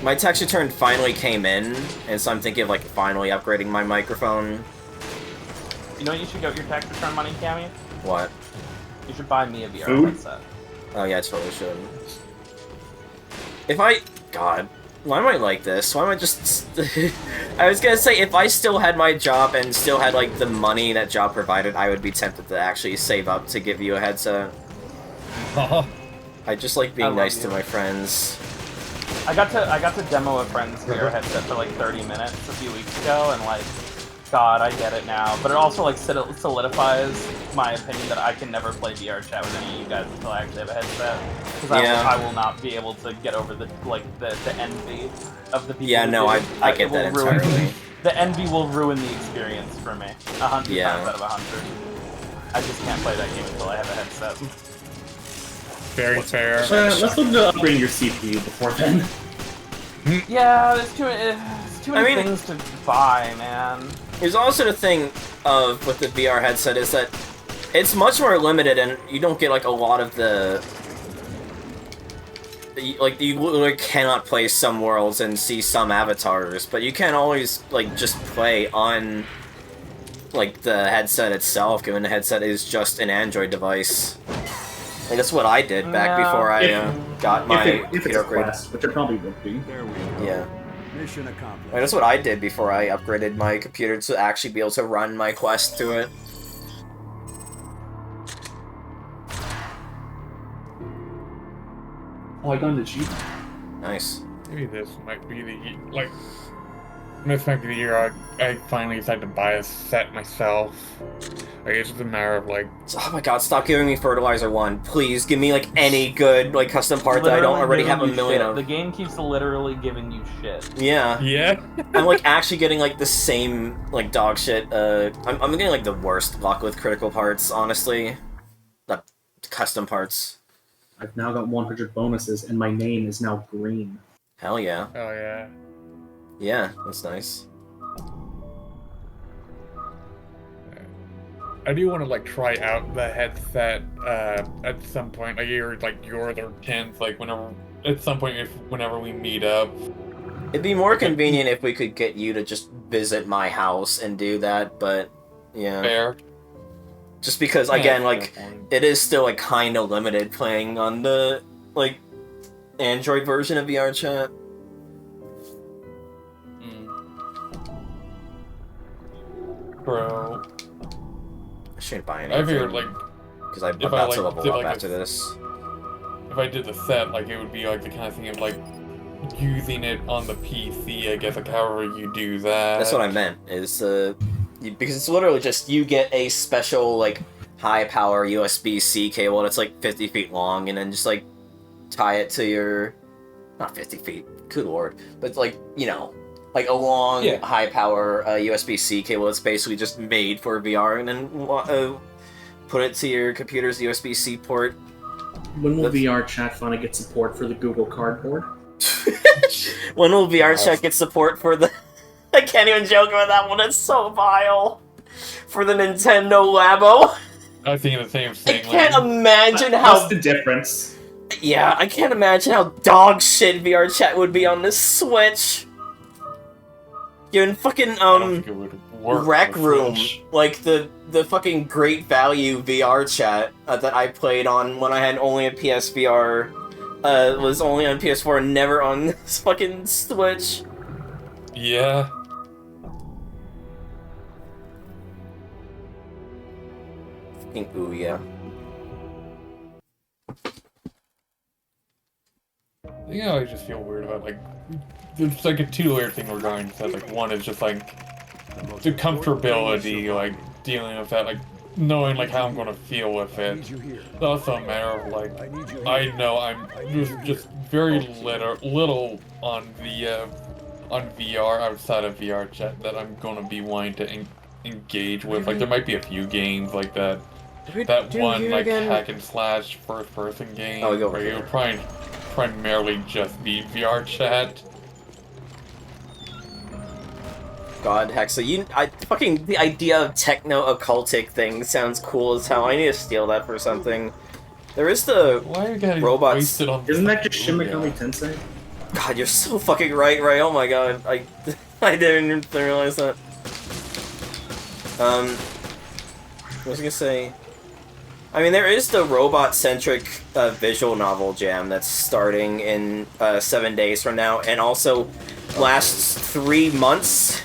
My tax return finally came in, and so I'm thinking of, like, finally upgrading my microphone. You know what you should get with your tax return money, Cammy? What? You should buy me a VR headset. Oh yeah, I totally should. If I... God. Why am I like this? Why am I just... I was gonna say, if I still had my job and still had, like, the money that job provided, I would be tempted to actually save up to give you a headset. I just like being nice to my friends. I got to demo a friend's VR headset for like 30 minutes a few weeks ago, and like, God, I get it now. But it also like solidifies my opinion that I can never play VR chat with any of you guys until I actually have a headset, because I will not be able to get over the envy of the people. Yeah, no, I get that entirely. The envy will ruin the experience for me 100 times out of 100. I just can't play that game until I have a headset. Very fair. Let's look at upgrading your CPU before then. Yeah, there's too many things to buy, man. There's also the thing of with the VR headset is that it's much more limited, and you don't get like a lot of the like, you literally cannot play some worlds and see some avatars, but you can always, like, just play on, like, the headset itself, given the headset is just an Android device. Like, that's what I did back before I got my if it's computer a upgrade. Quest, which it probably would be. There we go. Yeah. Mission accomplished. Like, that's what I did before I upgraded my computer to actually be able to run my Quest to it. Oh, I got an achievement. Nice. Maybe this might be the like. This might be the year I finally decided to buy a set myself. Like, it's just a matter of like. Oh my god! Stop giving me Fertilizer 1. Please give me like any good like custom part that I don't already have a million of. The game keeps literally giving you shit. Yeah. Yeah. I'm like actually getting like the same like dog shit. I'm getting like the worst luck with critical parts, honestly. Not custom parts. I've now got 100 bonuses, and my name is now green. Hell yeah. Oh yeah. Yeah, that's nice. I do want to like try out the headset at some point. Like you're the 10th. Like whenever we meet up. It'd be more convenient if we could get you to just visit my house and do that, but yeah. Fair. Just because, again, like, it is still, like, kind of limited playing on the, like, Android version of VRChat. Bro. I shouldn't buy I anything. figured, like, because I'm about to level did, up like, after this. If I did the set, like, it would be, like, the kind of thing of, like, using it on the PC, I guess, like, however you do that. That's what I meant, is, because it's literally just, you get a special, like, high-power USB-C cable that's, like, 50 feet long, and then just, like, tie it to your... Not 50 feet, good lord. But, like, you know, like, a long, high-power USB-C cable that's basically just made for VR, and then put it to your computer's USB-C port. When will VR chat finally get support for the Google Cardboard? When will VR chat get support for the... I can't even joke about that one, it's so vile. For the Nintendo Labo. I was thinking the same thing. I can't imagine how... What's the difference? Yeah, I can't imagine how dog shit VR chat would be on this Switch. You're in fucking, Rec Room. Like, the fucking great value VR chat that I played on when I had only a PSVR, was only on PS4 and never on this fucking Switch. Yeah. Fucking ooh, yeah. You know, I just feel weird about, like, there's, like, a two-layer thing regarding that. Like, one is just, like, the comfortability, like, dealing with that, like, knowing, like, how I'm gonna feel with it. It's also a matter of, like, I know I'm just very little on the, on VR, outside of VR chat, that I'm gonna be wanting to engage with. Like, there might be a few games like that. That one, like, hack and slash first-person game, where you would primarily just be VR chat. God, Hexa, the idea of techno-occultic thing sounds cool as hell. I need to steal that for something. There is the robots. Isn't that just Shin Megami Tensei? God, you're so fucking right, Ray. Oh my god, I didn't even realize that. What was I gonna say? I mean, there is the robot-centric visual novel jam that's starting in 7 days from now, and also lasts 3 months.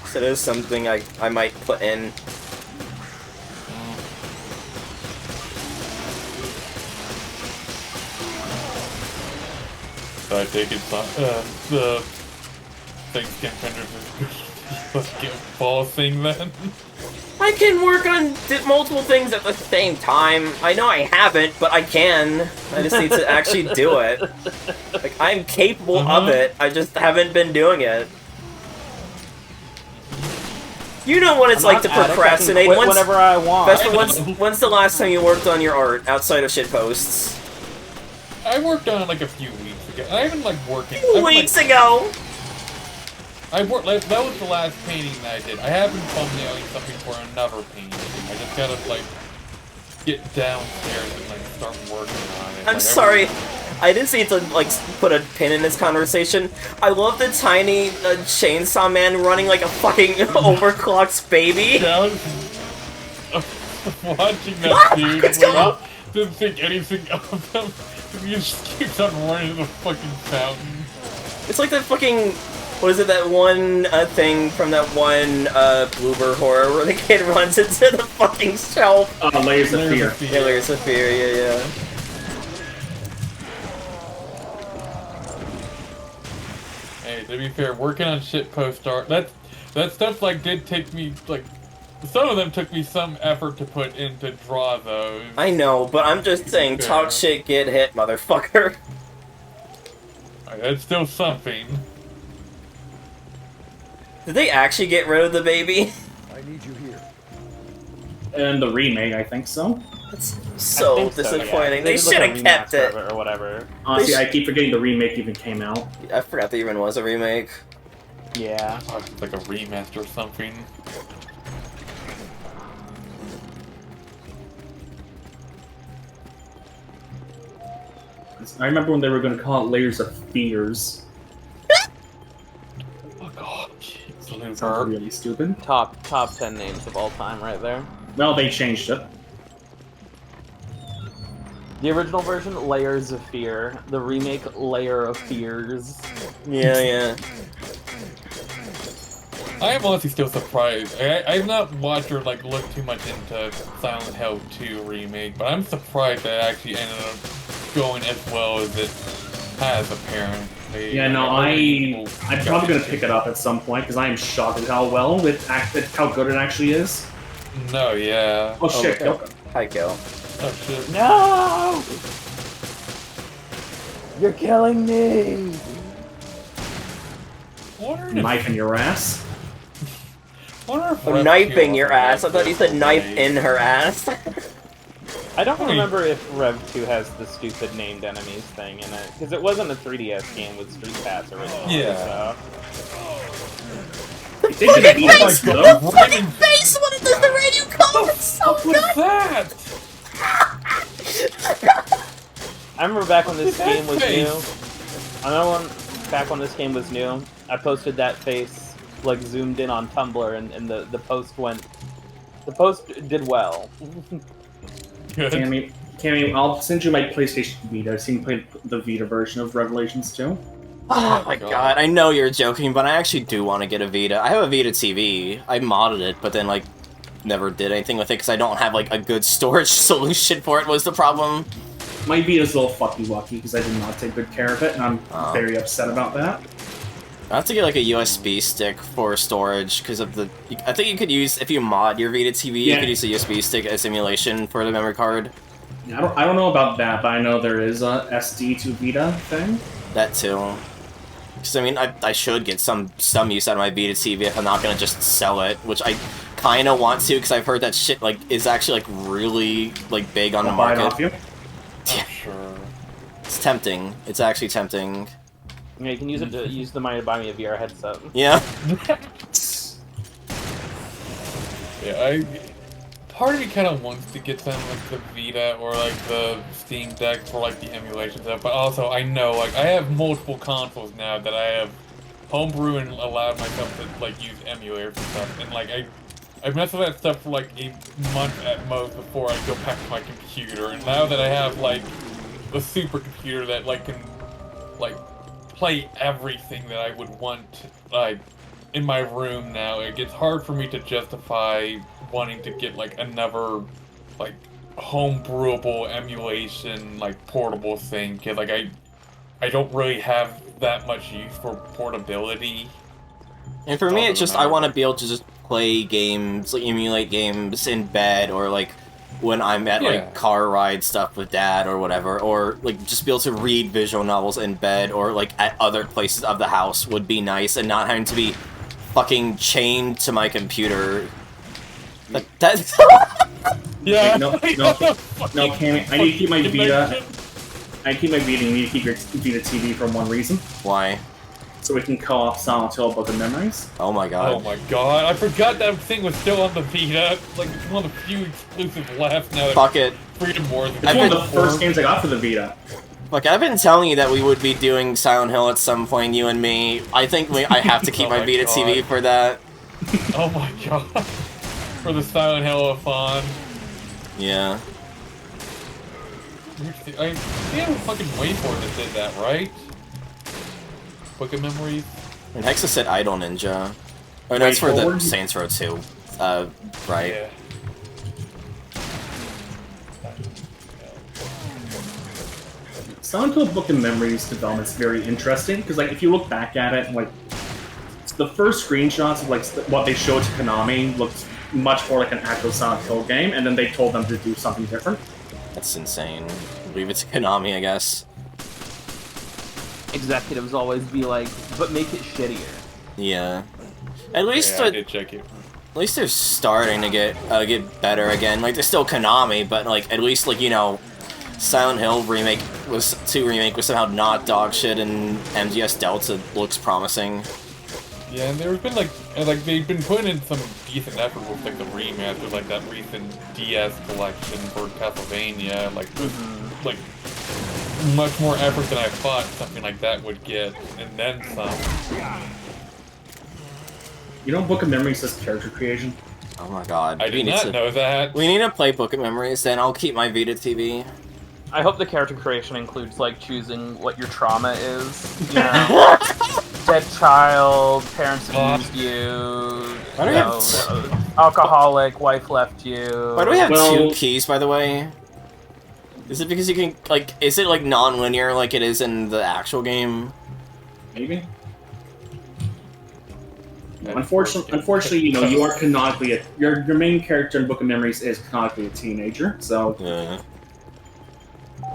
So it is something I might put in. So I take it the things can fucking fall thing then. I can work on multiple things at the same time. I know I haven't, but I can. I just need to actually do it. Like, I'm capable of it, I just haven't been doing it. You know what it's like to procrastinate. Whenever I want. When's the last time you worked on your art outside of shitposts? I worked on it like a few weeks ago. I haven't like working. Weeks ago. I worked. Like, that was the last painting that I did. I have been thumbnailing something for another painting. I just gotta like get downstairs and like start working on it. I'm sorry. I just need to like put a pin in this conversation. I love the tiny chainsaw man running like a fucking overclocked baby. Watching that dude, Let's go! didn't think anything of him. He just keeps on running the fucking fountain. It's like that fucking, what is it, that one thing from that one Bloober horror where the kid runs into the fucking shelf. Layers of Fear. Yeah, Layers of Fear, yeah. Hey, to be fair, working on shit post art, that stuff like did take me like, some of them took me some effort to put in to draw those. I know, but I'm just saying, talk shit, get hit, motherfucker. That's still something. Did they actually get rid of the baby? I need you here. And the remake, I think so. That's so I think disappointing. yeah. They did, like, should a have kept remaster it. of or whatever. Honestly, I keep forgetting the remake even came out. I forgot there even was a remake. Yeah. Oh, it's like a remaster or something. I remember when they were going to call it Layers of Fears. Oh god, Sounds really stupid. Top 10 names of all time right there. Well, they changed it. The original version, Layers of Fear. The remake, Layer of Fears. Yeah. I am honestly still surprised. I've not watched or like looked too much into Silent Hill 2 remake, but I'm surprised that it actually ended up going as well as it has apparently. Yeah, no, I'm probably going to pick it up at some point because I am shocked at how how good it actually is. No, yeah. Oh shit, okay. Kyoko. Hi, Gil. Oh shit. No! You're killing me! Knife in your ass. Knifing your ass. I thought you said knife in her ass. I don't remember if Rev 2 has the stupid named enemies thing in it, because it wasn't a 3DS game with Street Pass originally. Yeah. The fucking face! The fucking face when it does the radio call! It's so What good! was that? I remember back when this game was face? new. Back when this game was new, I posted that face, like, zoomed in on Tumblr, and the post went... The post did well. Good. Cammy, I'll send you my PlayStation Vita. I've seen play the Vita version of Revelations 2. Oh my god, I know you're joking, but I actually do want to get a Vita. I have a Vita TV. I modded it, but then, like, never did anything with it because I don't have, like, a good storage solution for it was the problem. My Vita's a little fucky-wucky because I did not take good care of it, and I'm very upset about that. I have to get, like, a USB stick for storage because of the... I think you could use, if you mod your Vita TV, you could use a USB stick as emulation for the memory card. Yeah, I don't know about that, but I know there is a SD to Vita thing. That too. Because, I mean, I should get some use out of my Vita TV if I'm not going to just sell it, which I kind of want to, because I've heard that shit, like, is actually, like, really, like, big on the Buy it market. off you. Yeah. Sure. It's tempting. It's actually tempting. Yeah, you can use it to use the money to buy me a VR headset. Yeah. Yeah, part of me kind of wants to get something like the Vita or like the Steam Deck for like the emulation stuff, but also I know like I have multiple consoles now that I have homebrew and allowed myself to like use emulators and stuff, and like I messed with that stuff for like a month at most before I go back to my computer, and now that I have like the supercomputer that like can like play everything that I would want like in my room now, it gets hard for me to justify wanting to get like another like homebrewable emulation like portable thing, because like I don't really have that much use for portability. And for me, it's just, I want to be able to just play games, like emulate games in bed, or like when I'm at like car ride stuff with dad or whatever, or like just be able to read visual novels in bed or like at other places of the house would be nice, and not having to be fucking chained to my computer. That's Yeah. No, Cammy, I need to keep my Vita. I keep my Vita. You need to keep your Vita TV for one reason. Why? so we can co-op Silent Hill Book of Memories. Oh my god. Oh my god, I forgot that thing was still on the Vita. Like, it's one of the few exclusives left now that Fuck it. Freedom Wars. It's one of the first games I got for the Vita. Look, I've been telling you that we would be doing Silent Hill at some point, you and me. I think I have to keep Oh my my Vita God. TV for that. Oh my god. For the Silent Hill-a-thon. Yeah. I think I fucking wait for it that did that, right? Book of Memories? And Hexa said Idol Ninja. Oh no, it's for the Forward? Saints Row 2. Right. Yeah. Silent Hill Book of Memories development is very interesting because, like, if you look back at it, like, the first screenshots of like what they showed to Konami looked much more like an actual Silent Hill game, and then they told them to do something different. That's insane. Leave it to Konami, I guess. Executives always be like, but make it shittier. Yeah. At least Yeah, I did check it. at least they're starting to get better again. Like, they're still Konami, but like at least, like, you know, Silent Hill remake was somehow not dog shit, and MGS Delta looks promising. Yeah, and there's been like they've been putting in some decent effort with like the remasters, like that recent DS collection for Castlevania. Like, like much more effort than I thought something like that would get, and then some. You know, Book of Memories says character creation. Oh my god. I did not know that. We need to play Book of Memories, then I'll keep my Vita TV. I hope the character creation includes like choosing what your trauma is. You know, dead child, parents abused you. Why do we have alcoholic, wife left you. Why do we have Well- 2 keys, by the way? Is it because you can, like, is it like non-linear like it is in the actual game? Maybe. Unfortunately, you know, you are canonically your main character in Book of Memories is canonically a teenager, so Yeah.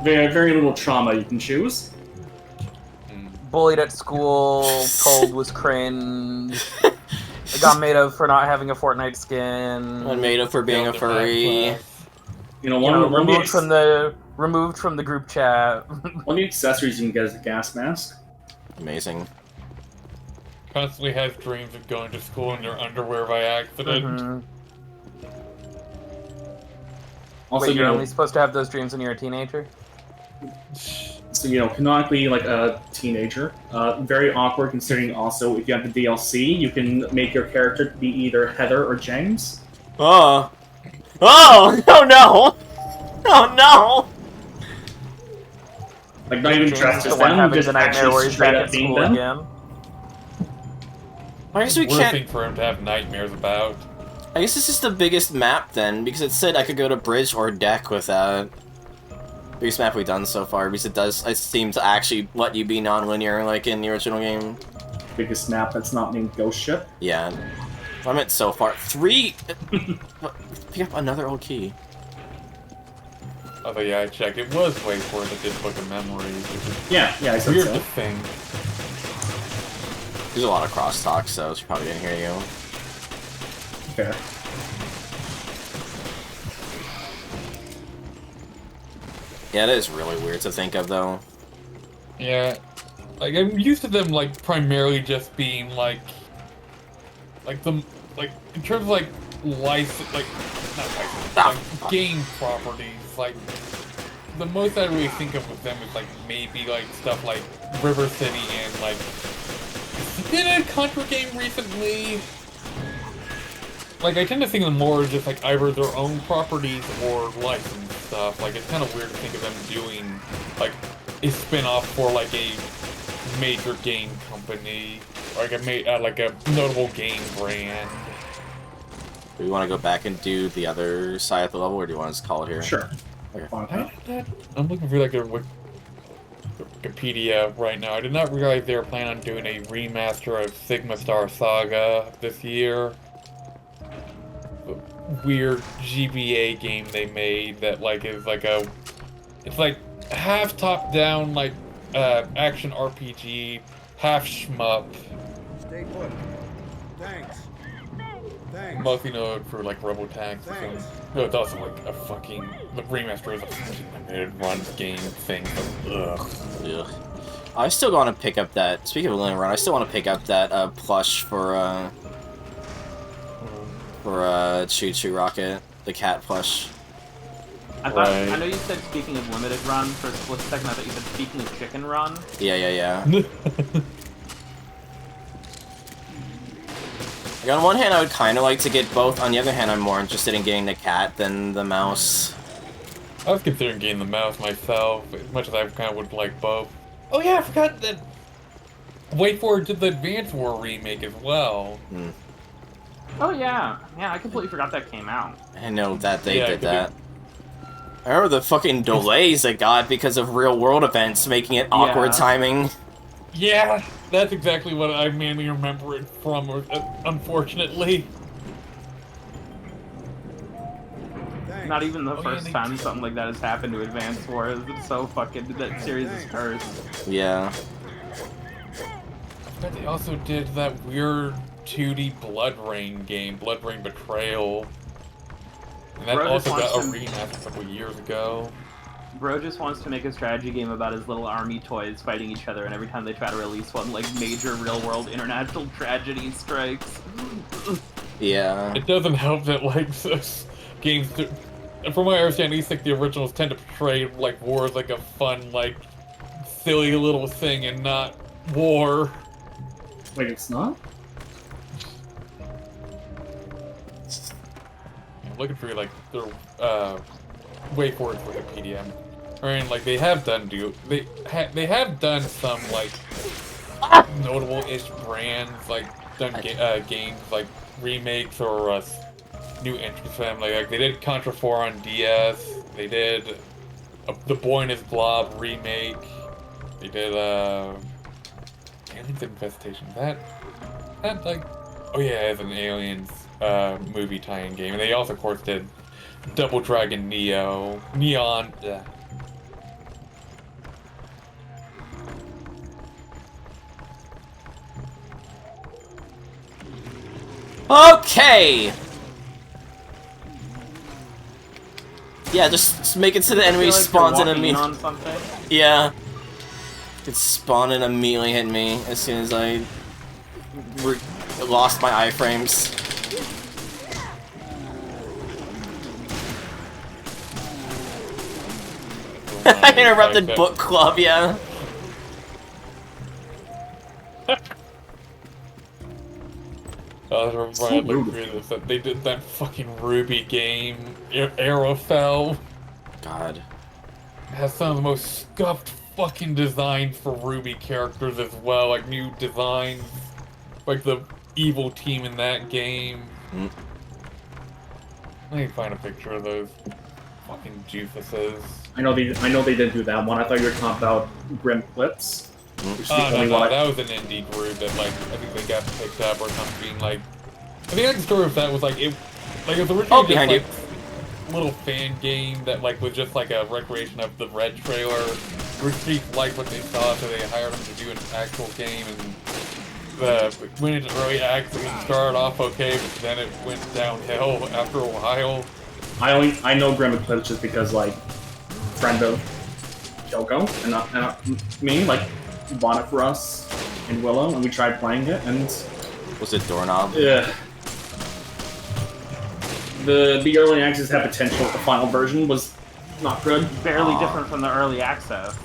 very little trauma you can choose. Bullied at school, told was cringe. Got made of for not having a Fortnite skin. One made up for being a furry. You know, one of the Removed from the group chat. one of the accessories you can get is a gas mask. Amazing. Constantly has dreams of going to school in their underwear by accident. Mhm. Also, Wait, you you're know, only supposed to have those dreams when you're a teenager? so you know, canonically like a teenager. Very awkward considering also if you have the DLC, you can make your character be either Heather or James. Oh! Oh! Oh no! Oh no! Like not even dressed The as one them, having just the nightmare where actually he's straight back up at being school them. again. I guess we Worst can't. thing for him to have nightmares about. I guess this is the biggest map then, because it said I could go to bridge or deck with that. Biggest map we've done so far, because it seems to actually let you be non-linear like in the original game. Biggest map that's not named Ghost Ship. Yeah. Well, I meant so far. 3! What? Pick up another old key. Although, yeah, I checked. It was way for it that did Book of Memories, which is Yeah, I said weird so. to think. There's a lot of crosstalk, so she probably didn't hear you. Fair. Yeah, it is really weird to think of, though. Yeah, like I'm used to them like primarily just being like in terms of like license, like not license, like game properties. Like the most I really think of with them is like maybe like stuff like River City and like did a Contra game recently. Like I tend to think of them more as just like either their own properties or licensed stuff. Like it's kind of weird to think of them doing like a spin-off for like a major game company, or like a notable game brand. Do we want to go back and do the other side of the level, or do you want us to call it here? Sure. Okay. I'm looking for like their Wikipedia right now. I did not realize they were planning on doing a remaster of Sigma Star Saga this year. The weird GBA game they made that like is like it's like half top-down like action RPG, half shmup. Stay put. Thanks. Thanks. Mostly known for like Robo Tanks. Thanks. No, it's also like a fucking the remaster is a fucking limited run game thing. But, ugh. Ugh. I still want to pick up that. Speaking of Linen Run, I still want to pick up that plush for Choo Choo Rocket, the cat plush. I thought. I know you said speaking of limited run for a split second. I thought you said speaking of chicken run. Yeah. Like, on one hand, I would kind of like to get both. On the other hand, I'm more interested in getting the cat than the mouse. I was considering getting the mouse myself, as much as I kind of would like both. Oh yeah, I forgot that. Wait for it did the Advance War remake as well. Oh yeah, I completely forgot that came out. I know that they did that. I remember the fucking delays it got because of real-world events, making it awkward timing. Yeah, that's exactly what I mainly remember it from, unfortunately. Thanks. Not even the first time something like that has happened to Advance Wars. It's so fucking... That series is cursed. Yeah. But they also did that weird 2D Blood Rain game, Blood Rain Betrayal. And that Bro also got a to... remaster a couple years ago. Bro just wants to make a strategy game about his little army toys fighting each other, and every time they try to release one, like, major real-world international tragedy strikes. Yeah. It doesn't help that, like, games... From what I understand, at least, like, the originals tend to portray, like, war as, like, a fun, like, silly little thing and not war. Wait, it's not? I'm looking for, like, their, way forward Wikipedia. I mean, like, they have done they have done some, like, notable-ish brands, like, done games, like, remakes or, new entries for them. Like, they did Contra 4 on DS, they did the Boy and His Blob remake, they did, Aliens Infestation. That, like, oh yeah, it's an Aliens, movie tie-in game. And they also, of course, did Double Dragon Neon. Yeah. Okay! Yeah, just make it so the enemy spawns in immediately. Yeah. It spawned and immediately hit me as soon as I lost my iframes. I interrupted book club, yeah. They did that fucking Ruby game, Arrowfell. God. It has some of the most scuffed fucking designs for Ruby characters as well, like new designs, like the evil team in that game. Let me find a picture of those fucking doofuses. I know they didn't do that one. I thought you were talking about Grim Clips. No, that was an indie group that, like, I think they got picked up or something. Like, I think the story of that was like it was originally just like a little fan game that, like, was just like a recreation of the Red trailer. Received liked what they saw, so they hired them to do an actual game, and went into early access and started off okay, but then it went downhill after a while. I know Grim Clips just because, like, friend of Kyoko and not me, like, bought it for us in Willow, and we tried playing it, and... Was it Doorknob? Yeah. The early access had potential, the final version was not good. Barely different from the early access.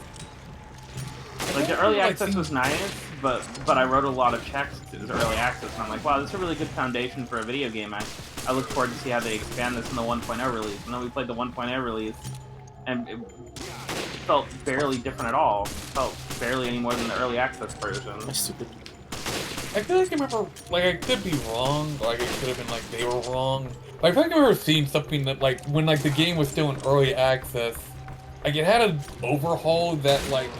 Like, the early access was nice, but I wrote a lot of checks to this early access, and I'm like, wow, this is a really good foundation for a video game. I look forward to see how they expand this in the 1.0 release. And then we played the 1.0 release, and it felt barely different at all. It felt barely any more than the early access version. That's stupid. I feel like I remember, like, I could be wrong, like, it could have been, like, they were wrong. Like, I feel like I remember seeing something that, like, when, like, the game was still in early access, like, it had an overhaul that, like,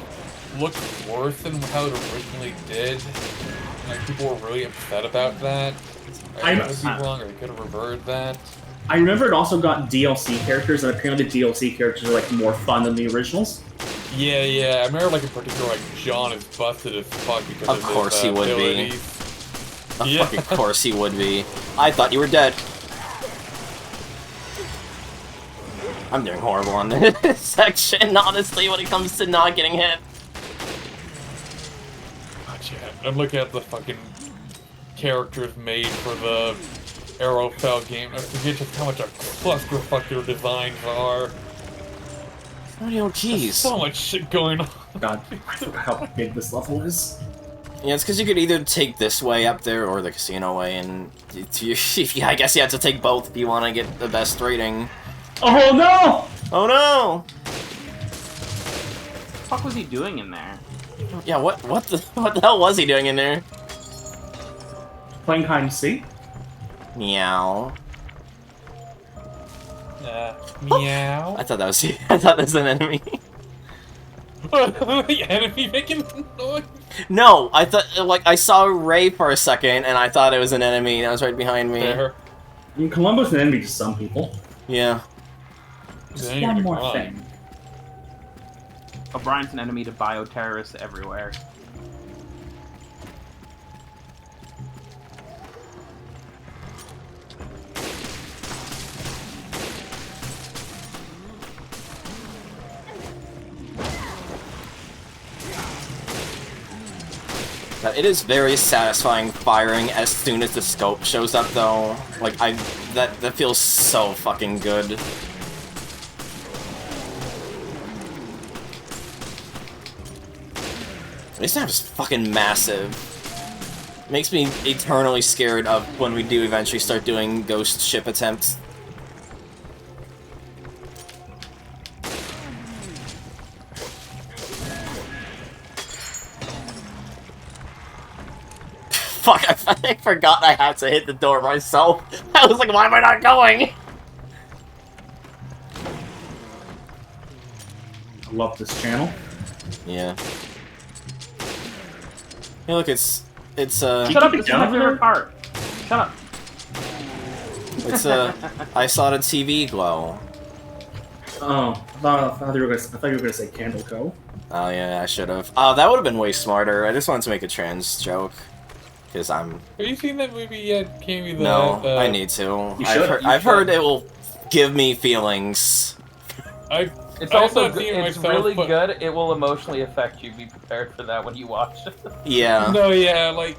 looked worse than how it originally did. And, like, people were really upset about that. I could be wrong, or I could have reverted that. I remember it also got DLC characters, and apparently the DLC characters are, like, more fun than the originals. Yeah, I remember, like, in particular, like, John is busted as fuck because of course his, he would abilities. be. Of fucking course he would be. I thought you were dead. I'm doing horrible on this section, honestly, when it comes to not getting hit. I'm looking at the fucking characters made for the Arrowfell game. I forget just how much a clusterfuck their designs are. Oh, jeez. So much shit going on. God, I forgot how big this level is. Yeah, it's because you could either take this way up there or the casino way, and I guess you have to take both if you want to get the best rating. Oh no! Oh no! What the fuck was he doing in there? Yeah, what the hell was he doing in there? Playing hide and seek. Meow. Meow. I thought that was I thought that was an enemy. The enemy making noise. No, I thought I saw Ray for a second, and I thought it was an enemy that was right behind me. There. I mean, Columbo's an enemy to some people. Yeah. Just Then one you're more gone. thing. O'Brien's an enemy to bioterrorists everywhere. It is very satisfying firing as soon as the scope shows up, though. Like, that feels so fucking good. This map is fucking massive. Makes me eternally scared of when we do eventually start doing ghost ship attempts. Fuck, I forgot I had to hit the door myself. I was like, why am I not going? I love this channel. Yeah. Hey, look, it's Shut up, this is my favorite part. Shut up. It's I saw the TV glow. Oh, I thought you were gonna say Candle Co. Oh yeah, I should have. Oh, that would have been way smarter. I just wanted to make a trans joke. Because I'm... Have you seen that movie yet, Cammy? No, I need to. You should. I've heard it will give me feelings. It's also it's really good. It will emotionally affect you. Be prepared for that when you watch it. Yeah. No, yeah, like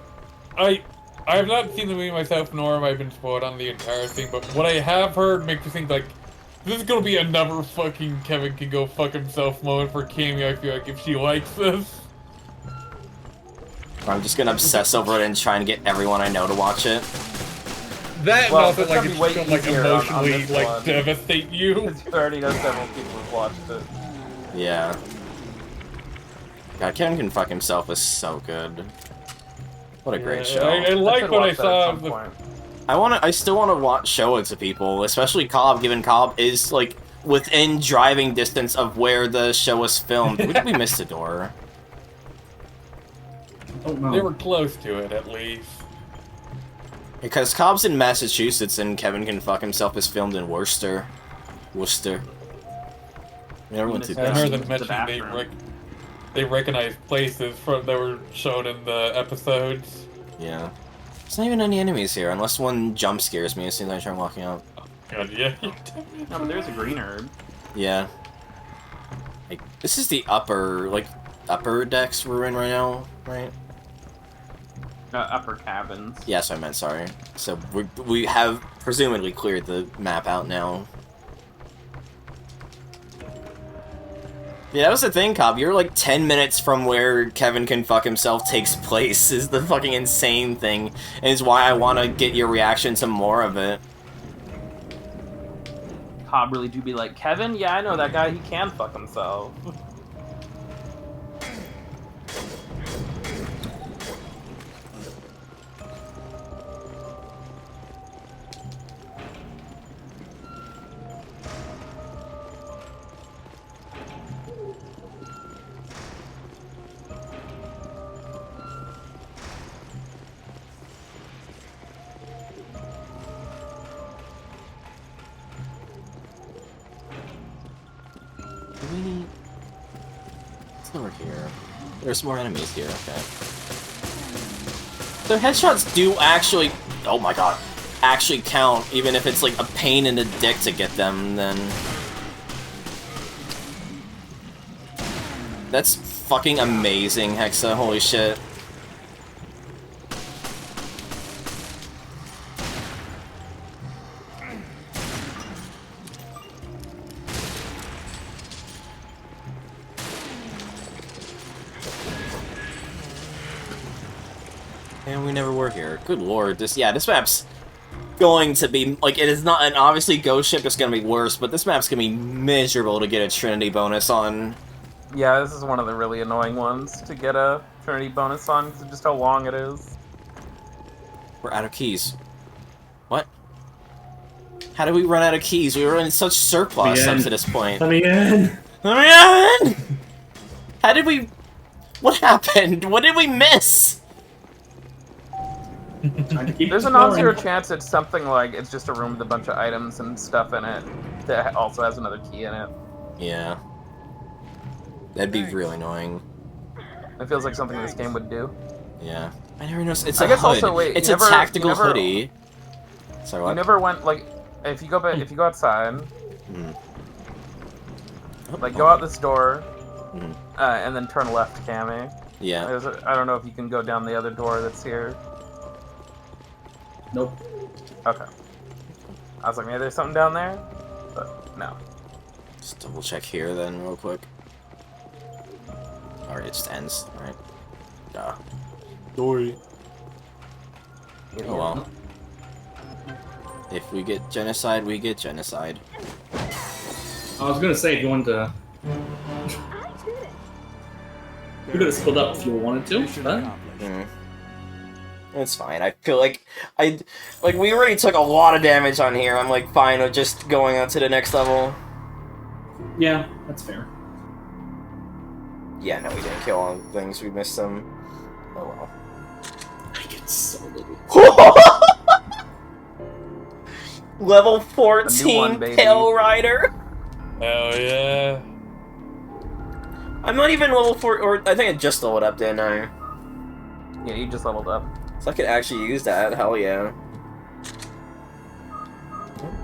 I have not seen the movie myself, nor have I been spoiled on the entire thing. But what I have heard makes me think like this is gonna be another fucking Kevin can go fuck himself moment for Cammy. I feel like if she likes this. I'm just gonna obsess over it and try and get everyone I know to watch it. That Well, and also like it's gonna like emotionally like devastate you. Because you already know several people have watched it. Yeah. God, Kevin Can Fuck Himself is so good. What a great show. I like what I saw. I still wanna show it to people, especially Cobb, given Cobb is like within driving distance of where the show was filmed. We missed a door. Oh no. They were close to it, at least. Because Cobb's in Massachusetts and Kevin Can Fuck Himself is filmed in Worcester. Never went to I heard them The mention bathroom. they recognize places that were shown in the episodes. Yeah. There's not even any enemies here, unless one jump scares me as soon as I try walking out. God, yeah. No, but there's a green herb. Yeah. Like, this is the upper decks we're in right now, right? Upper cabins. Yes, I meant, sorry. So we have presumably cleared the map out now. Yeah, that was the thing, Cobb. You're like 10 minutes from where Kevin Can Fuck Himself takes place is the fucking insane thing. And is why I want to get your reaction to more of it. Cobb really do be like, Kevin? Yeah, I know that guy. He can fuck himself. It's over here. There's more enemies here, okay. So headshots do actually, oh my god, actually count, even if it's like a pain in the dick to get them, then... That's fucking amazing, Hexa, holy shit. And we never were here. Good lord, this map's going to be, like, it is not, and obviously Ghost Ship is gonna be worse, but this map's gonna be miserable to get a Trinity bonus on. Yeah, this is one of the really annoying ones to get a Trinity bonus on, because of just how long it is. We're out of keys. What? How did we run out of keys? We were in such surplus up to this point. Let me in! Let me in! How did we... What happened? What did we miss? There's a non-zero chance it's something like it's just a room with a bunch of items and stuff in it that also has another key in it. Yeah. That'd be really annoying. It feels like something this game would do. Yeah. I never noticed. It's I a guess hood. also, wait, it's you a never- tactical you never- hoodie. Sorry, what? You never went, like, if you go outside, like, go out this door, and then turn left, Cammy. Yeah. I don't know if you can go down the other door that's here. Nope. Okay. I was like, maybe there's something down there? But, no. Just double check here then, real quick. Alright, it just ends. Alright. Duh. Dory. Oh well. If we get genocide, we get genocide. I was gonna say, if you wanted to... You could have split up if you wanted to, but... It's fine. I feel like we already took a lot of damage on here. I'm like fine with just going on to the next level. Yeah, that's fair. Yeah, no, we didn't kill all things. We missed them. Oh well. I get so little. Level A new 14 one, baby. Pale Rider. Hell yeah. I'm not even level 4, or I think I just leveled up, didn't I? Yeah, you just leveled up. So I could actually use that. Hell yeah.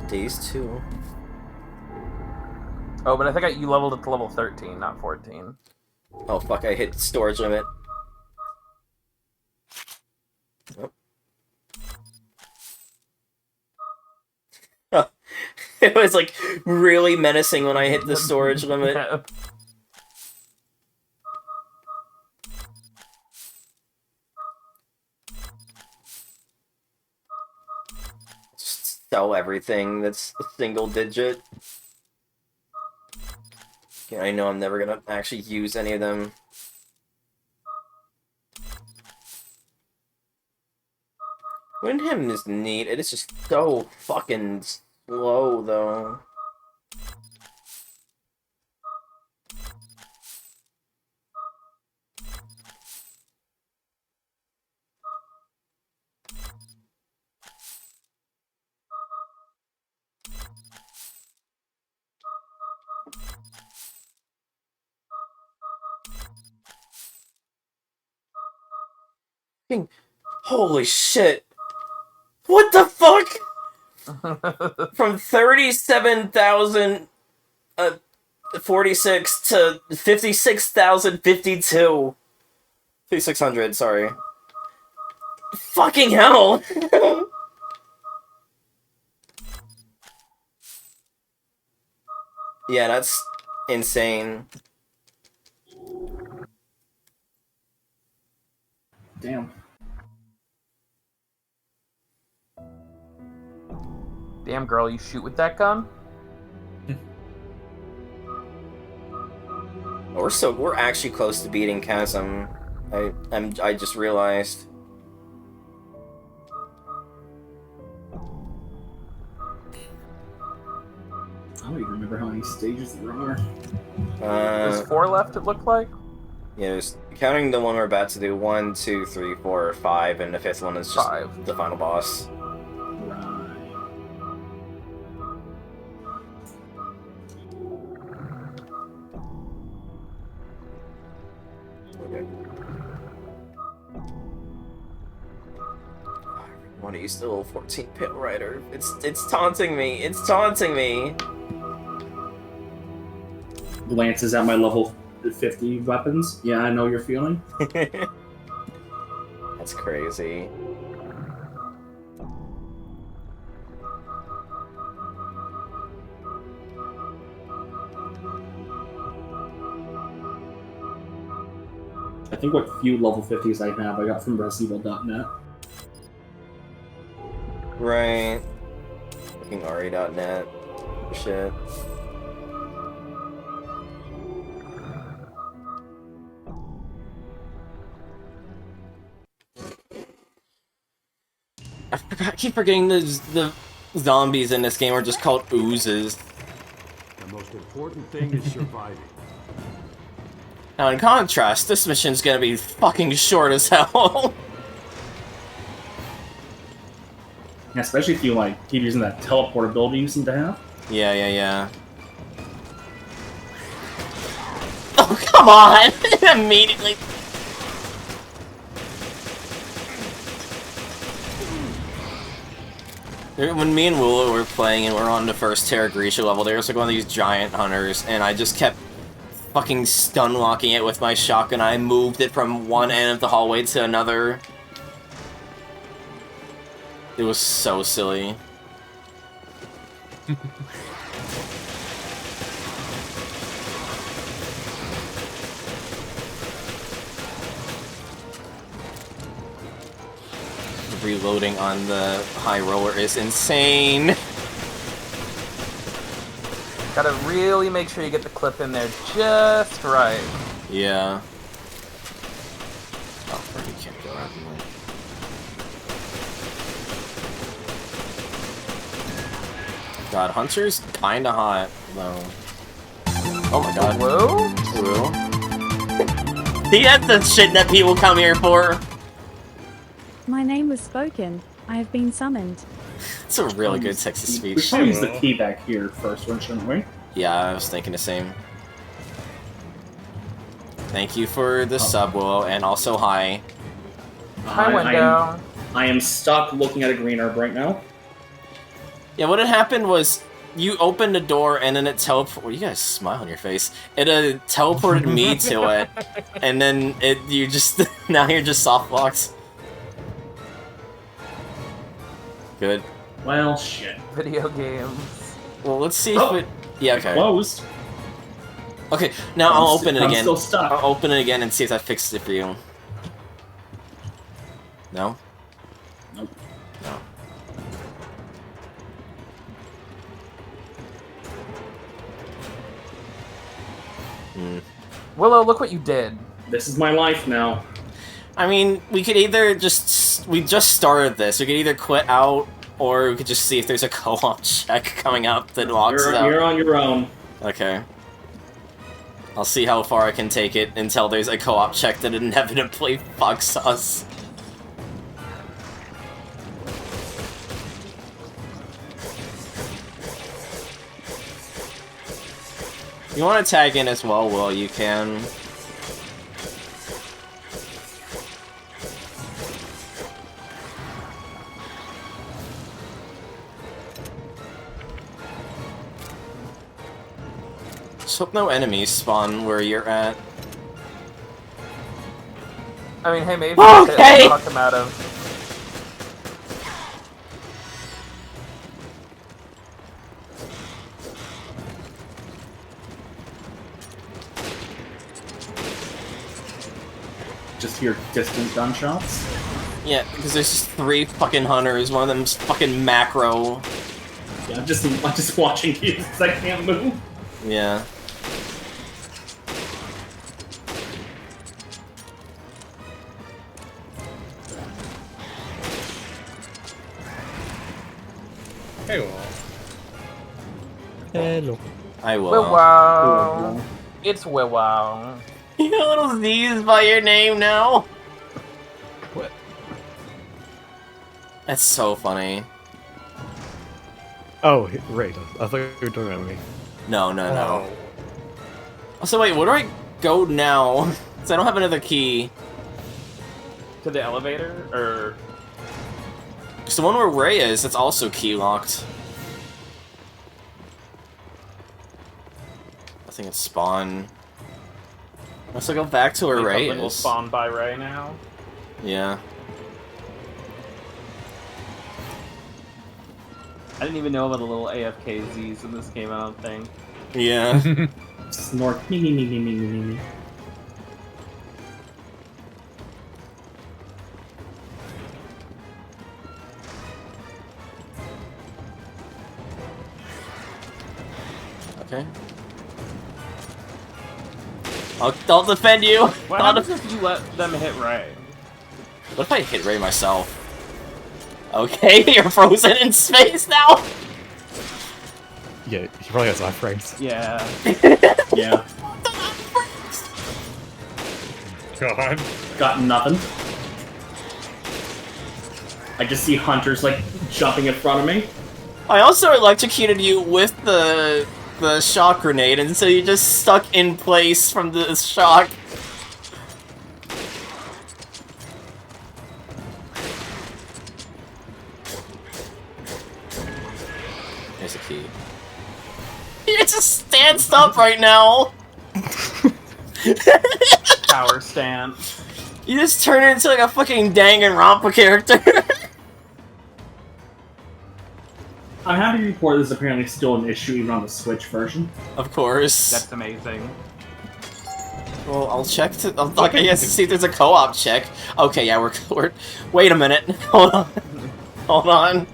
Days 2. Oh, but I think you leveled it to level 13, not 14. Oh fuck! I hit storage limit. Oh. It was like really menacing when I hit the storage limit. Just sell everything that's a single digit. Yeah, I know I'm never gonna actually use any of them. Windham is neat. It is just so fucking slow, though. Holy shit! What the fuck? From 37,046 to 56,052. 5600, sorry. Fucking hell! Yeah, that's insane. Damn. Damn, girl, you shoot with that gun? We're actually close to beating Chasm. I just realized. I don't even remember how many stages there are. There's 4 left, it looked like? Yeah, there's, counting the one we're about to do, 1, 2, 3, 4, 5, and the 5th one is just 5. the final boss. Okay. I want to use the level 14 Pale Rider. It's taunting me. It's taunting me. Glances at my level 50 weapons. Yeah, I know you're feeling. That's crazy. I think what few level 50s I have, I got from ResEvil.net. Right. Fucking Ari.net. Shit. I keep forgetting the zombies in this game are just called oozes. The most important thing is surviving. Now, in contrast, this mission's gonna be fucking short as hell. Yeah, especially if you like keep using that teleportability you seem to have. Yeah. Oh, come on! Immediately. When me and Willow were playing and we're on the first Terra Grisha level, there was like one of these giant hunters, and I just kept fucking stun locking it with my shotgun. I moved it from one end of the hallway to another. It was so silly. Reloading on the high roller is insane. Gotta really make sure you get the clip in there just right. Yeah. Oh, fuck, you can't go out the way. God, Hunter's kinda hot, though. Oh my god. Whoa? Whoa. See, that's the shit that people come here for. My name was spoken. I have been summoned. It's a really good text to We speech. should use the key back here first, shouldn't we? Yeah, I was thinking the same. Thank you for the sub, Willow, and also hi. Hi, window. I am stuck looking at a green herb right now. Yeah, what had happened was you opened the door and then it teleported. Well, you guys smile on your face. It teleported me to it, and then you just now you're just soft locked. Good. Well, shit. Video games. Well, let's see if it. Yeah, okay. Closed. Okay, now I'll open it I'm again. still stuck. I'll open it again and see if that fixes it for you. No? Nope. No. Willow, look what you did. This is my life now. I mean, we could either just... We just started this. We could either quit out, or we could just see if there's a co-op check coming up that locks it out. You're on your own. Okay. I'll see how far I can take it until there's a co-op check that inevitably fucks us. You want to tag in as well, Will, you can. Just hope no enemies spawn where you're at. I mean, hey, maybe Okay. fuck him out of. Just hear distant gunshots. Yeah, because there's just 3 fucking hunters, one of them's fucking macro. Yeah, I'm just watching you because I can't move. Yeah. Hey, well. Hello. I will. Wow. It's wow. You got little Z's by your name now? What? That's so funny. Oh, right. I thought you were talking about me. No. Also, wait, where do I go now? Because I don't have another key. To the elevator, or It's the one where Ray is, that's also key locked. I think it's spawn. Let's go back to where Ray something will is. spawn by Ray now. Yeah. I didn't even know about the little AFK Z's in this game. I don't think. Yeah. Snort. Me. Okay. I'll defend you! What happens if you let them hit Ray? What if I hit Ray myself? Okay, you're frozen in space now! Yeah, he probably has iframes. Yeah. Yeah. God. Got nothing. I just see hunters, like, jumping in front of me. I also electrocuted you with the shock grenade, and so you just stuck in place from the shock. There's a key. You're just stanced up right now! Power stance. You just turn into like a fucking Danganronpa character. I'm happy to report there's apparently still an issue even on the Switch version. Of course. That's amazing. Well, I'll check to. I guess to see if there's a co-op check. Okay, yeah, we're. Wait a minute. Hold on. Hold on.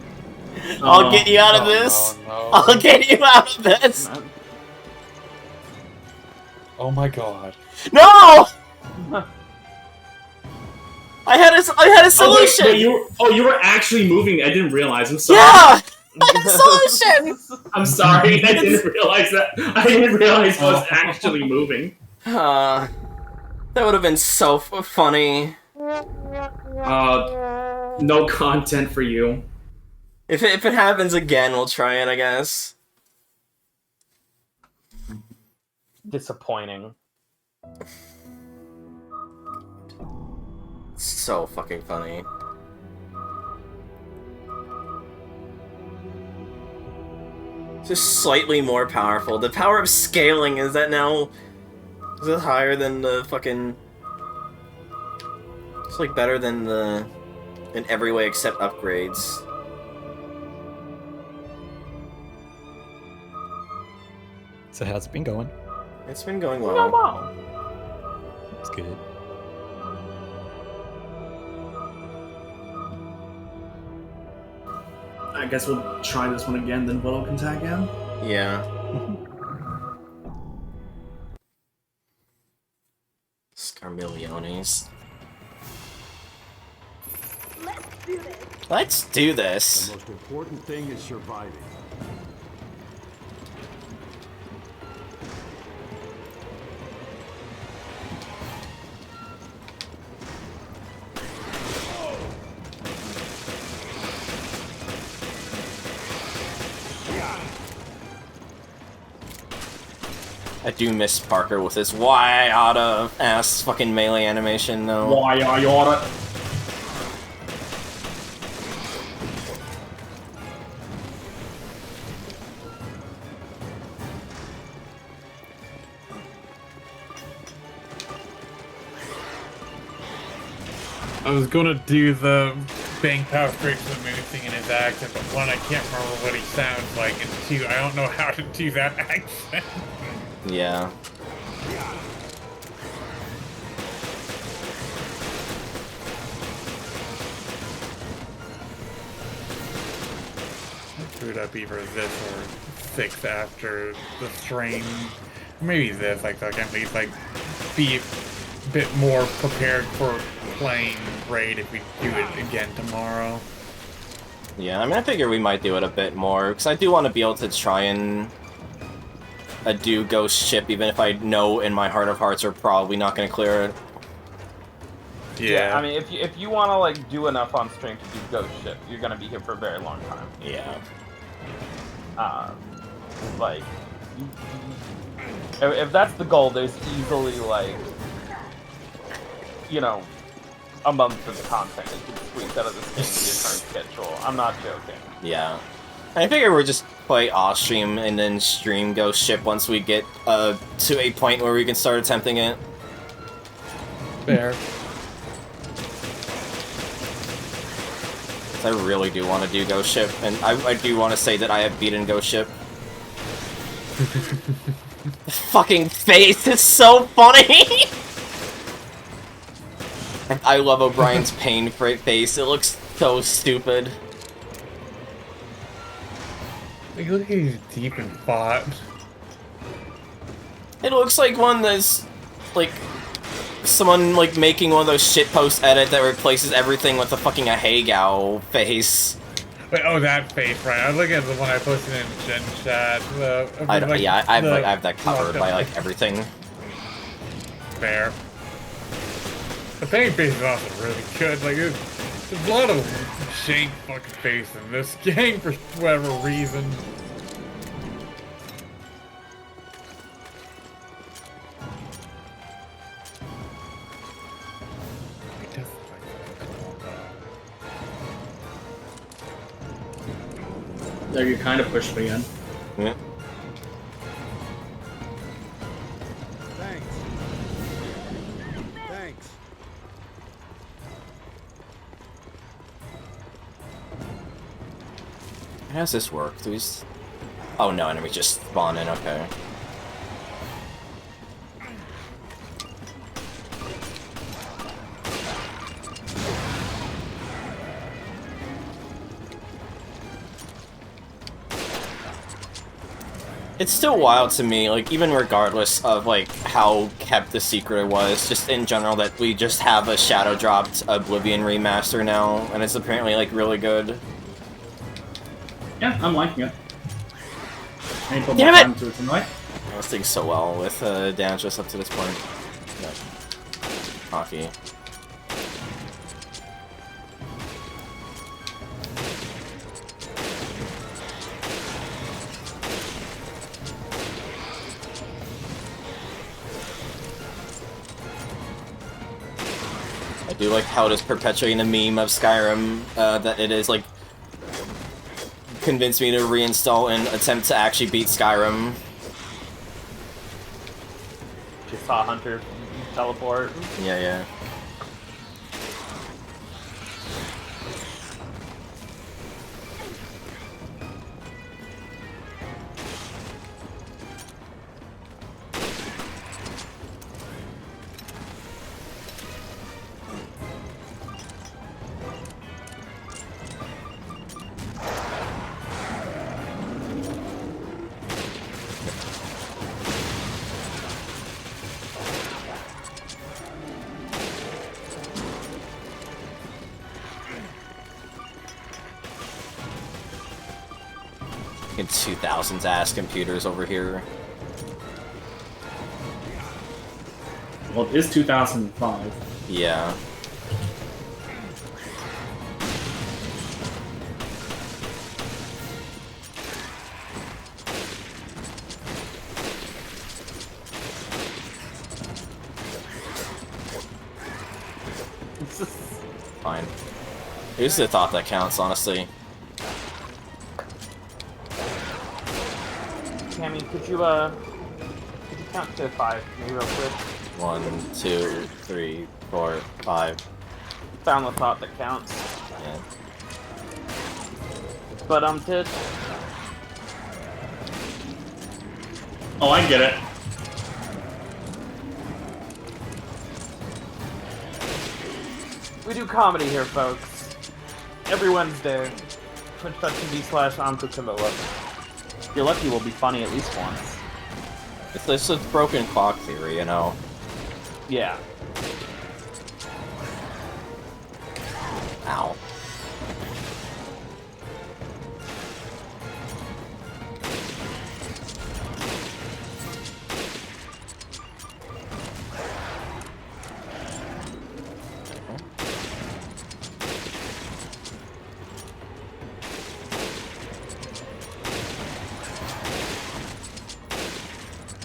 I'll get you out of this. No. I'll get you out of this. Oh my god. No! I had a solution. You were actually moving. I didn't realize. I'm sorry. Yeah. I had a solution. I'm sorry. I didn't realize that. I didn't realize I was actually moving. That would have been so funny. No content for you. If it happens again, we'll try it, I guess. Disappointing. So fucking funny. Just slightly more powerful. The power of scaling, is that now... Is it higher than the fucking... It's like better than the... In every way except upgrades. So how's it been going? It's been going well. It's good. I guess we'll try this one again, then Willow can tag in. Yeah. Scarmilliones. Let's do this. The most important thing is surviving. I do miss Parker with his why oughta ass fucking melee animation though. Why you oughta? I was gonna do the bang power straight to the moon thing in his accent, but one, I can't remember what he sounds like, and two, I don't know how to do that accent. Yeah. Screwed up either this or 6 after the strain. Maybe this, like I can at least like be a bit more prepared for playing Raid if we do it again tomorrow. Yeah, I mean, I figure we might do it a bit more, because I do want to be able to try and do Ghost Ship, even if I know in my heart of hearts we're probably not going to clear it. Yeah. I mean, if you want to like do enough on stream to do Ghost Ship, you're gonna be here for a very long time. Yeah. Like, if that's the goal, there's easily like, you know, a month of content that you can squeeze out of this game in your current schedule. I'm not joking. Yeah. I figure we'll just play off stream and then stream Ghost Ship once we get to a point where we can start attempting it. Fair. I really do want to do Ghost Ship, and I do want to say that I have beaten Ghost Ship. The fucking face is so funny! I love O'Brien's pain face, it looks so stupid. Like, look at he's deep in thought. It looks like one that's like someone like making one of those shitpost edit that replaces everything with a fucking Ahegao face. Wait, oh, that face, right? I was looking at the one I posted in Gen Chat. I don't, yeah, I have that covered by like everything. Fair. The paint face is also really good. Like, there's a lot of jank fucking face in this game for whatever reason. There, you kind of pushed me in. Yeah. Thanks. Thanks. How does this work? Do we oh no, enemies just spawn in, okay. It's still wild to me, like, even regardless of, like, how kept the secret it was, just in general that we just have a shadow-dropped Oblivion remaster now, and it's apparently, like, really good. Yeah, I'm liking it. I need to put Damn more it! time to it tonight. I was doing so well with damages up to this point. Yeah. Hockey. I do like how it is perpetuating the meme of Skyrim, that it is, like, convinced me to reinstall and attempt to actually beat Skyrim. Just saw Hunter teleport. Yeah, yeah. In 2000s ass computers over here. Well, it is 2005. Yeah. Fine. Here's the thought that counts, honestly. Cammy, could you count to 5 maybe real quick? 1, 2, 3, 4, 5. Found the thought that counts. Yeah. But Titch. Oh, I get it. We do comedy here, folks. Every Wednesday. Twitch.tv/AmkuKamilla. If you're lucky, we'll be funny at least once. It's a broken clock theory, you know. Yeah. Ow.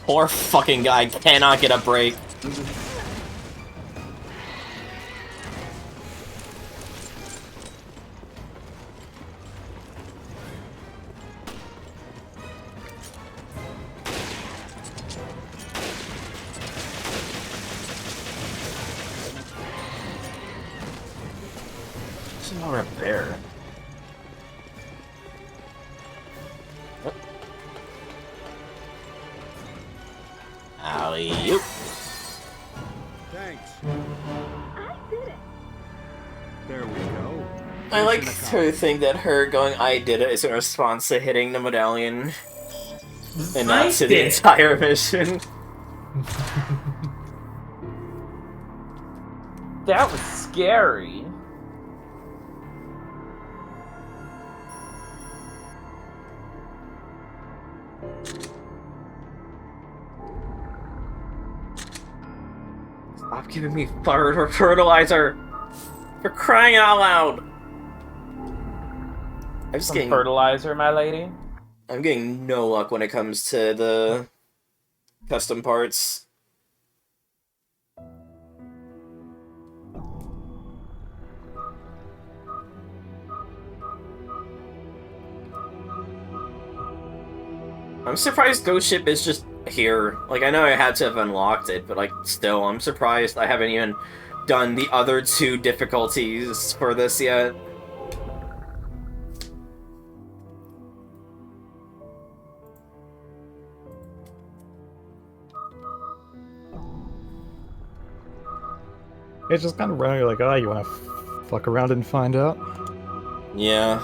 Poor fucking guy cannot get a break. There's no rep there. Alley-oop. Thanks. There we go. I like to think that her going "I did it" is in response to hitting the medallion, and not to the entire mission. That was scary. Stop giving me fertilizer! For crying out loud! I'm just Some getting fertilizer, my lady. I'm getting no luck when it comes to the custom parts. I'm surprised Ghost Ship is just here. Like, I know I had to have unlocked it, but, like, still, I'm surprised I haven't even done the other 2 difficulties for this yet. It's just kind of random, like, oh, you want to fuck around and find out? Yeah.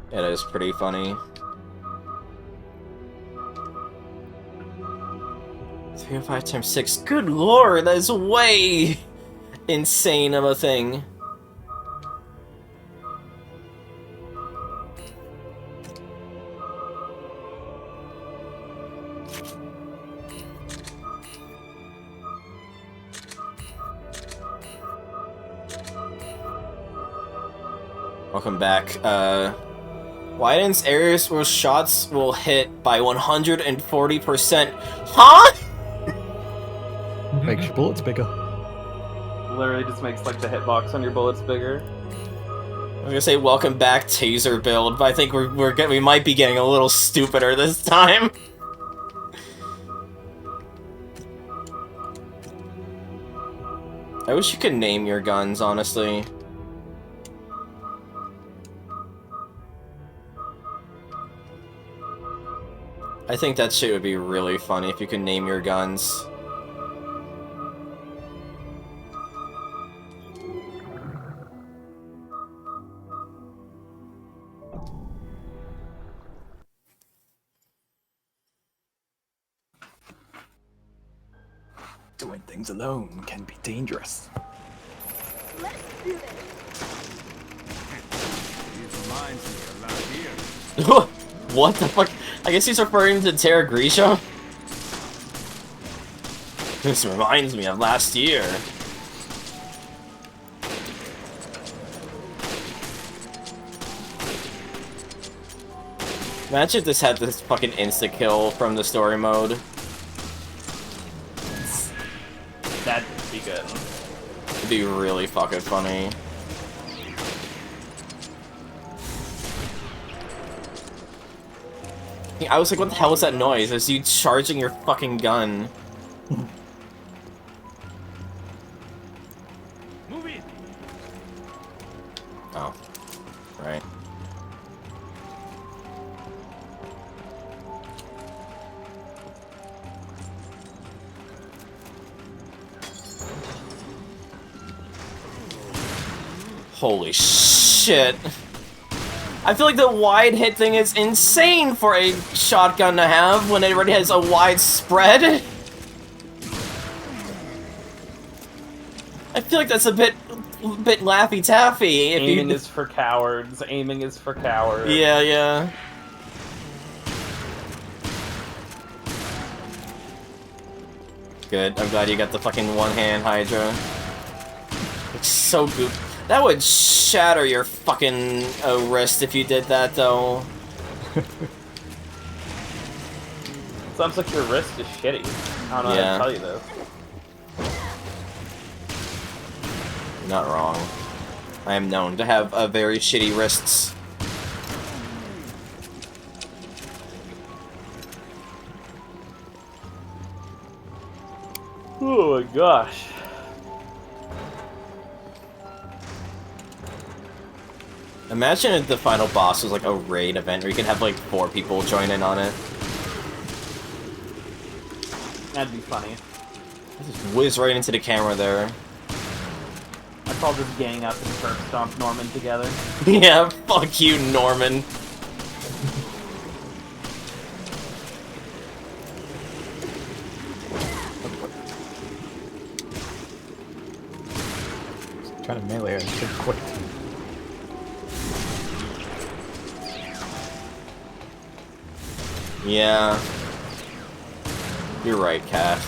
It is pretty funny. 305 times 6. Good lord, that is way insane of a thing. Welcome back. Widens areas where shots will hit by 140%. Huh? Makes your bullets bigger. Literally just makes like the hitbox on your bullets bigger. I'm gonna say welcome back, taser build, but I think we might be getting a little stupider this time. I wish you could name your guns, honestly. I think that shit would be really funny if you could name your guns. Doing things alone can be dangerous. It reminds me of last year. What the fuck? I guess he's referring to Terra Grisha? This reminds me of last year. Imagine if this had this fucking insta-kill from the story mode. That'd be good. It'd be really fucking funny. I was like, what the hell is that noise? Is you charging your fucking gun? Move it. Oh. Right. Holy shit. I feel like the wide hit thing is insane for a shotgun to have when it already has a wide spread. I feel like that's a bit Laffy Taffy. Aiming is for cowards. Aiming is for cowards. Yeah, yeah. Good. I'm glad you got the fucking one-hand Hydra. It's so good. That would shatter your fucking wrist if you did that, though. Sounds like your wrist is shitty. I don't know how to tell you this. You're not wrong. I am known to have very shitty wrists. Oh my gosh. Imagine if the final boss was like a raid event where you could have like 4 people join in on it. That'd be funny. Just whiz right into the camera there. I call this gang up and curb stomp Norman together. Yeah, fuck you, Norman. Trying to melee her shit quick. Yeah. You're right, Kat.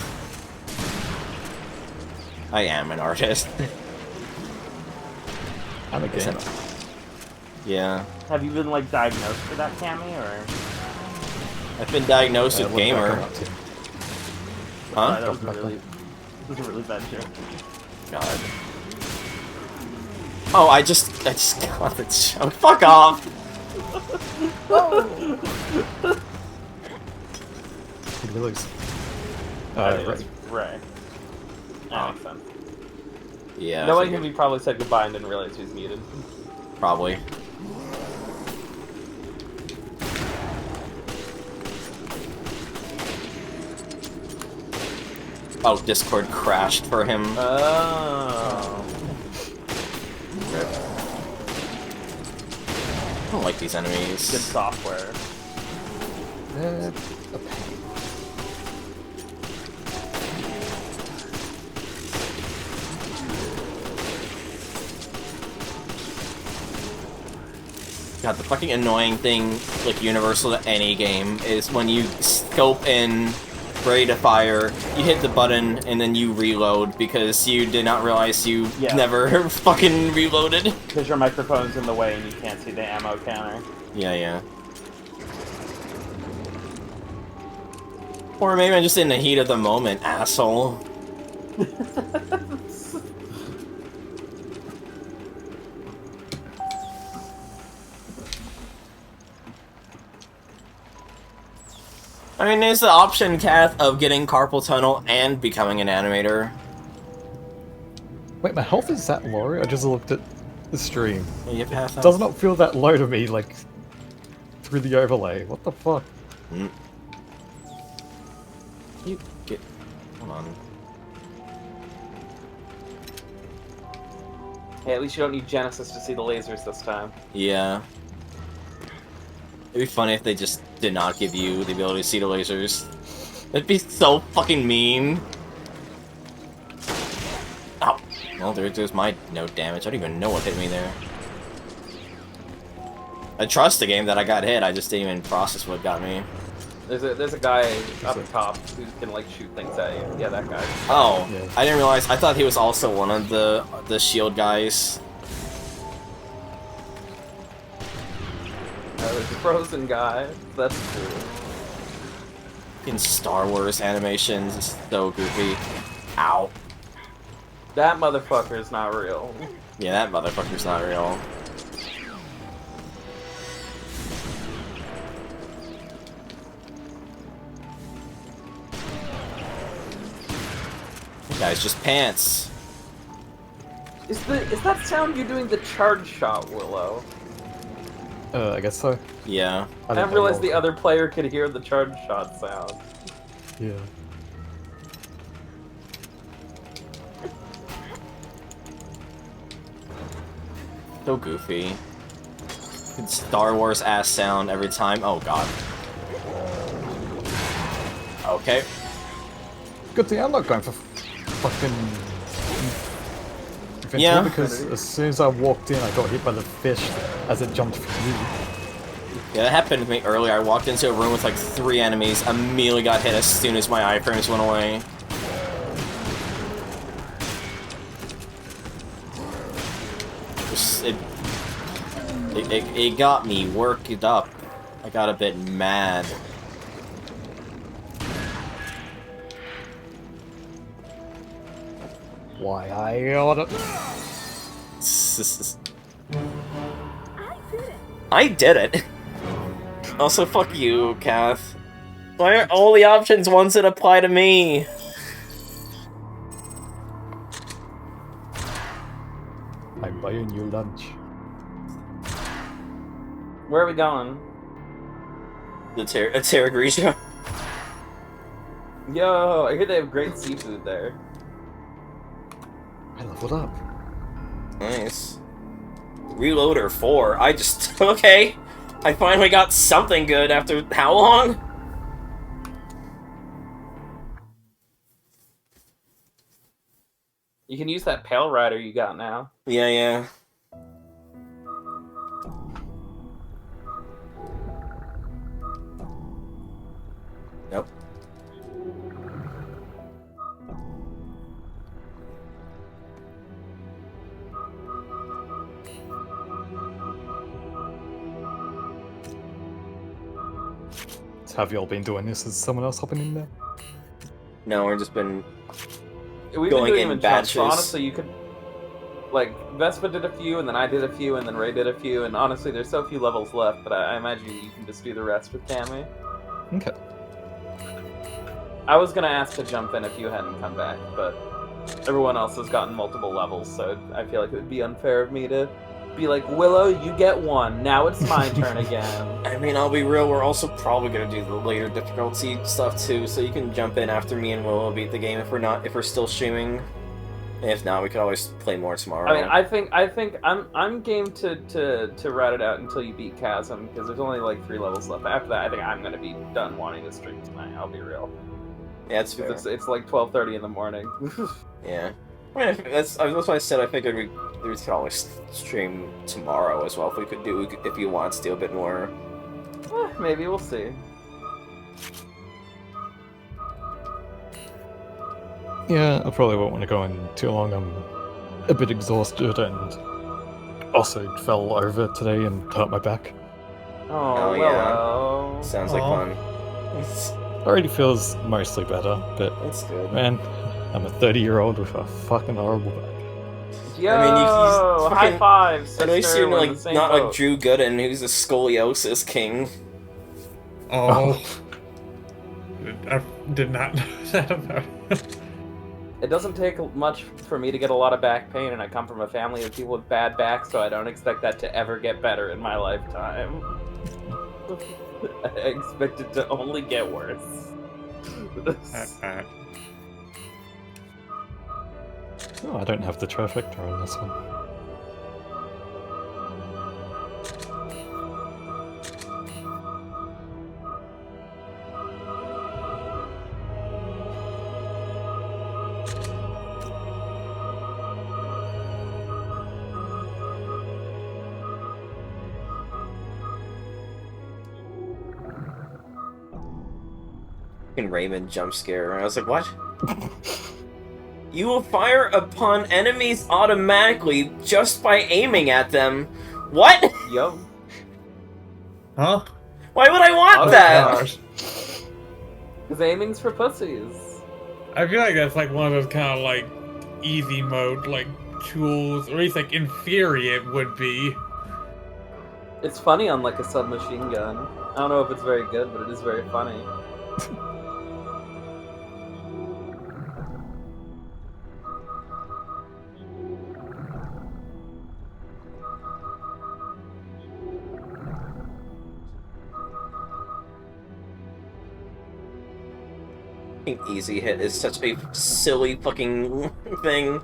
I am an artist. I'm a gamer. Yeah. Have you been, like, diagnosed for that, Cammy, or...? I've been diagnosed with what did that gamer. come up to? Huh? That was a really bad joke. God. Oh, I just got the joke. Fuck off! Did we lose? Right. Right. That makes sense. Yeah. Knowing him, he probably said goodbye and didn't realize he was muted. Probably. Oh, Discord crashed for him. Oh. Rip. I don't like these enemies. Good software. A pain. God, the fucking annoying thing, like, universal to any game, is when you scope in, ready to fire, you hit the button, and then you reload, because you did not realize you never fucking reloaded. Because your microphone's in the way and you can't see the ammo counter. Yeah. Or maybe I'm just in the heat of the moment, asshole. I mean, there's the option, Kath, of getting carpal tunnel and becoming an animator. Wait, my health is that low? I just looked at the stream. Yeah, you have It does not feel that low to me, like, through the overlay. What the fuck? You get... Hold on. Hey, at least you don't need Genesis to see the lasers this time. Yeah. It'd be funny if they just did not give you the ability to see the lasers. That'd be so fucking mean. Ow! Well, there's my no damage. I don't even know what hit me there. I trust the game that I got hit, I just didn't even process what got me. There's a guy up top who can, like, shoot things at you. Yeah, that guy. Oh, Yeah. I didn't realize. I thought he was also one of the shield guys. There's a frozen guy. That's cool. In Star Wars animations, it's so goofy. Ow. That motherfucker is not real. Yeah, that motherfucker's not real. That guy's just pants. Is that sound you doing the charge shot, Willow? I guess so. Yeah. I didn't realize the other player could hear the charge shot sound. Yeah. So goofy. Good Star Wars ass sound every time. Oh god. Okay. Good thing I'm not going for fucking... Inventory, Yeah. because as soon as I walked in, I got hit by the fish as it jumped for you. Yeah, that happened to me earlier. I walked into a room with like 3 enemies, immediately got hit as soon as my iframes went away. It got me worked up. I got a bit mad. Why I oughta... I did it. Also, fuck you, Kath. Why are all the options ones that apply to me? I'm buying you lunch. Where are we going? The Terra Grigia. Yo, I hear they have great seafood there. I leveled up. Nice. Reloader 4. I just... Okay. I finally got something good after how long? You can use that Pale Rider you got now. Yeah. Nope. So have you all been doing this? Is someone else hopping in there? No, we've just been We've going been doing in them in chunks, so batches. honestly, you could... Like, Vespa did a few, and then I did a few, and then Ray did a few, and honestly, there's so few levels left, but I imagine you can just do the rest with Cammy. Okay. I was gonna ask to jump in if you hadn't come back, but everyone else has gotten multiple levels, so I feel like it would be unfair of me to be like, Willow, you get one, now it's my turn again. I mean, I'll be real, we're also probably gonna do the later difficulty stuff too, so you can jump in after me and Willow beat the game if we're still streaming. And if not, we could always play more tomorrow. I mean, I think I'm game to ride it out until you beat Chasm, because there's only like 3 levels left. After that, I think I'm gonna be done wanting to stream tonight. I'll be real. Yeah, it's fair. It's like 12:30 in the morning. Yeah. I mean, that's why I said I figured we could always stream tomorrow as well if you want to do a bit more. Maybe we'll see. Yeah, I probably won't want to go in too long. I'm a bit exhausted and also fell over today and hurt my back. Oh, yeah. Willow. Sounds like fun. Already feels mostly better, but That's good. man, I'm a 30-year-old with a fucking horrible back. Yo, I mean, he's high fucking- five, sister. At least you're we're in like the same not boat. like Drew Gooden, who's a scoliosis king. Oh. I did not know that about it. It doesn't take much for me to get a lot of back pain, and I come from a family of people with bad backs, so I don't expect that to ever get better in my lifetime. I expect it to only get worse. Oh, I don't have the trifecta on this one. Fucking Raymond jump scare. I was like, what? You will fire upon enemies automatically just by aiming at them. What? Yo. Huh? Why would I want Oh, that? Gosh. Because aiming's for pussies. I feel like that's like one of those kind of like easy mode like tools, or at least like in theory it would be. It's funny on like a submachine gun. I don't know if it's very good, but it is very funny. Easy hit is such a silly fucking thing.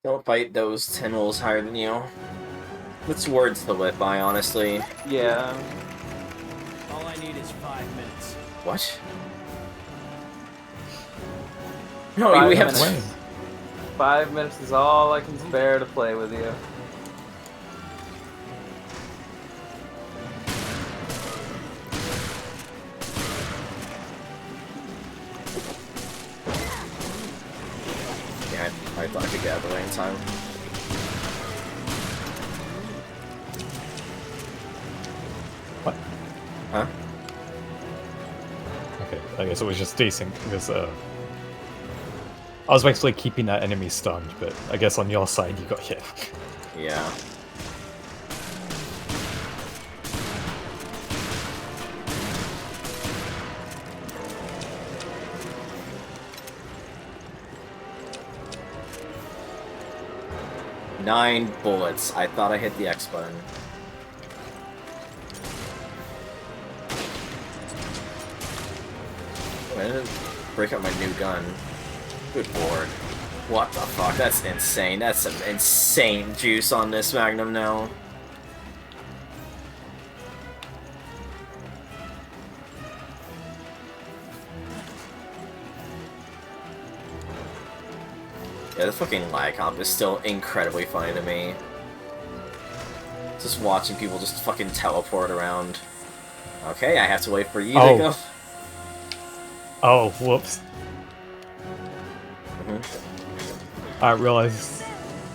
Don't fight those 10 levels higher than you. It's words to live by, honestly. Yeah. All I need is 5 minutes. What? No, 5 we have minutes. to... 5 minutes is all I can spare to play with you. I thought I could get out of the way in time. What? Huh? Okay, I guess it was just desync because I was basically keeping that enemy stunned, but I guess on your side you got hit. Yeah. Nine bullets. I thought I hit the X button. I didn't break out my new gun. Good lord. What the fuck? That's insane. That's some insane juice on this Magnum now. Yeah, the fucking lag comp is still incredibly funny to me. Just watching people just fucking teleport around. Okay, I have to wait for you to go. Oh, whoops. Mm-hmm. I realized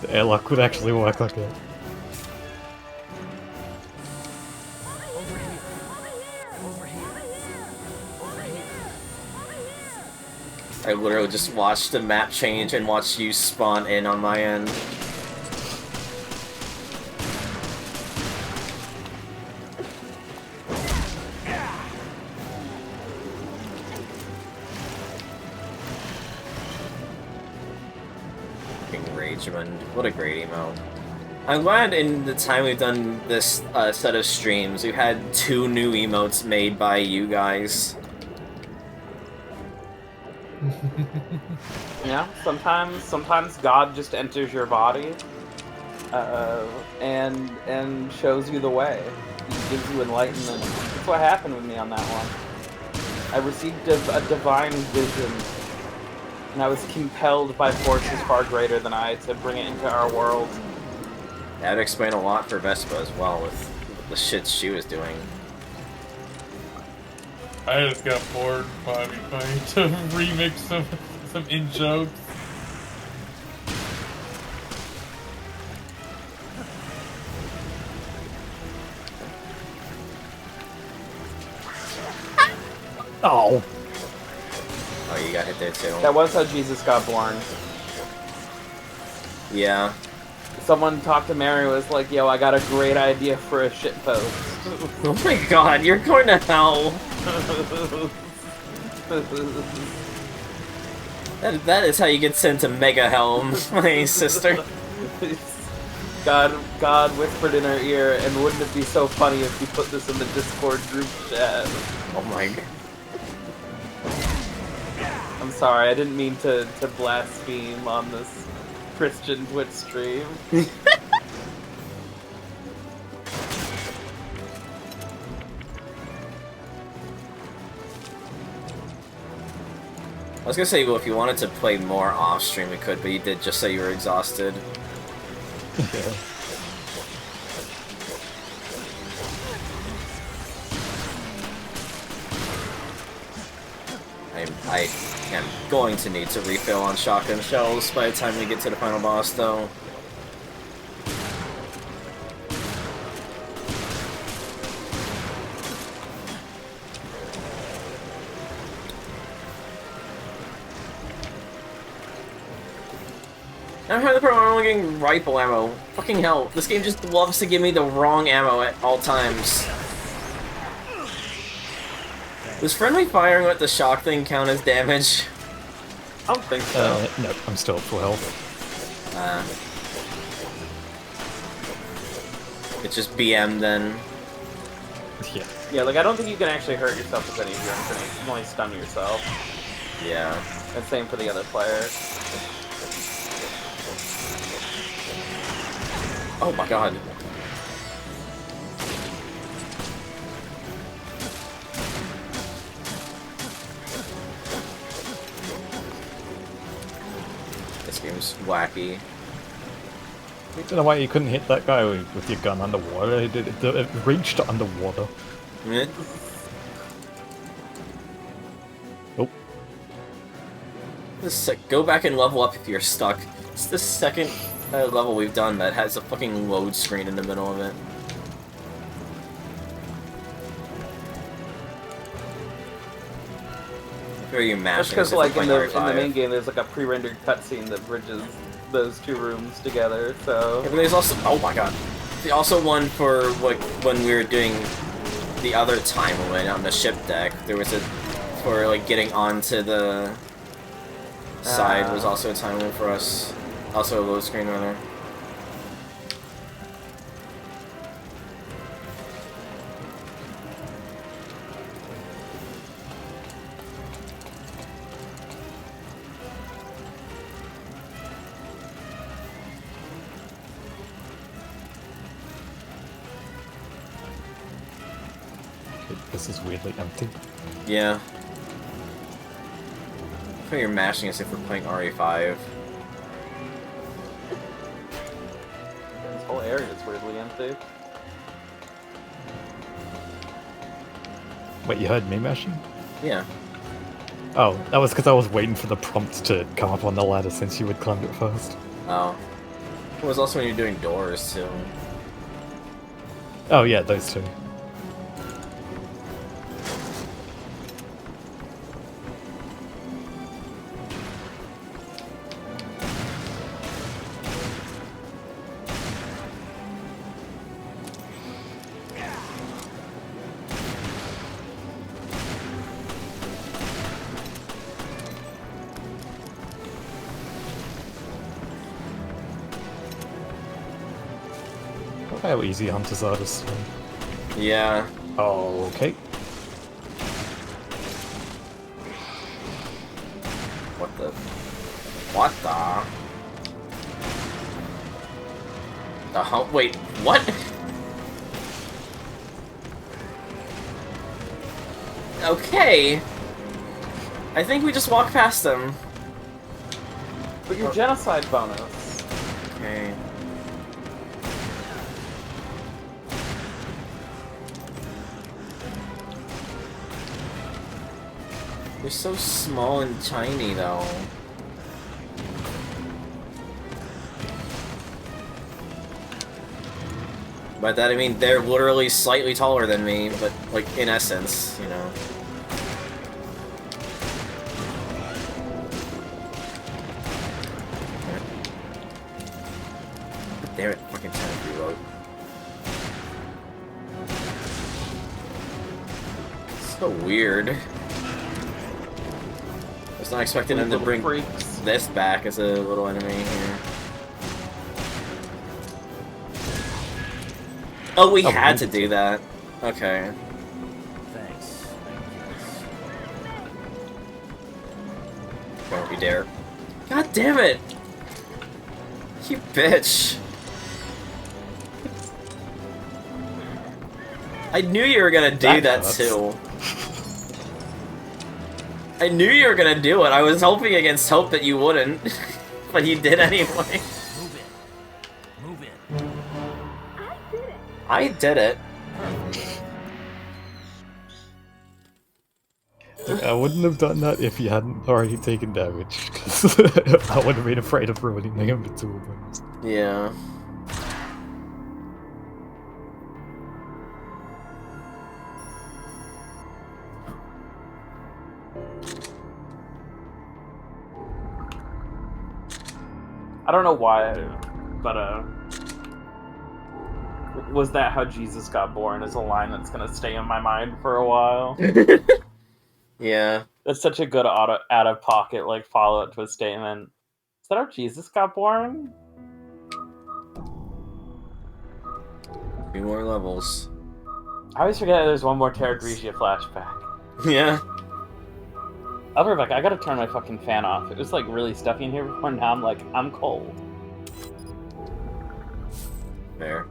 the airlock would actually work like that. I literally just watched the map change and watched you spawn in on my end. Fucking Ragemond. What a great emote. I'm glad in the time we've done this set of streams, we've had 2 new emotes made by you guys. Yeah, sometimes God just enters your body, and shows you the way. He gives you enlightenment. That's what happened with me on that one. I received a divine vision, and I was compelled by forces far greater than I to bring it into our world. That would explain a lot for Vespa as well, with the shit she was doing. I just got bored by trying to remix some in-jokes. Oh! Oh, you got hit there too. That was how Jesus got born. Yeah. Someone talked to Mary and was like, yo, I got a great idea for a shitpost. Oh my god, you're going to hell! That is how you get sent to Mega Helm, my sister. God whispered in her ear, and wouldn't it be so funny if you put this in the Discord group chat? Oh my god. I'm sorry, I didn't mean to blaspheme on this Christian Twitch stream. I was gonna say, well, if you wanted to play more off-stream, we could, but you did just say you were exhausted. Yeah. I am going to need to refill on shotgun shells by the time we get to the final boss, though. I'm having the problem only getting rifle ammo. Fucking hell, this game just loves to give me the wrong ammo at all times. Does friendly firing with the shock thing count as damage? I don't think so. No, I'm still at full health. It's just BM then. Yeah. Yeah, like, I don't think you can actually hurt yourself with any of your infinite. You can only stun yourself. Yeah. And same for the other player. Oh my god. This game's wacky. I don't know why you couldn't hit that guy with your gun underwater. It reached underwater. Eh? Oh. Go back and level up if you're stuck. It's the second level we've done that has a fucking load screen in the middle of it. Where you That's mashing? because, like, in the main game, there's like a pre-rendered cutscene that bridges those two rooms together. So. Yeah, but there's also, oh my god, there's also one for like when we were doing the other time we went on the ship deck. There was a for like getting onto the side was also a time limit for us. Also a load screen runner. This is weirdly empty. Yeah. I feel you're mashing as if we're playing RE5. This whole area is weirdly empty. Wait, you heard me mashing? Yeah. Oh, that was because I was waiting for the prompt to come up on the ladder since you had climbed it first. Oh. It was also when you're doing doors, too. Oh yeah, those two. How easy hunters are to swing. Yeah. Oh, okay. What the? What the? Wait, what? Okay. I think we just walked past them. But your genocide bonus. Okay. They're so small and tiny, though. By that I mean they're literally slightly taller than me, but, like, in essence, you know. Damn it, fucking time to reload. So weird. I was not expecting them to bring this back as a little enemy here. Oh, we had to do that. Okay. Thanks. Don't you dare. God damn it! You bitch! I knew you were gonna do that too. I knew you were gonna do it. I was hoping against hope that you wouldn't. But you did anyway. Move it. I did it. I wouldn't have done that if you hadn't already taken damage, because I would have been afraid of ruining the invincible bonus. Yeah. I don't know why, but was that how Jesus got born? Is a line that's gonna stay in my mind for a while. Yeah. That's such a good out of pocket like follow up to a statement. Is that how Jesus got born? 2 more levels. I always forget there's one more Terra Grigia flashback. Yeah. I'll be back. I gotta turn my fucking fan off. It was like really stuffy in here before. Now I'm like, I'm cold. There.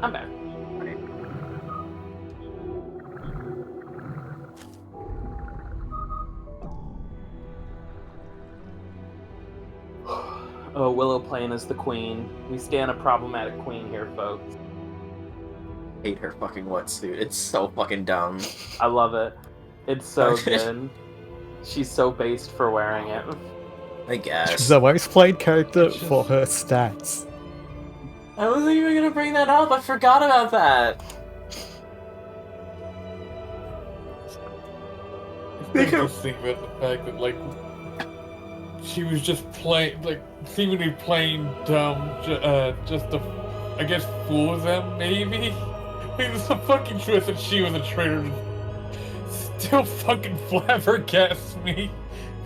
I'm back. Oh, Willow playing as the queen. We stand a problematic queen here, folks. Hate her fucking wetsuit. It's so fucking dumb. I love it. It's so good. She's so based for wearing it. I guess. She's the most played character for her stats. I wasn't even gonna bring that up. I forgot about that. It's interesting about the fact that, like, she was just playing, like, seemingly playing dumb, just to, I guess, fool them, maybe? Like, it's a fucking twist that she was a traitor. Still fucking flabbergasts me.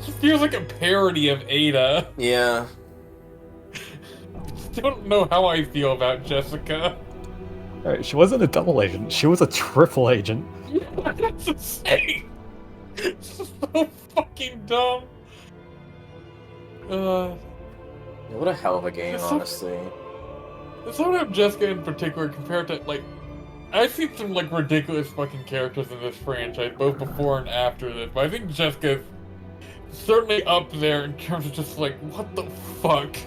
It feels like a parody of Ada. Yeah. Still don't know how I feel about Jessica. Alright, she wasn't a double agent, she was a triple agent. Yeah, that's insane. It's so fucking dumb. What a hell of a game, honestly. Something about Jessica in particular compared to, like, I've seen some, like, ridiculous fucking characters in this franchise, both before and after this, but I think Jessica's certainly up there in terms of just, like, what the fuck?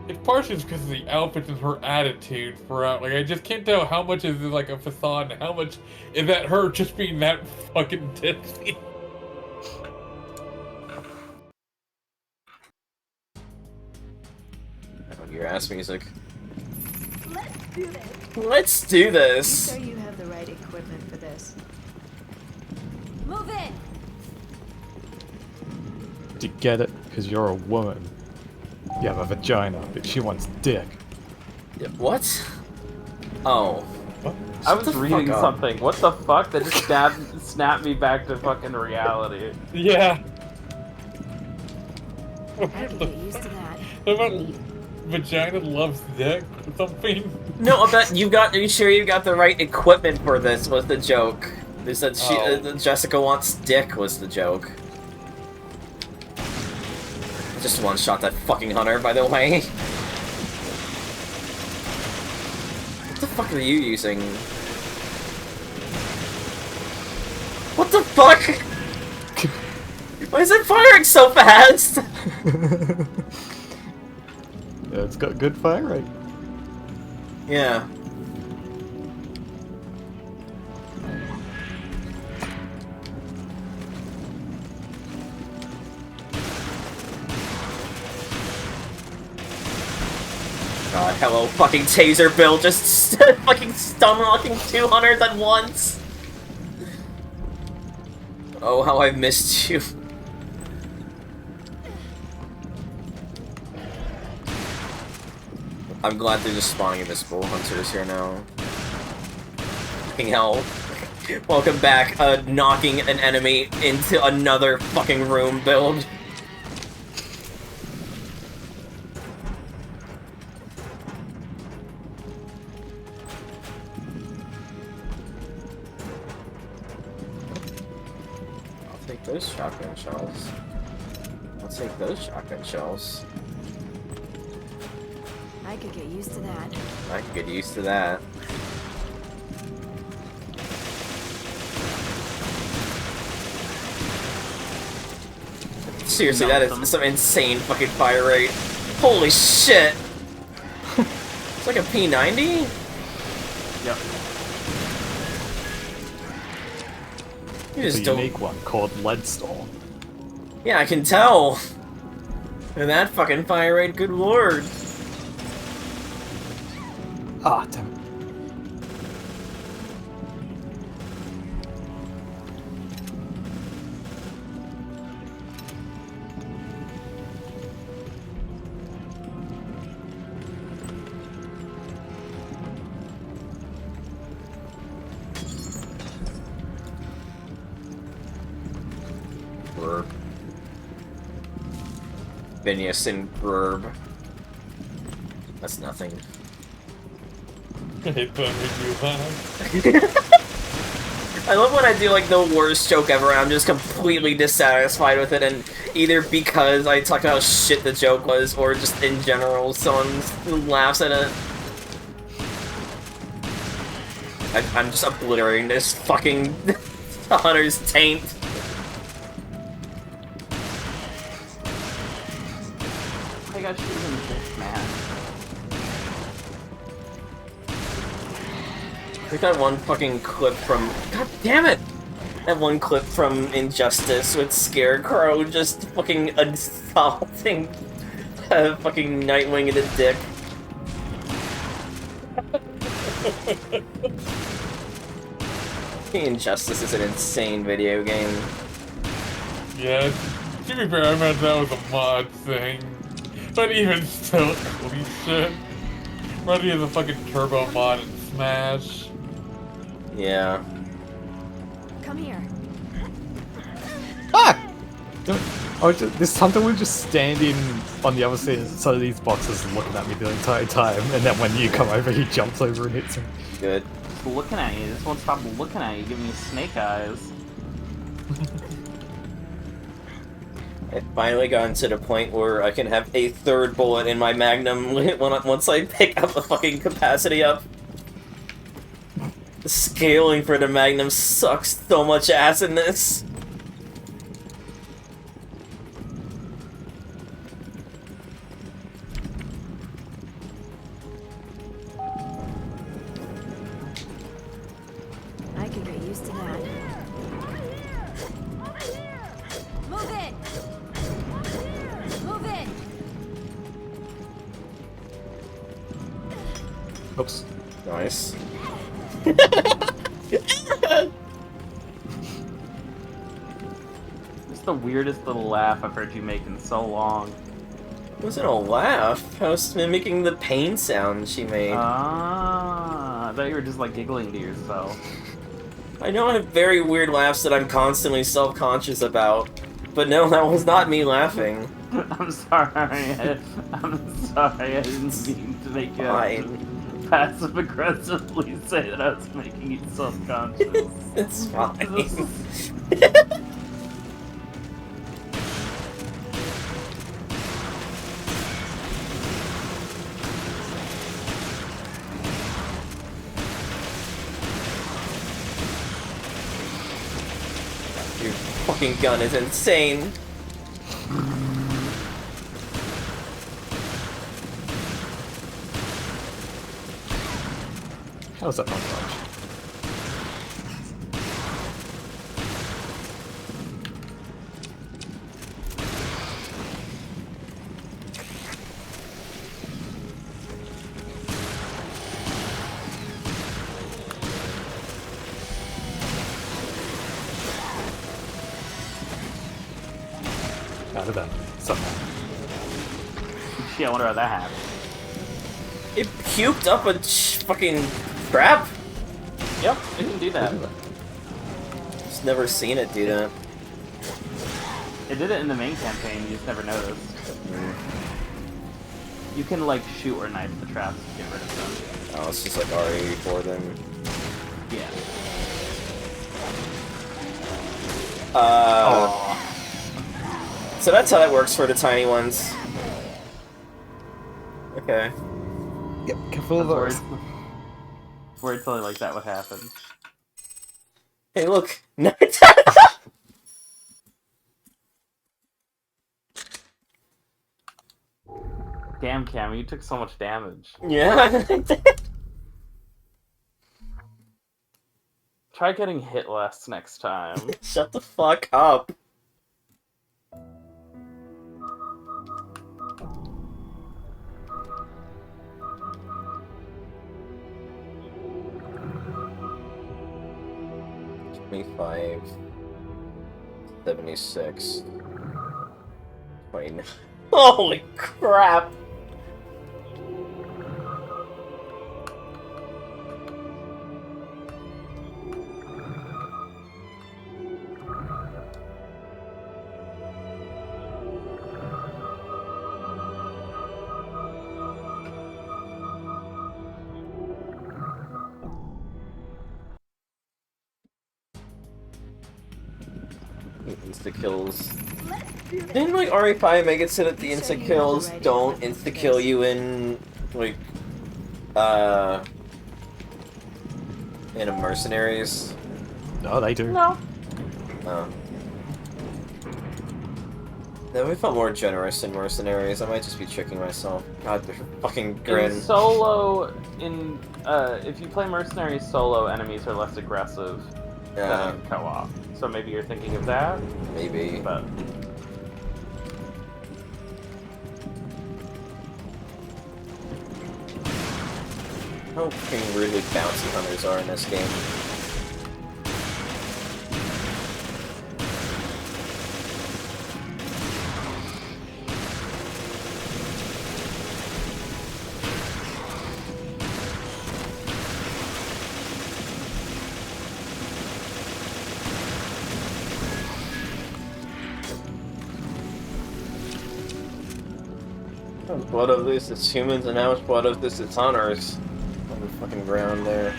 It's partially because of the outfits and her attitude throughout. Like, I just can't tell how much is, like, a facade and how much is that her just being that fucking tipsy. Your ass music. Let's do this. Let's do this. You sure you have the right equipment for this? Move in. Do you get it? Because you're a woman. You have a vagina, but she wants dick. What? Oh. What? I was reading something. What the fuck? That just snapped me back to fucking reality. Yeah. I can get used to that. What about vagina loves dick or something? No, I bet you got. Are you sure you got the right equipment for this? Was the joke? They said she, Jessica wants dick. Was the joke? I just one shot that fucking hunter, by the way. What the fuck are you using? What the fuck? Why is it firing so fast? Yeah, it's got good fire rate. Yeah. God, hello, fucking taser Bill, just fucking stun-locking 200s at once! Oh, how I've missed you. I'm glad they're just spawning invisible hunters here now. Fucking hell. Welcome back, knocking an enemy into another fucking room build. I'll take those shotgun shells. I'll take those shotgun shells. I could get used to that. I can get used to that. Seriously, that is some insane fucking fire rate. Holy shit! It's like a P90? Yep. You It's just a don't... unique one called Leadstorm. Yeah, I can tell! And that fucking fire rate, good lord! Ah, damn it. Verb. Phineas and Verb. That's nothing. I hate when we do that. I love when I do like the worst joke ever and I'm just completely dissatisfied with it, and either because I talked about how shit the joke was or just in general someone laughs at it. I'm just obliterating this fucking hunter's taint. I got shoes in this, man. I got one fucking clip from... God damn it! That one clip from Injustice with Scarecrow just fucking assaulting fucking Nightwing in the dick. Injustice is an insane video game. Yeah, to be fair, I meant that was a mod thing. But even still, holy shit. Ready as a fucking turbo mod in Smash. Yeah. Come here. Ah! This hunter was just standing on the other side of these boxes looking at me the entire time, and then when you come over, he jumps over and hits me. Good. Just looking at you. Just won't stop looking at you, giving you snake eyes. I finally gotten to the point where I can have a third bullet in my Magnum once I pick up the fucking capacity up. The scaling for the Magnum sucks so much ass in this. I could get used to that. Move it! Move it! Oops. Nice. It's the weirdest little laugh I've heard you make in so long. It wasn't a laugh. I was mimicking the pain sound she made. Ah, I thought you were just like giggling to yourself. I know I have very weird laughs that I'm constantly self-conscious about, but no, that was not me laughing. I'm sorry. I'm sorry. I didn't mean to make you passive aggressively say that I was making you self-conscious. It's fine. Your fucking gun is insane. How's that not much? Out of them, somehow. Shit, I wonder how that happened. It puked up a fucking trap? Yep, it can do that. Just never seen it do that. It did it in the main campaign, you just never noticed. You can, like, shoot or knife the traps to get rid of them. Oh, it's just like RE4 then. Yeah. So that's how that works for the tiny ones. Okay. Yep, careful of those. Worried something like that would happen. Hey, look! Damn, Cammy, you took so much damage. Yeah. Try getting hit less next time. Shut the fuck up. $25, 76, 29. Holy crap! Insta-kills. Didn't, like, RE5 make it so that the insta-kills don't insta-kill you in, like, in a Mercenaries? No, they do. No. No. No, we felt more generous in Mercenaries. I might just be tricking myself. God, they're fucking grin. In solo, if you play Mercenaries solo, enemies are less aggressive than in co-op. So maybe you're thinking of that? Maybe. But... How fucking weirdly bouncy hunters are in this game. How much blood of this is humans and how much blood of this is hunters? On the fucking ground there.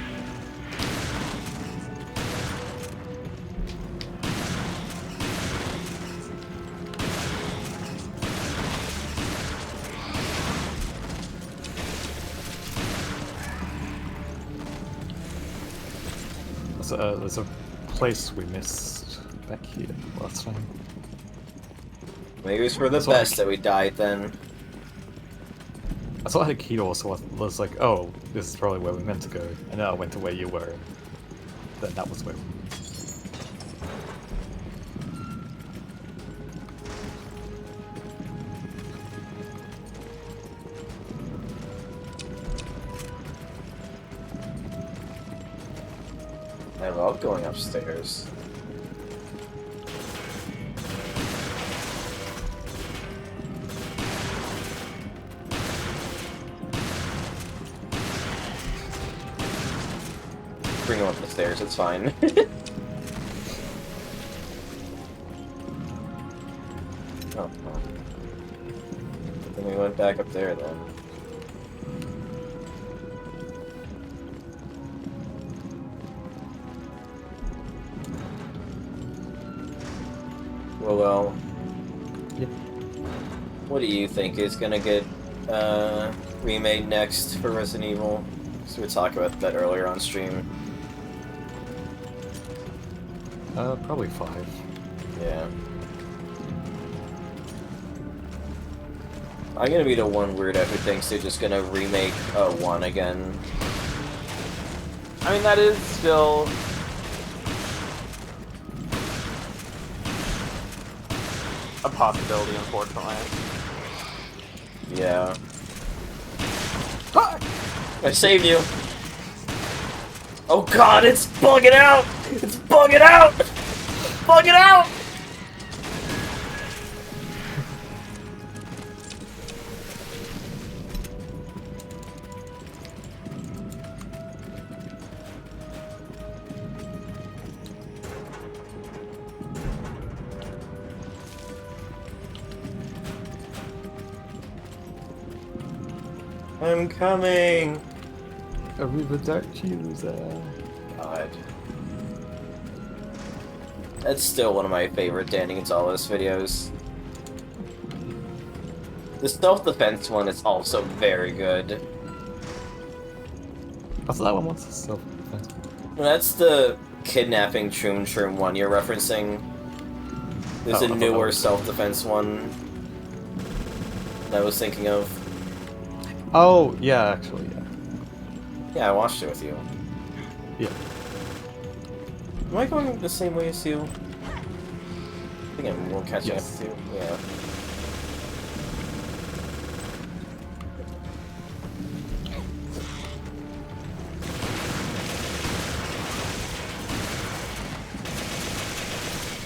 There's a place we missed back here last time. Maybe it's for the best that we died then. I saw Aikido also was like, oh, this is probably where we meant to go, and then I went to where you were, and then that was where we I love going upstairs. Bring him up the stairs, it's fine. Oh. But then we went back up there then. Well, Yep. What do you think is gonna get remade next for Resident Evil? So we talked about that earlier on stream. probably 5. Yeah. I'm gonna be the one weirdo who thinks they're just gonna remake 1 again. I mean, that is still... a possibility, unfortunately. Yeah. Ah! I saved you! Oh god, it's bugging out! It's bugging out! Bugging out! I'm coming! Arriva Dark User. God. That's still one of my favorite Danny Gonzalez videos. The self-defense one is also very good. I thought that one was self-defense. That's the kidnapping Troom one you're referencing. There's a newer self-defense one that I was thinking of. Oh, yeah, actually, yeah. Yeah, I watched it with you. Yeah. Am I going the same way as you? I think I'm more catching up with you. Yeah.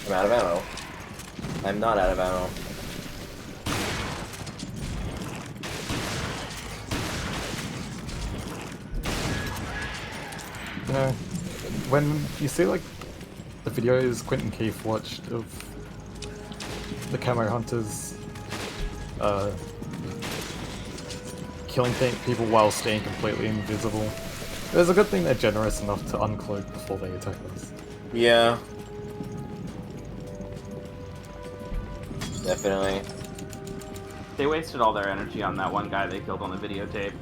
I'm out of ammo. I'm not out of ammo. You know, when you see like the videos Quentin Keith watched of the camo hunters killing people while staying completely invisible, it's a good thing they're generous enough to uncloak before they attack us. Yeah. Definitely. They wasted all their energy on that one guy they killed on the videotape.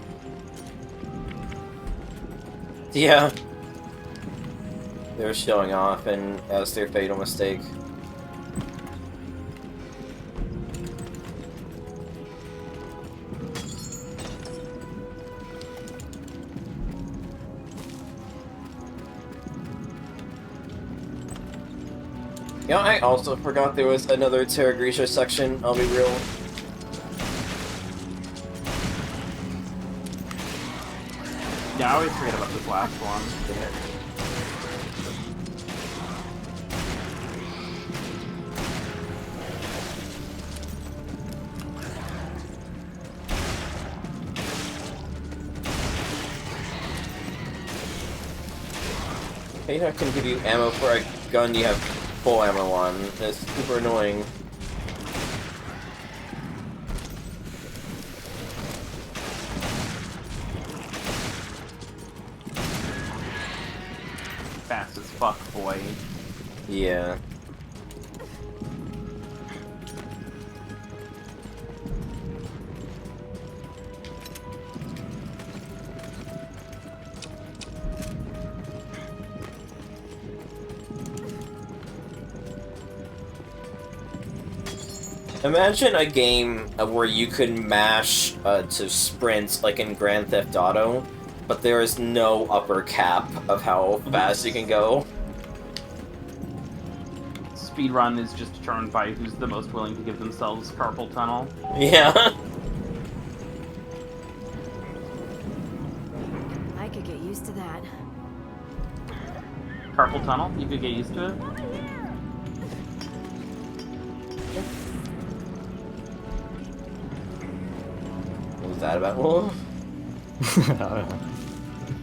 Yeah. They're showing off, and that's their fatal mistake. You know, I also forgot there was another Terra Grisha section, I'll be real. Yeah, I always forget about this last one. Maybe I can give you ammo for a gun you have full ammo on. It's super annoying. Fast as fuck, boy. Yeah. Imagine a game where you could mash to sprint like in Grand Theft Auto, but there is no upper cap of how fast you can go. Speedrun is just determined by who's the most willing to give themselves carpal tunnel. Yeah. I could get used to that. Carpal tunnel? You could get used to it? What was that about? Well,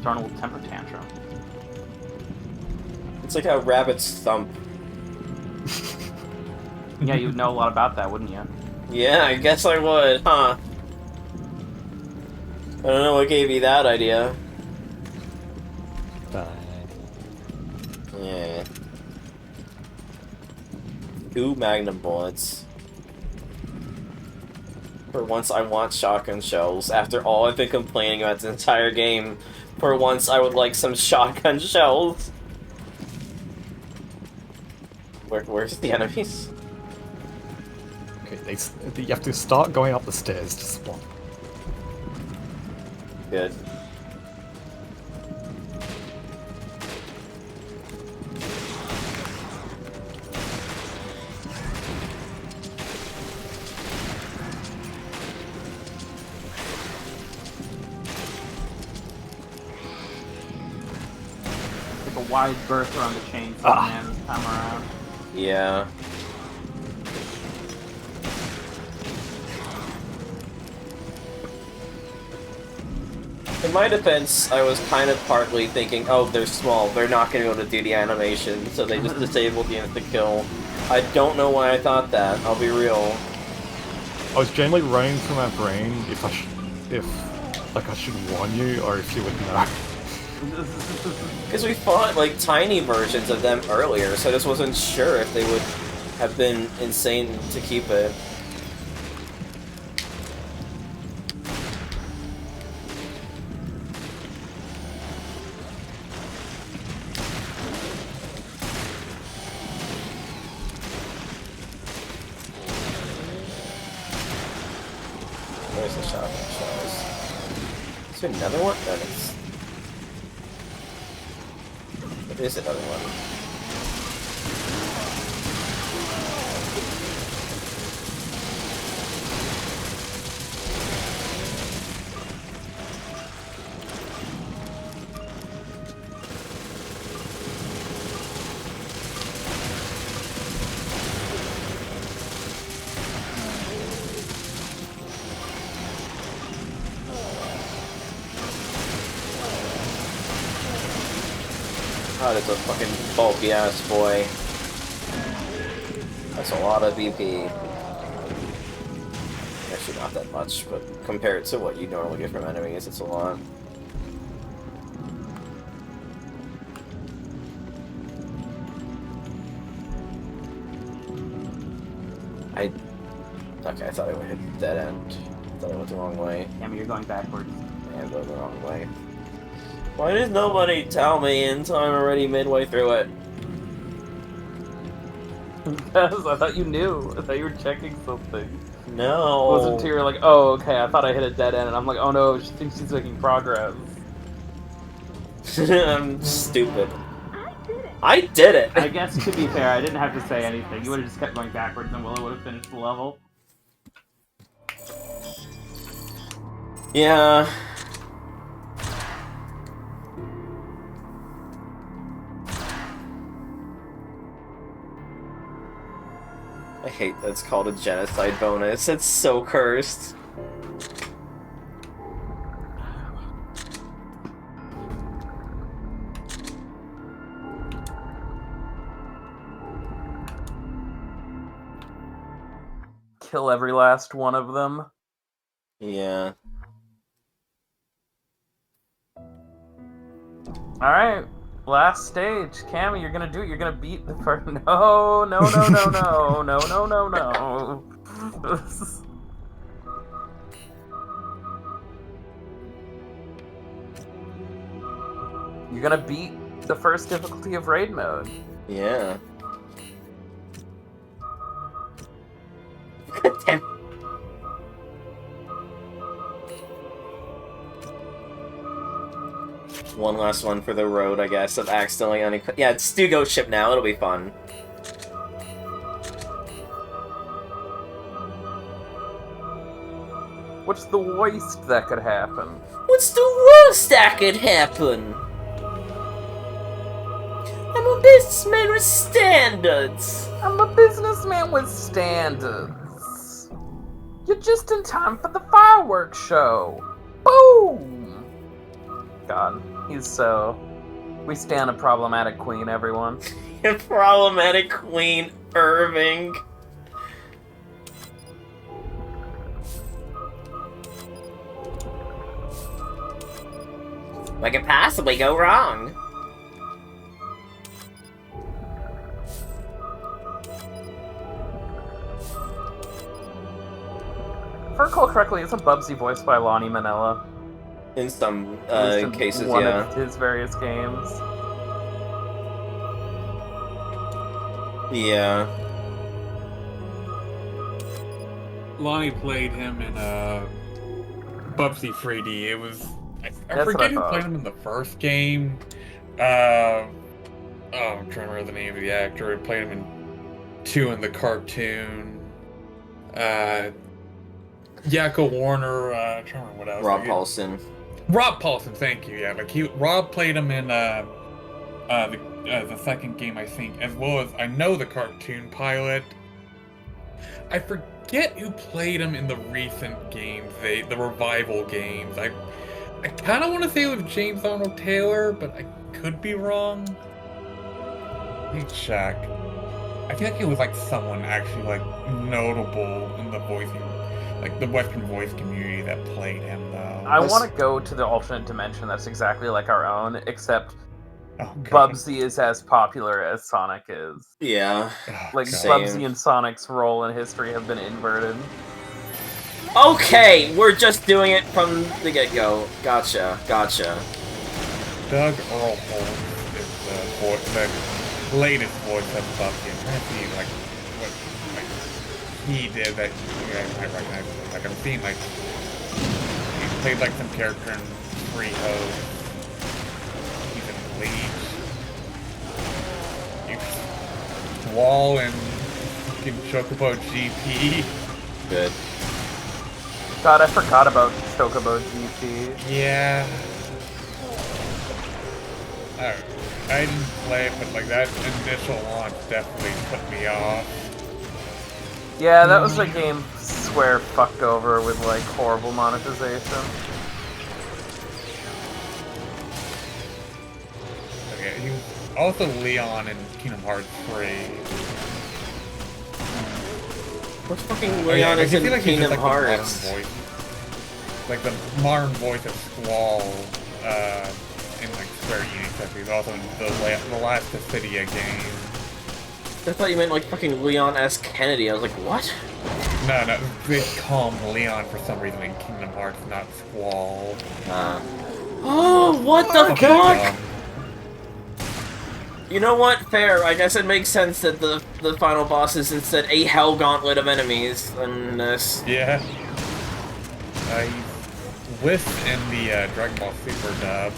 Darn will temper tantrum. it's like a rabbit's thump. Yeah, you'd know a lot about that, wouldn't you? Yeah, I guess I would, huh? I don't know what gave you that idea. Die. Yeah. 2 magnum bullets. For once, I want shotgun shells. After all I've been complaining about the entire game, for once I would like some shotgun shells. Where's the enemies? Okay, you have to start going up the stairs to spawn. Good. Like a wide berth around the chainsaw man this time around. Yeah. In my defense, I was kind of partly thinking, oh, they're small, they're not going to be able to do the animation, so they just disabled the instant kill. I don't know why I thought that, I'll be real. I was generally running through my brain if I should warn you, or if you would know. Because we fought, like, tiny versions of them earlier, so I just wasn't sure if they would have been insane to keep it. Where's the shotgun shells? Is there another one? No, there is another one. Oh, that's a fucking bulky ass boy. That's a lot of BP. Actually, not that much, but compared to what you normally get from enemies, it's a lot. Okay, I thought I would hit dead end. I thought I went the wrong way. Yeah, but you're going backwards. Yeah, I'm going the wrong way. Why did nobody tell me until I'm already midway through it? Because I thought you knew. I thought you were checking something. No. It wasn't until you were like, oh, okay, I thought I hit a dead end, and I'm like, oh no, she thinks she's making progress. I'm stupid. I did it! I guess, to be fair, I didn't have to say anything. You would have just kept going backwards and Willow would have finished the level. Yeah. I hate that's called a genocide bonus. It's so cursed. Kill every last one of them. Yeah. Alright, last stage. Cammy, you're gonna do it. You're gonna beat the first. No, no, no, no, no, no, no, no, no. You're gonna beat the first difficulty of raid mode. Yeah. One last one for the road, I guess, of accidentally yeah, it's do go ship now, it'll be fun. What's the worst that could happen? What's the worst that could happen? I'm a businessman with standards. I'm a businessman with standards. You're just in time for the fireworks show. Boom! God, he's so... We stand a problematic queen, everyone. Problematic Queen Irving. What could possibly go wrong? If I recall correctly, isn't Bubsy voiced by Lonnie Manella? In some In cases, one yeah. of his various games. Yeah. Lonnie played him in Bubsy 3D. It was I That's forget who what I played thought. him in the first game. Oh, I'm trying to remember the name of the actor who played him in 2 in the cartoon. Yakko Warner. I'm trying to remember what else. Rob Paulson. Rob Paulson, thank you. Yeah, like Rob played him in the second game, I think, as well as I know the cartoon pilot. I forget who played him in the recent games, the revival games. I kind of want to say it was James Arnold Taylor, but I could be wrong. Let me check. I feel like it was like someone actually like notable in the voicing, like the Western voice community that played him though. I want to go to the alternate dimension that's exactly like our own, except Oh, God. Bubsy is as popular as Sonic is. Yeah. Oh, Like, God. Bubsy and Sonic's role in history have been inverted. Okay, we're just doing it from the get-go. Gotcha, gotcha. Doug Earl Holmes is the latest voice of Bubsy. I'm trying to see like what like he did that you guys might recognize. Like I'm seeing like he played like some character in Free Hose. He's in Bleach. Wall and fucking Chocobo GP. Good. God, I forgot about Chocobo GP. Yeah. I didn't play it, but like that initial launch definitely put me off. Yeah, that was a game Square fucked over with, like, horrible monetization. Okay, he was also Leon in Kingdom Hearts 3. What's fucking Oh, Leon yeah, I is feel in like he's just, Kingdom like, Hearts? Like the modern voice of Squall in like Square Enix. I think he's also in the last Dissidia game. I thought you meant like fucking Leon S. Kennedy. I was like, what? No, they call him Leon for some reason in Kingdom Hearts, not Squall. Oh, what the Okay. fuck? You know what? Fair. I guess it makes sense that the final boss is instead a hell gauntlet of enemies than this. Yeah. With in the Dragon Ball Super dub.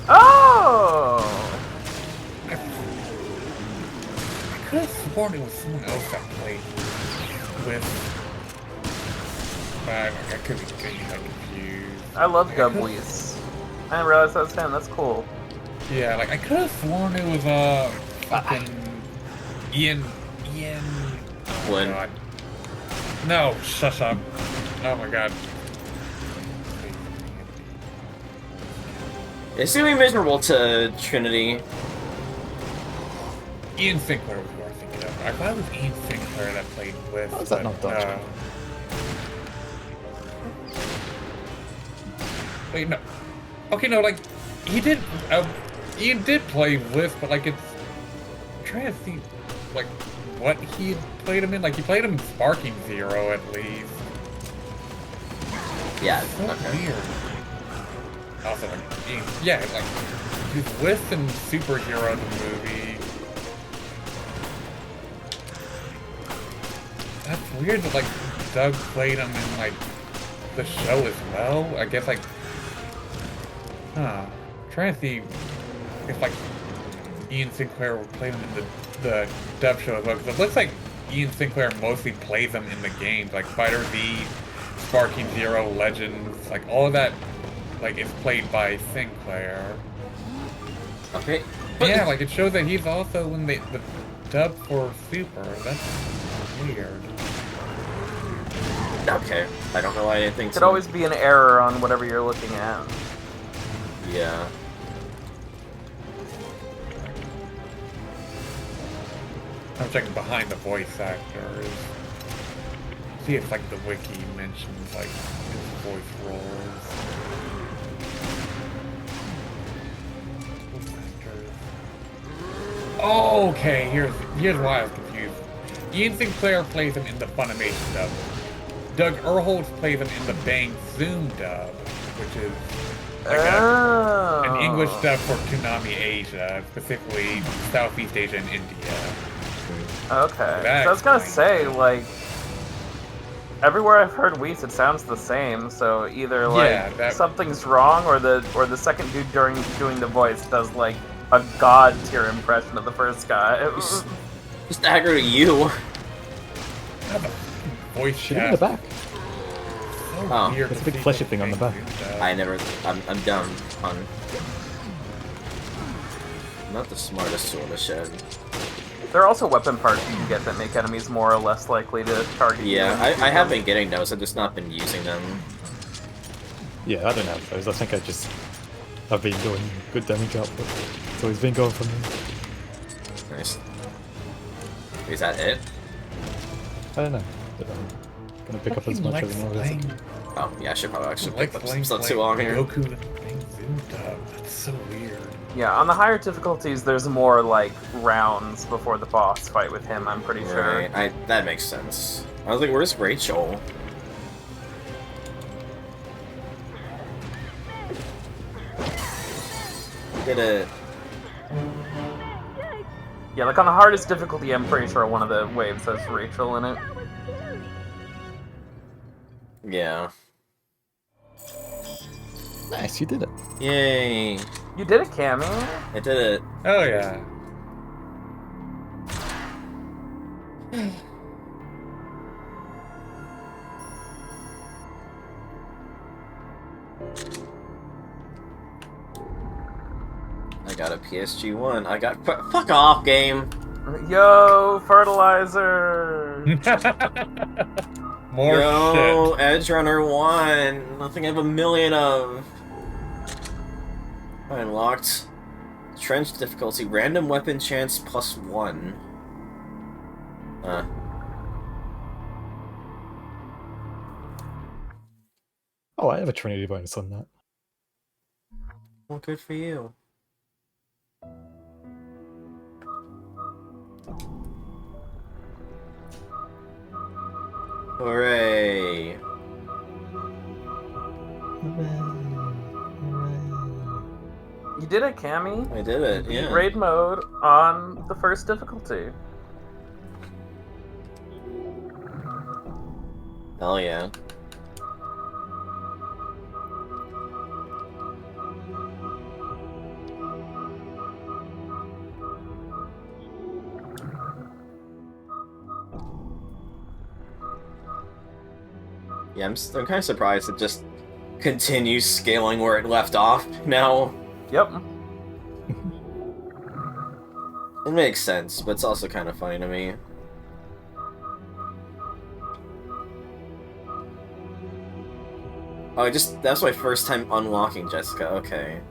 Oh! I could have sworn it was someone else that played with. I could be getting confused. I love Dub Whis. I didn't realize that was him. That's cool. Yeah, like I could have sworn it was fucking Ian. Oh Flynn. God. No, shush up. Oh my god. It's gonna be miserable to Trinity. Ian Sinclair was who I was thinking of. I thought it was Ian Sinclair that played with. How's that not dodging? Wait, no. Okay, no, like he did. Ian did play with, but like it's. I'm trying to see, like, what he played him in. Like he played him in Sparking Zero at least. Yeah. So Okay. weird. Also, like, yeah, like he's with in Superhero the movie. That's weird that like Doug played him in like the show as well. I guess like, I'm trying to see if like Ian Sinclair played him in the dub show as well. Because it looks like Ian Sinclair mostly plays him in the games, like Fighter V, Sparking Zero, Legends, like all of that. Like, it's played by Sinclair. Okay. Yeah, like, it shows that he's also in the dub for Super. That's weird. Okay. I don't know why I didn't think so. Could always be an error on whatever you're looking at. Yeah. I'm checking behind the voice actors. See if, like, the wiki mentions, like, his voice roles. Oh, okay, here's why I was confused. Ian Sinclair plays him in the Funimation dub. Doug Erholtz plays him in the Bang Zoom dub, which is like an English dub for Toonami Asia, specifically Southeast Asia and India. Okay. So I was gonna say, like, everywhere I've heard Whis, it sounds the same. So either like something's wrong, or the second dude doing the voice does like a god tier impression of the first guy. Just aggro you. Voice Shoot him in the back. Oh, there's a big fleshy thing on the back. I'm dumb, hun. Not the smartest sort of shed. There are also weapon parts you can get that make enemies more or less likely to target you. Yeah, I have been getting those, I've just not been using them. Yeah, I don't have those. I think I've been doing good damage output. So he's been going for me. Nice. Is that it? I don't know. But I'm gonna pick up as much as I want. Oh, yeah, I should probably actually pick up some stuff too long here. Goku and Bang Zoom dub. That's so weird. Yeah, on the higher difficulties, there's more like rounds before the boss fight with him. I'm pretty sure. Right, that makes sense. I was like, where's Rachel? Did it? Yeah, like on the hardest difficulty, I'm pretty sure one of the waves has Rachel in it. Yeah. Nice, you did it. Yay. You did it, Cammy. I did it. Oh yeah. I got a PSG-1. I got... Fuck off, game! Yo, fertilizer! More Yo, shit. Edge Runner 1! Nothing I have a million of! Unlocked. Trench difficulty. Random weapon chance +1. Oh, I have a Trinity bonus on that. Well, good for you. Hooray! Hooray. You did it, Cammy. I did it, Beat yeah. raid mode on the first difficulty. Hell yeah. Yeah, I'm kind of surprised it just continues scaling where it left off now. Yep. It makes sense, but it's also kind of funny to me. Oh, that's my first time unlocking Jessica, okay.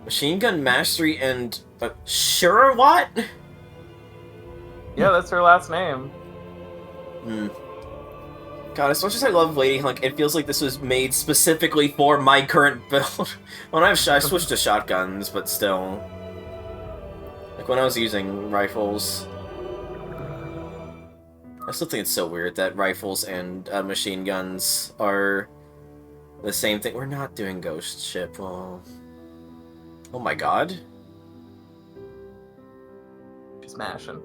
Machine Gun Mastery and... sure what? Yeah, that's her last name. Hmm. God, as much as I love Lady Hunk, it feels like this was made specifically for my current build. When I switched to shotguns, but still. Like when I was using rifles. I still think it's so weird that rifles and machine guns are the same thing. We're not doing Ghost Ship. Oh my god. She's mashing.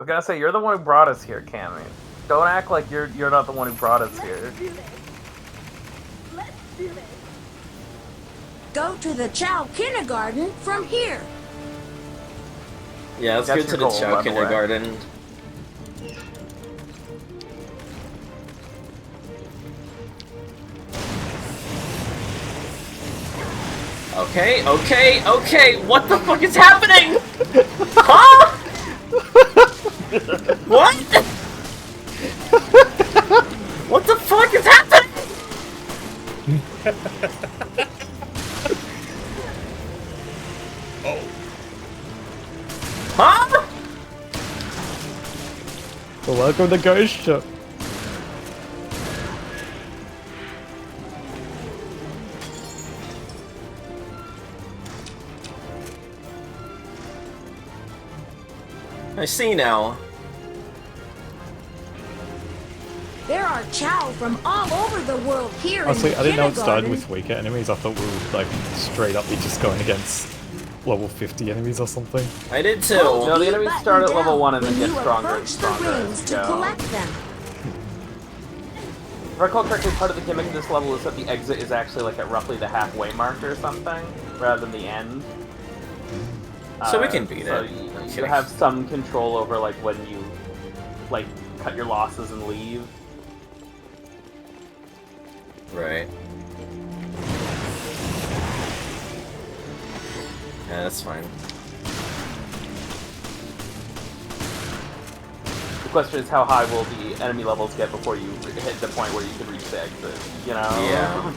I gotta say, you're the one who brought us here, Cammy. Don't act like you're not the one who brought us here. Go to the Chow Kindergarten from here. Yeah, let's go to the Chow Kindergarten. Okay, what the fuck is happening? Huh? What? What the fuck is happening? Oh. Huh? Well, welcome to Ghost Ship. I see now. There are Chow from all over the world here Honestly, in the I didn't know it started kindergarten. with weaker enemies. I thought we would like straight up be just going against level 50 enemies or something. I did too. No, the enemies start at level 1 and then when get you stronger and approach the stronger rings as to you go. collect them. If I recall correctly, part of the gimmick of this level is that the exit is actually like at roughly the halfway mark or something, rather than the end. So we can beat so it. You have some control over like when you like cut your losses and leave. Right. Yeah, that's fine. The question is, how high will the enemy levels get before you hit the point where you can reach the exit? You know? Yeah.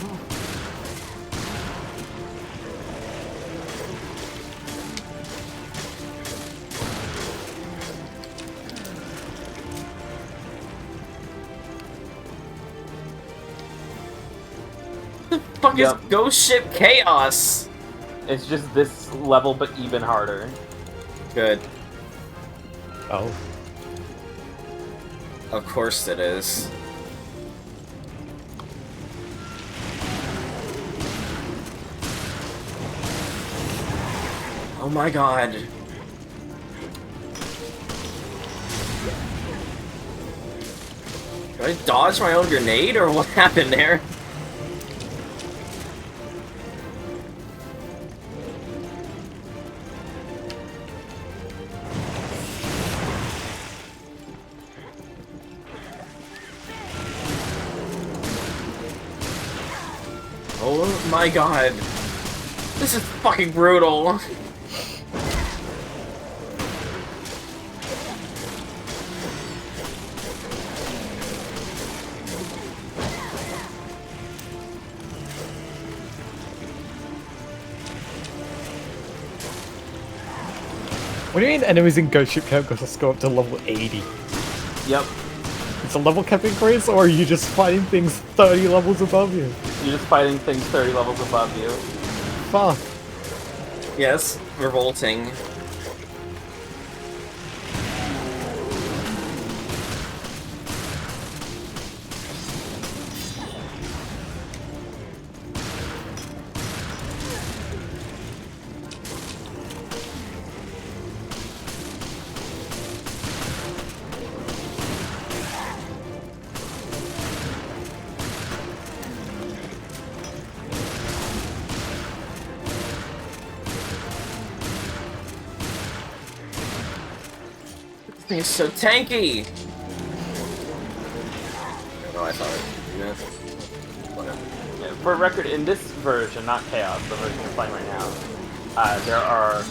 Fuck is Ghost Ship Chaos? It's just this level, but even harder. Good. Oh. Of course it is. Oh my god. Did I dodge my own grenade, or what happened there? Oh my god. This is fucking brutal. What do you mean enemies in Ghost Ship Camp just go up to level 80? Yep. It's a level cap increase, or are you just fighting things 30 levels above you? You're just fighting things 30 levels above you. Fuck. Yes, revolting. He's so tanky! Oh, I thought it. Whatever. Yeah, for record, in this version, not Chaos, the version we're playing right now, there are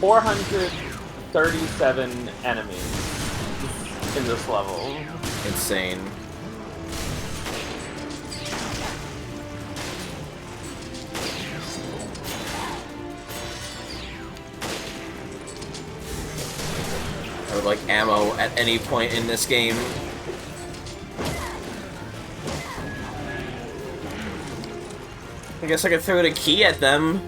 437 enemies in this level. Insane. I would like ammo at any point in this game. I guess I could throw the key at them.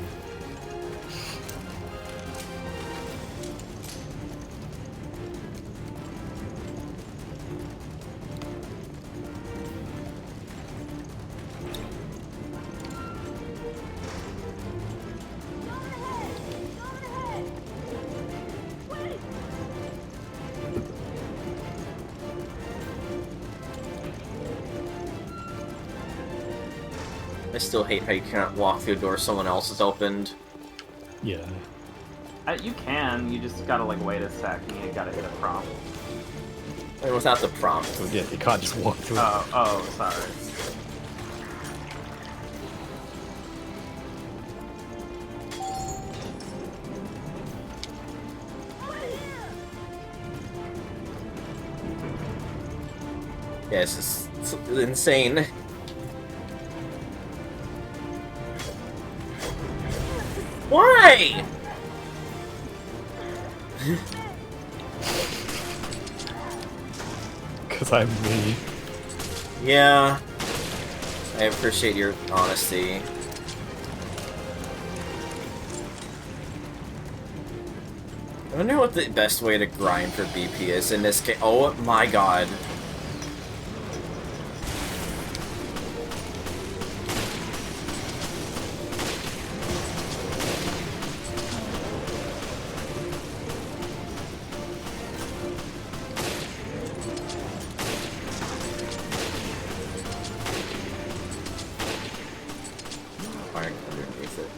I still hate how you can't walk through a door someone else has opened. Yeah. You can, you just gotta like wait a sec and you gotta hit a prompt. Without the prompt. Yeah, you can't just walk through. Oh, sorry. Yeah, it's insane. Why? Because I'm me. Yeah. I appreciate your honesty. I wonder what the best way to grind for BP is in this case. Oh my god. Fire underneath it.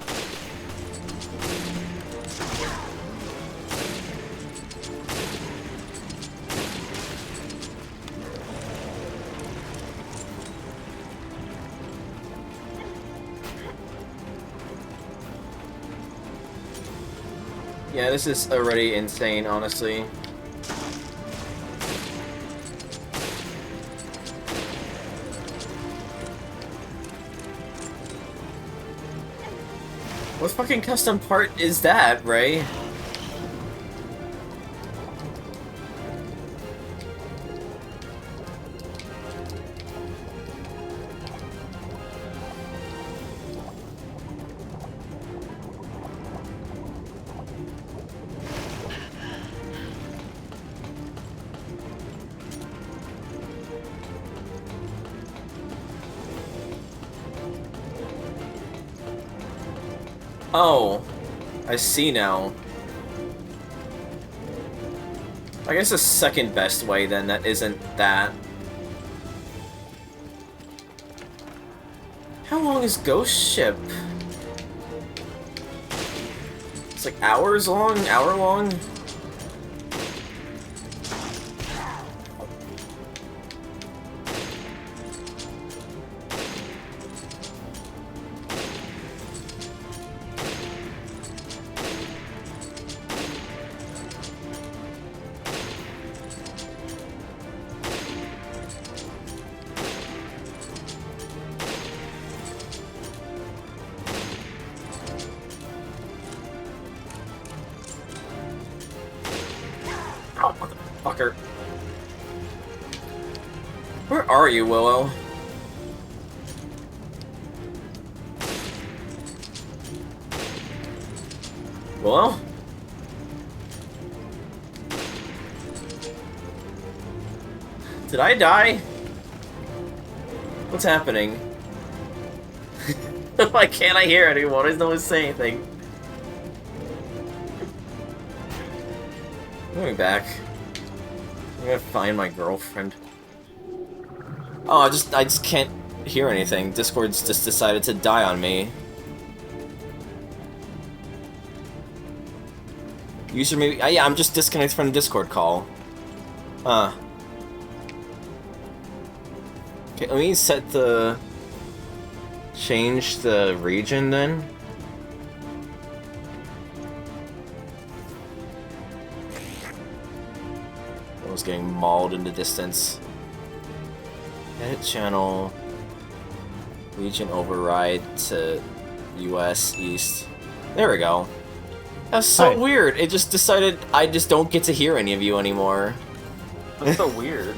Yeah, this is already insane, honestly. What fucking custom part is that, Ray? Oh, I see now. I guess the second best way then that isn't that. How long is Ghost Ship? It's like hours long? Hour long? Oh, motherfucker. Where are you, Willow? Willow? Did I die? What's happening? Why can't I hear anyone? Why does no one say anything? I'm going back. I'm gonna find my girlfriend. Oh, I just can't hear anything. Discord's just decided to die on me. User maybe... yeah, I'm just disconnected from the Discord call. Okay, let me set the... Change the region, then. I was getting mauled in the distance. Edit channel... Region override to US East. There we go. That's so weird. It just decided I just don't get to hear any of you anymore. That's so weird.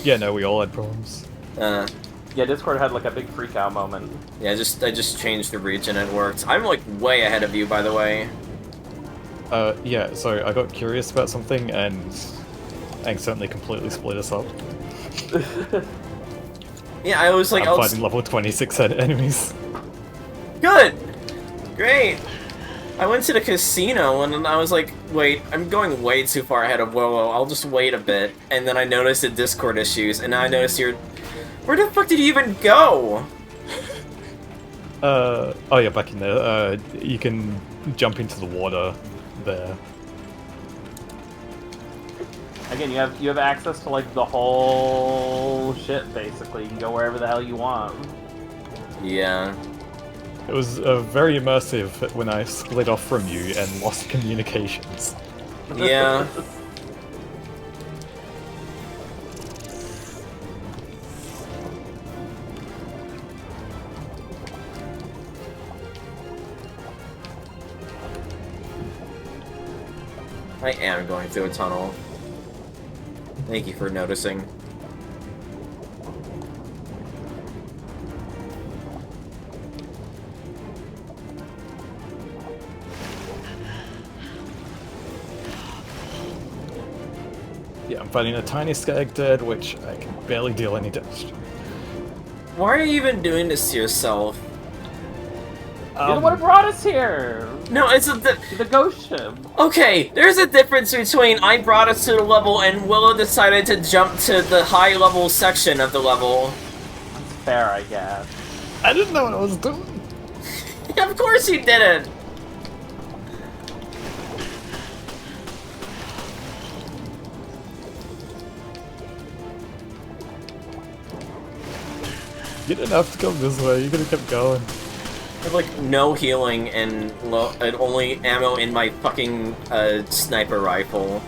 Yeah, no, we all had problems. Yeah, Discord had like a big freak out moment. Yeah, I just changed the region and it worked. I'm like way ahead of you, by the way. Yeah, so I got curious about something and accidentally completely split us up. Yeah, I was like, I'm fighting level 26 enemies. Good! Great! I went to the casino and I was like, wait, I'm going way too far ahead of Willow, I'll just wait a bit. And then I noticed the Discord issues, and now I noticed you're... Where the fuck did you even go? Oh yeah, back in there. You can jump into the water there. Again, you have access to like the whole shit basically. You can go wherever the hell you want. Yeah. It was very immersive when I split off from you and lost communications. Yeah. I am going through a tunnel. Thank you for noticing. Yeah, I'm fighting a tiny skag dead, which I can barely deal any damage to. Why are you even doing this to yourself? You're the one who brought us here! No, it's the ghost ship. Okay, there's a difference between I brought us to the level and Willow decided to jump to the high level section of the level. That's fair, I guess. I didn't know what I was doing. Of course you didn't! You didn't have to come this way, you could have kept going. I have like no healing and only ammo in my fucking sniper rifle.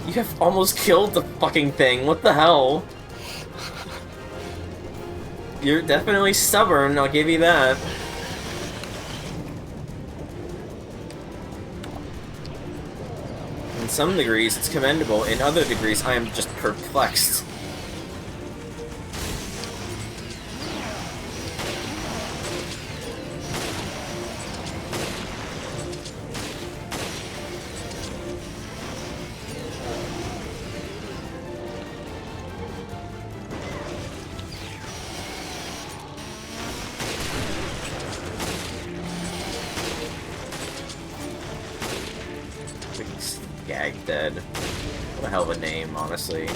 You have almost killed the fucking thing, what the hell? You're definitely stubborn, I'll give you that. In some degrees, it's commendable. In other degrees, I am just perplexed. Skag dead. What a hell of a name, honestly.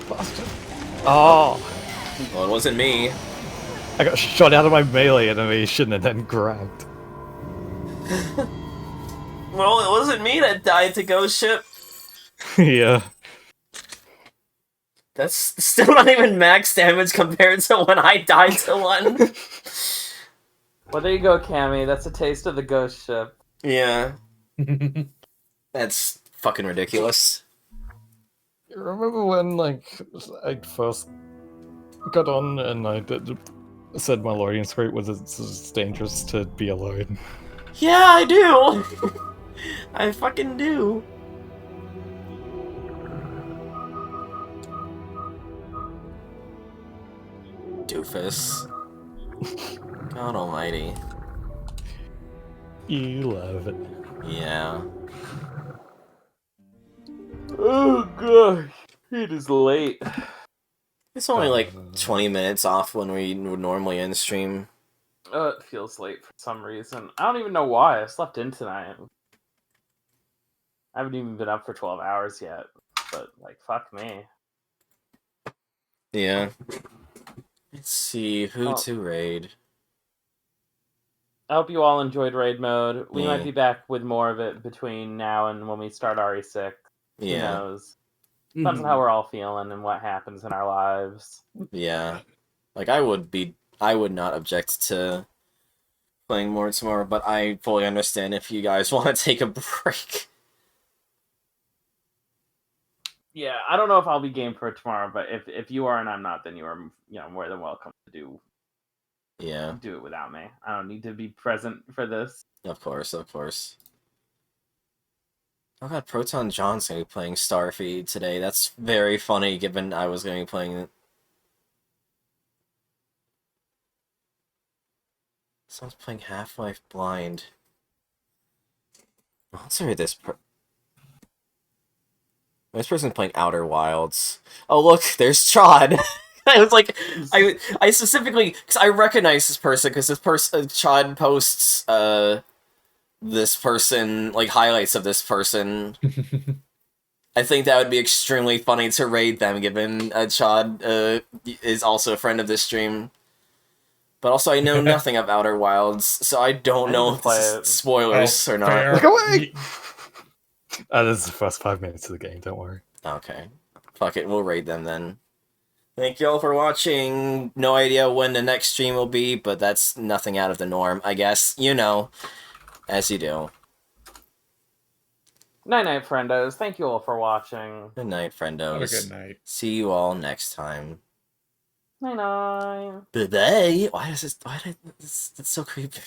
Bastard. Oh! Well, it wasn't me. I got shot out of my melee animation and then grabbed. Well, it wasn't me that died to Ghost Ship. Yeah. That's still not even max damage compared to when I died to one. Well, there you go, Cammy. That's a taste of the ghost ship. Yeah. That's fucking ridiculous. You remember when, like, I first got on and I said my loading screen was it's dangerous to be alone? Yeah, I do! I fucking do. Doofus. God almighty. You love it. Yeah. Oh gosh, it is late. It's only like 20 minutes off when we would normally end stream. It feels late for some reason. I don't even know why. I slept in tonight. I haven't even been up for 12 hours yet. But, like, fuck me. Yeah. Let's see who to raid. I hope you all enjoyed raid mode. We Yeah. might be back with more of it between now and when we start RE6. Who Yeah. knows? Depends on how we're all feeling and what happens in our lives. Yeah. Like, I would not object to playing more tomorrow, but I fully understand if you guys want to take a break. Yeah, I don't know if I'll be game for it tomorrow, but if you are and I'm not, then you are more than welcome to do it without me. I don't need to be present for this. Of course, of course. Oh god, Proton John's gonna be playing Starfeed today. That's very funny, given I was gonna be playing it. Someone's playing Half-Life Blind. Let's read this. This person's playing Outer Wilds. Oh look, there's Chod. I was like, I specifically, because I recognize this person, because this person, Chod posts, this person, like, highlights of this person. I think that would be extremely funny to raid them, given Chod is also a friend of this stream. But also, I know nothing of Outer Wilds, so I don't know if this is spoilers or not. Look away! This is the first 5 minutes of the game, don't worry. Okay. Fuck it, we'll raid them then. Thank you all for watching. No idea when the next stream will be, but that's nothing out of the norm, I guess. You know, as you do. Night-night, friendos. Thank you all for watching. Good night, friendos. Have a good night. See you all next time. Night-night. Bye-bye. Why is this... That's so creepy.